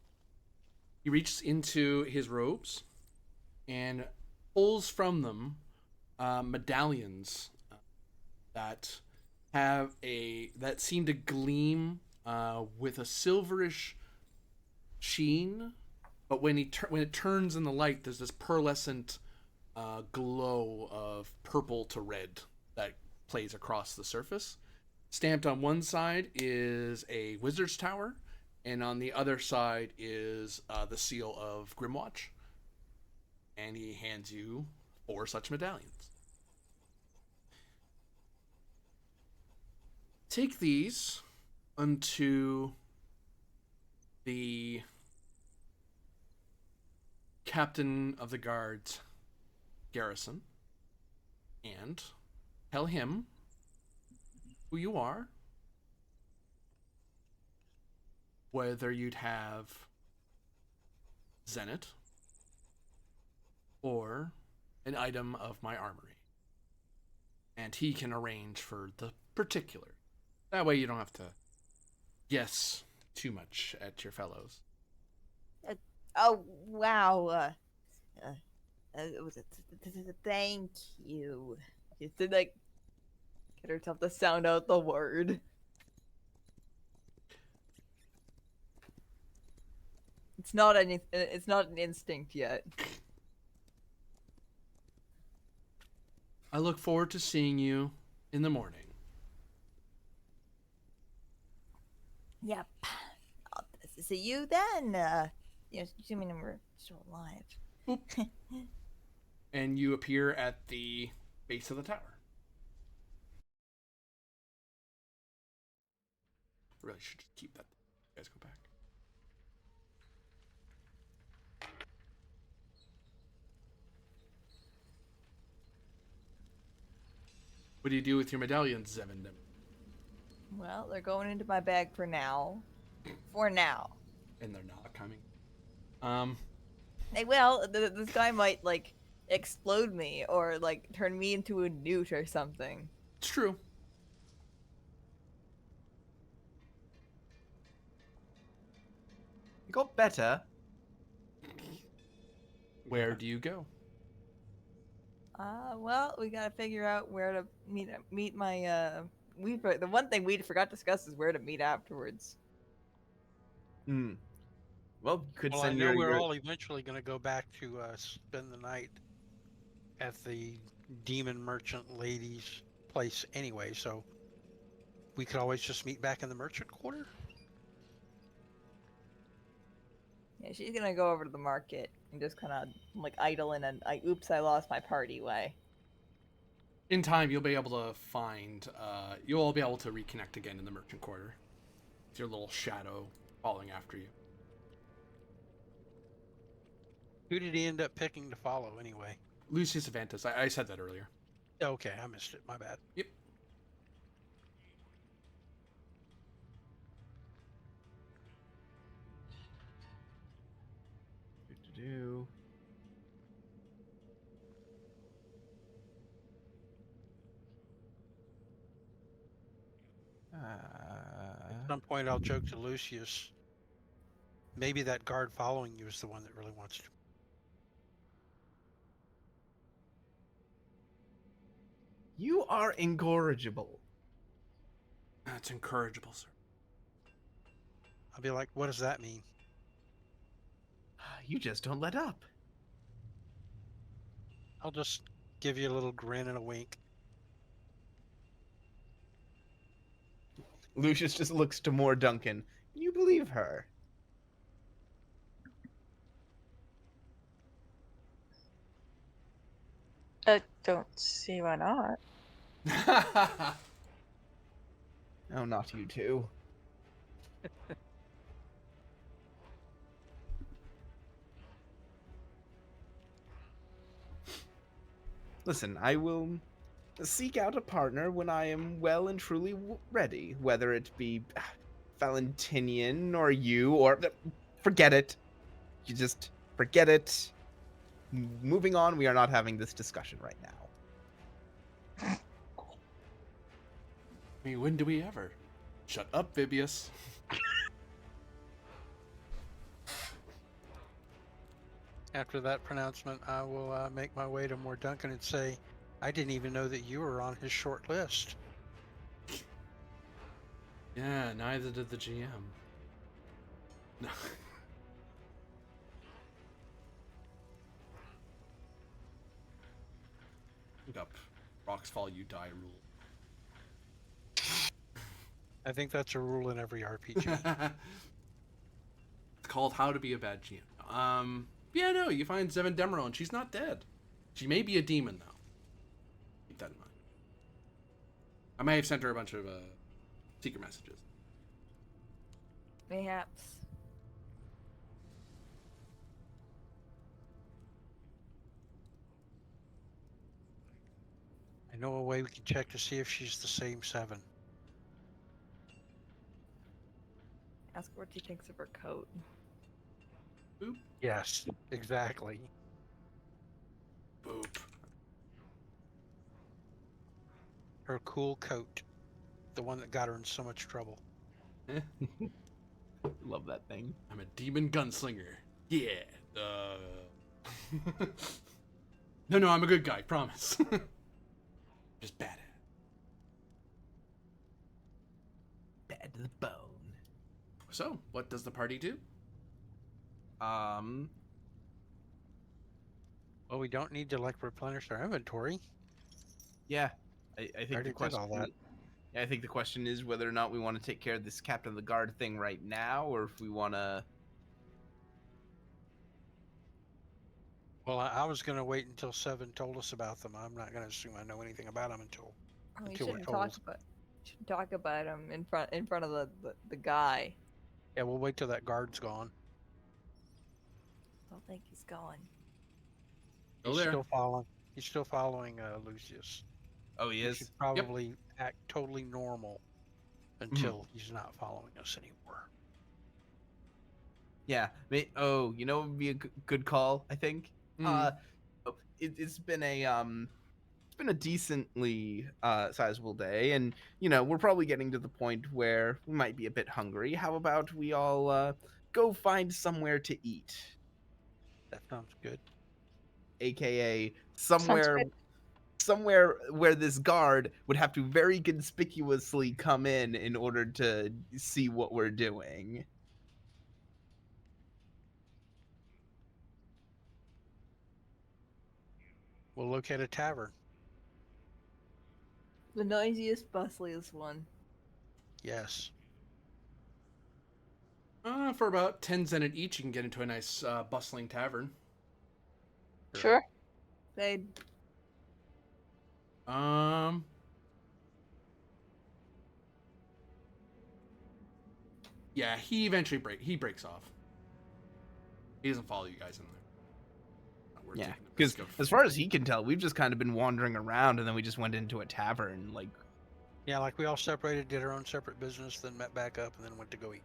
He reaches into his robes and pulls from them medallions that that seem to gleam with a silverish sheen, but when it turns in the light, there's this pearlescent glow of purple to red that plays across the surface. Stamped on one side is a wizard's tower, and on the other side is the seal of Grimwatch. And he hands you 4 such medallions. Take these unto the captain of the guard's garrison and tell him who you are, whether you'd have Zenith or an item of my armory. And he can arrange for the particular. That way you don't have to guess too much at your fellows. Oh, wow. Thank you. Just to, like, get herself to sound out the word. It's not an instinct yet. I look forward to seeing you in the morning. Yep. I'll see you then. Assuming we're still alive. Boop. And you appear at the base of the tower. Really should just keep that. You guys go back. What do you do with your medallions, Zevin? Well, they're going into my bag for now. For now. And they're not coming. Hey, well, this guy might, like, explode me or, like, turn me into a newt or something. It's true. It got better. Where do you go? Well, we gotta figure out where to meet my, the one thing we forgot to discuss is where to meet afterwards. Hmm. Well, could Well, I send know your, we're your... all eventually going to go back to spend the night at the demon merchant lady's place anyway, so we could always just meet back in the merchant quarter. Yeah, she's gonna go over to the market and just kind of, like, idle in an oops, I lost my party way. In time, you'll be able to find, you'll all be able to reconnect again in the merchant quarter. With your little shadow following after you. Who did he end up picking to follow anyway? Lucius Avantis. I said that earlier. Okay, I missed it. My bad. Yep. Do. At some point, I'll joke to Lucius. Maybe that guard following you is the one that really wants to. You are incorrigible. That's incorrigible, sir. I'll be like, what does that mean? You just don't let up. I'll just give you a little grin and a wink. Lucius just looks to more Duncan. You believe her? I don't see why not. Oh, not you two. Listen, I will seek out a partner when I am well and truly ready, whether it be Valentinian or you, or forget it. You just forget it. Moving on, we are not having this discussion right now. I mean, when do we ever? Shut up, Vibius. After that pronouncement, I will make my way to More Duncan and say, I didn't even know that you were on his short list. Yeah, neither did the GM. No. Look up Rocks Fall You Die rule. I think that's a rule in every RPG. It's called How to Be a Bad GM. Yeah, no, you find Zevin Demerol and she's not dead. She may be a demon, though. Keep that in mind. I may have sent her a bunch of secret messages. Mayhaps. I know a way we can check to see if she's the same 7. Ask her what she thinks of her coat. Boop, Yes, exactly. boop. Her cool coat. The one that got her in so much trouble. Love that thing. I'm a demon gunslinger. Yeah. No, I'm a good guy, promise. Just bad. Bad to the bone. So, what does the party do? Um, Well, we don't need to like replenish our inventory. yeah, I think Already the did question. all that. Yeah, I think the question is whether or not we want to take care of this captain of the guard thing right now, or if we want to. Well, I was going to wait until 7 told us about them. I'm not going to assume I know anything about them until. Oh, you Until we're shouldn't told. talk about him in front of the guy. Yeah, we'll wait till that guard's gone. Don't think he's going. Go He's there. still following. He's still following Lucius. Oh, he We is. should probably act totally normal until he's not following us anymore. Yeah. Oh, you know, what would be a good call. I think. Mm. It's been a decently sizable day, and you know we're probably getting to the point where we might be a bit hungry. How about we all go find somewhere to eat, That sounds good. aka Sounds somewhere where this guard would have to very conspicuously come in order to see what we're doing. We'll locate a tavern. The noisiest, bustliest one. Yes. For about 10 zenit each, you can get into a nice bustling tavern. Sure. They Yeah, he eventually breaks off. He doesn't follow you guys in there. Not worth Yeah, taking the because risk of- as far as he can tell, we've just kind of been wandering around, and then we just went into a tavern. Like, Yeah, like we all separated, did our own separate business, then met back up, and then went to go eat.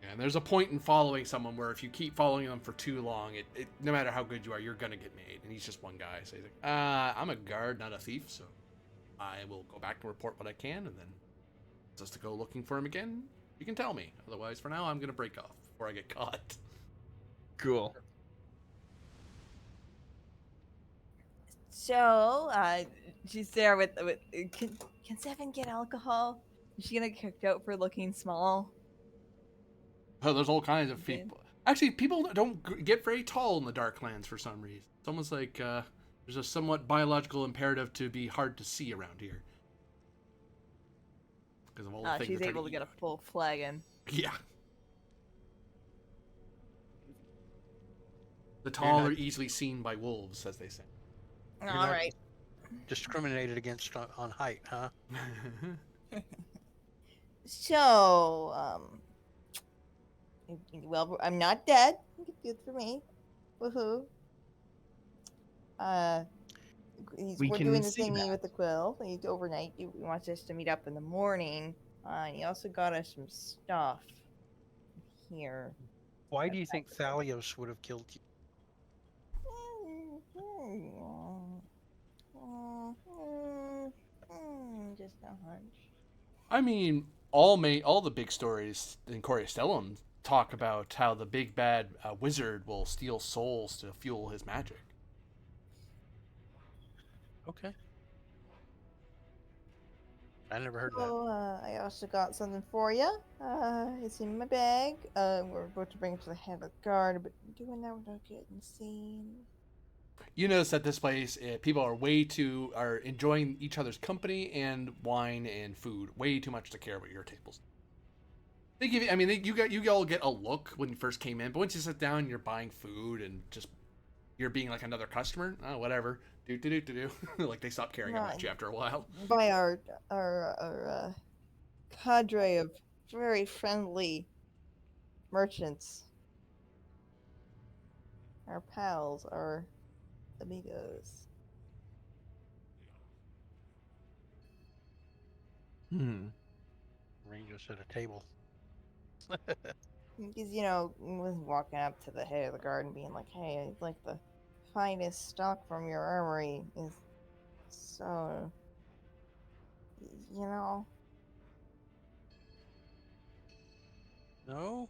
Yeah, and there's a point in following someone where if you keep following them for too long, it no matter how good you are, you're gonna get made. And he's just one guy, so he's like, I'm a guard, not a thief, so I will go back and report what I can, and then just to go looking for him again, you can tell me. Otherwise, for now, I'm gonna break off before I get caught. cool. So, she's there with can Seven get alcohol? Is she gonna get kicked out for looking small? Oh, there's all kinds of Okay. people. Actually, people don't get very tall in the Darklands for some reason. It's almost like there's a somewhat biological imperative to be hard to see around here. Because of all the things She's that try able to eat get a you. full flagon. Yeah. The tall not- are easily seen by wolves, as they say. All not- right. Discriminated against on height, huh? So, well, I'm not dead. Good for me. Woohoo. We We're can doing the see thingy that. with the quill. He's overnight. He wants us to meet up in the morning. And he also got us some stuff here. Why do you think Thalios would have killed you? Just a hunch. I mean, all the big stories in Coristellum talk about how the big bad wizard will steal souls to fuel his magic. Okay. I never heard of that. So, I also got something for you. It's in my bag. We're about to bring it to the head of the guard, but doing that without getting seen. You notice that this place, people are enjoying each other's company and wine and food way too much to care about your tables. They give you, I mean, you all get a look when you first came in, but once you sit down, you're buying food and just you're being like another customer. Oh, whatever. Do. Like they stop caring about Right. you after a while. By our cadre of very friendly merchants, our pals, our amigos. Arrange us at a table. Because, was walking up to the head of the garden being like, hey, I'd like the finest stock from your armory is so, you know, No,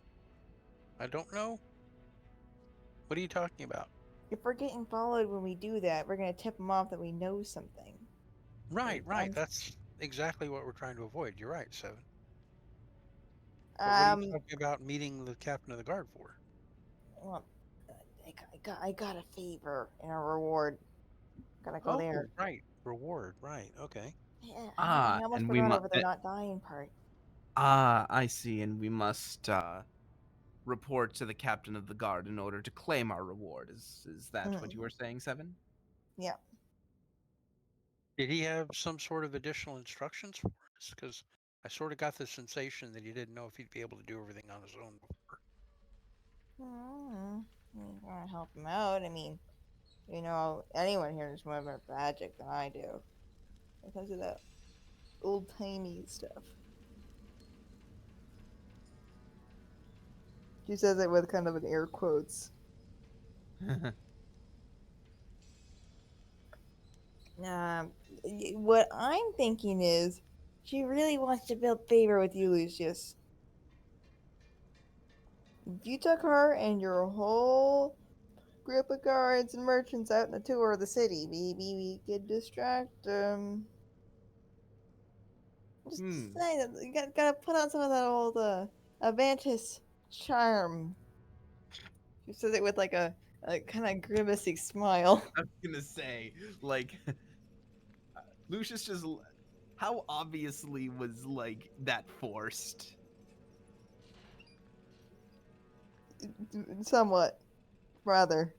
I don't know. What are you talking about? if we're getting followed when we do that, we're going to tip them off that we know something. Right, And right. That's exactly what we're trying to avoid. You're right, Seven. But what are you talking about meeting the captain of the guard for? Well, I got a favor and a reward. Gotta go there. Right. Reward. Right. Okay. Yeah, Ah, I almost and we forgot must. over the not dying part. I see, and we must report to the captain of the guard in order to claim our reward. Is that what you were saying, Seven? Yeah. Did he have some sort of additional instructions for us? Because I sort of got the sensation that he didn't know if he'd be able to do everything on his own before. You want to help him out? I mean, anyone here knows more about magic than I do. When it comes to that old timey stuff. She says it with kind of an air quotes. What I'm thinking is, she really wants to build favor with you, Lucius. If you took her and your whole group of guards and merchants out on a tour of the city, maybe we could distract them. Just saying that you gotta put on some of that old Avantis charm. She says it with like a kind of grimacing smile. I was gonna say, like, Lucius just. How obviously was like that forced? Somewhat, rather.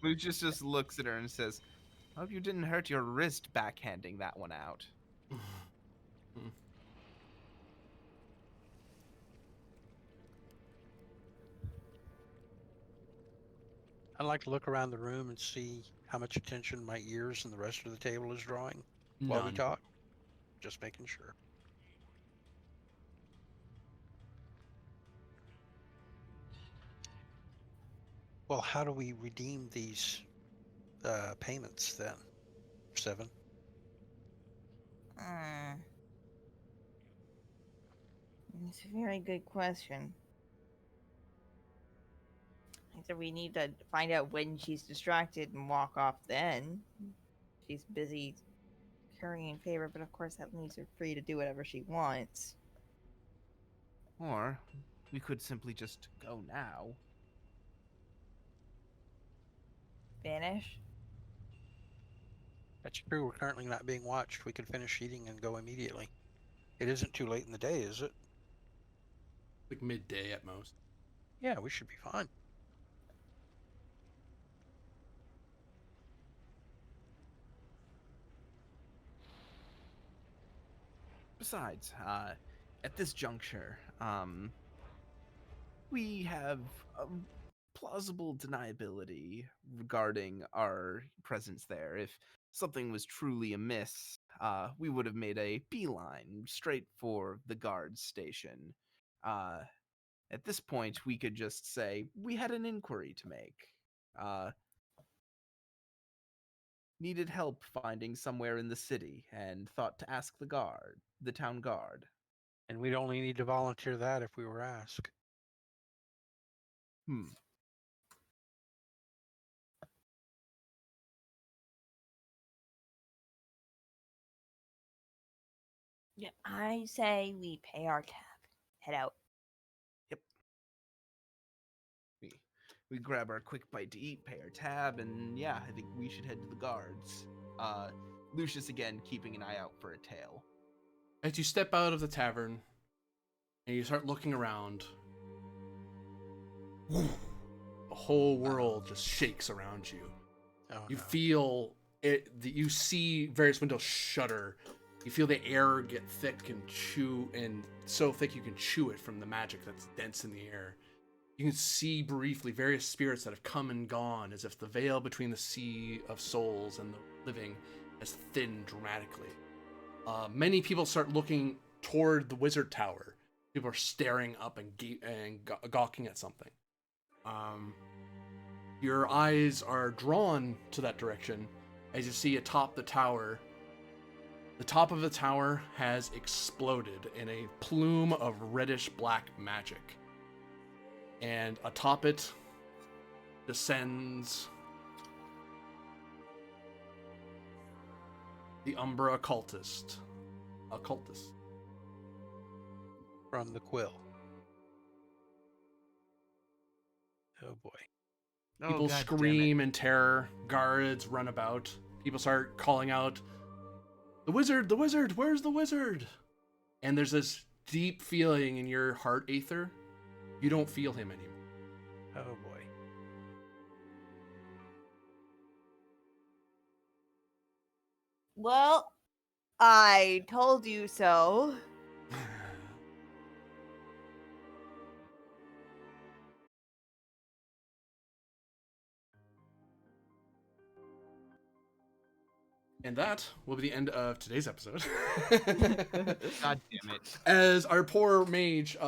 Lucius just looks at her and says, "Hope you didn't hurt your wrist backhanding that one out." I'd like to look around the room and see how much attention my ears and the rest of the table is drawing while we None. talk. Just making sure. Well, how do we redeem these payments then, Seven? It's a very good question. I said we need to find out when she's distracted and walk off then. She's busy currying favor, but of course that leaves her free to do whatever she wants. Or we could simply just go now. Vanish? That's true. We're currently not being watched. We could finish eating and go immediately. It isn't too late in the day, is it? Like midday at most. Yeah, we should be fine. Besides, at this juncture, we have a plausible deniability regarding our presence there. If something was truly amiss, we would have made a beeline straight for the guard station. At this point, we could just say we had an inquiry to make. Needed help finding somewhere in the city and thought to ask the town guard. And we'd only need to volunteer that if we were asked. Yeah, I say we pay our tab. Head out. We grab our quick bite to eat, pay our tab, and yeah, I think we should head to the guards. Lucius again keeping an eye out for a tail. As you step out of the tavern and you start looking around, the whole world just shakes around you. Oh, You no. feel it. You see various windows shudder. You feel the air get thick and so thick you can chew it from the magic that's dense in the air. You can see briefly various spirits that have come and gone, as if the veil between the sea of souls and the living has thinned dramatically. Many people start looking toward the wizard tower. People are staring up and gawking at something. Your eyes are drawn to that direction as you see atop the tower. The top of the tower has exploded in a plume of reddish-black magic. And atop it descends the Umbra occultist. From the quill. Oh boy. People God damn it. scream in terror. Guards run about. People start calling out, "The wizard! The wizard! Where's the wizard?" And there's this deep feeling in your heart, Aether. You don't feel him anymore. Oh boy. Well, I told you so. And that will be the end of today's episode. God damn it. As our poor mage,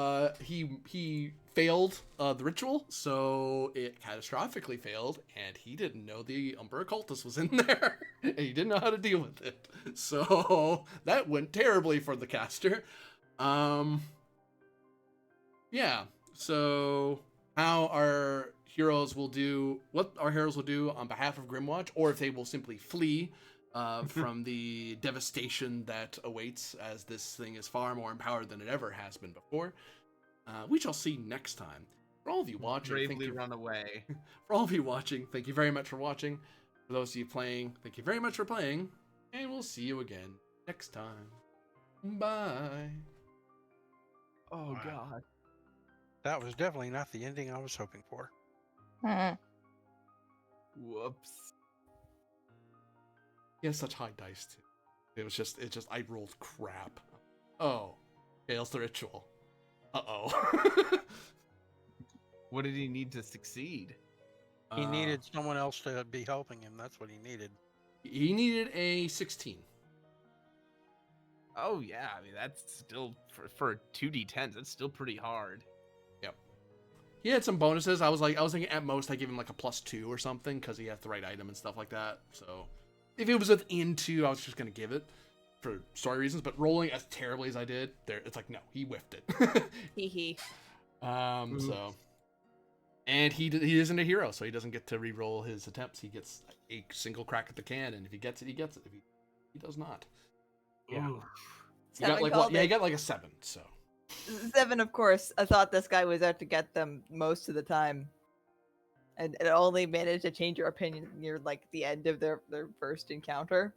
he failed the ritual, so it catastrophically failed, and he didn't know the Umbra Occultist was in there, and he didn't know how to deal with it. So that went terribly for the caster. Yeah. So how our heroes will do on behalf of Grimwatch, or if they will simply flee from the devastation that awaits, as this thing is far more empowered than it ever has been before. We shall see next time. For all of you watching, Bravely run away. for all of you watching, thank you very much for watching. For those of you playing, thank you very much for playing, and we'll see you again next time. Bye. Oh Wow. God. That was definitely not the ending I was hoping for. Hmm. Whoops. He has such high dice too. I rolled crap. Oh, fails the ritual. Uh-oh. What did he need to succeed? He needed someone else to be helping him. That's what he needed. He needed a 16. Oh yeah, I mean that's still for 2d10s. That's still pretty hard. Yep. He had some bonuses. I was thinking at most I give him like a +2 or something because he has the right item and stuff like that. So if it was within 2, I was just gonna give it for story reasons. But rolling as terribly as I did, it's like no, he whiffed it. Hee hee. So, and he isn't a hero, so he doesn't get to re-roll his attempts. He gets a single crack at the can, and if he gets it, he gets it. If he does not, Yeah. Ooh. he got like what? Yeah, he got like a 7. So 7, of course. I thought this guy was out to get them most of the time. And it only managed to change your opinion near like the end of their first encounter.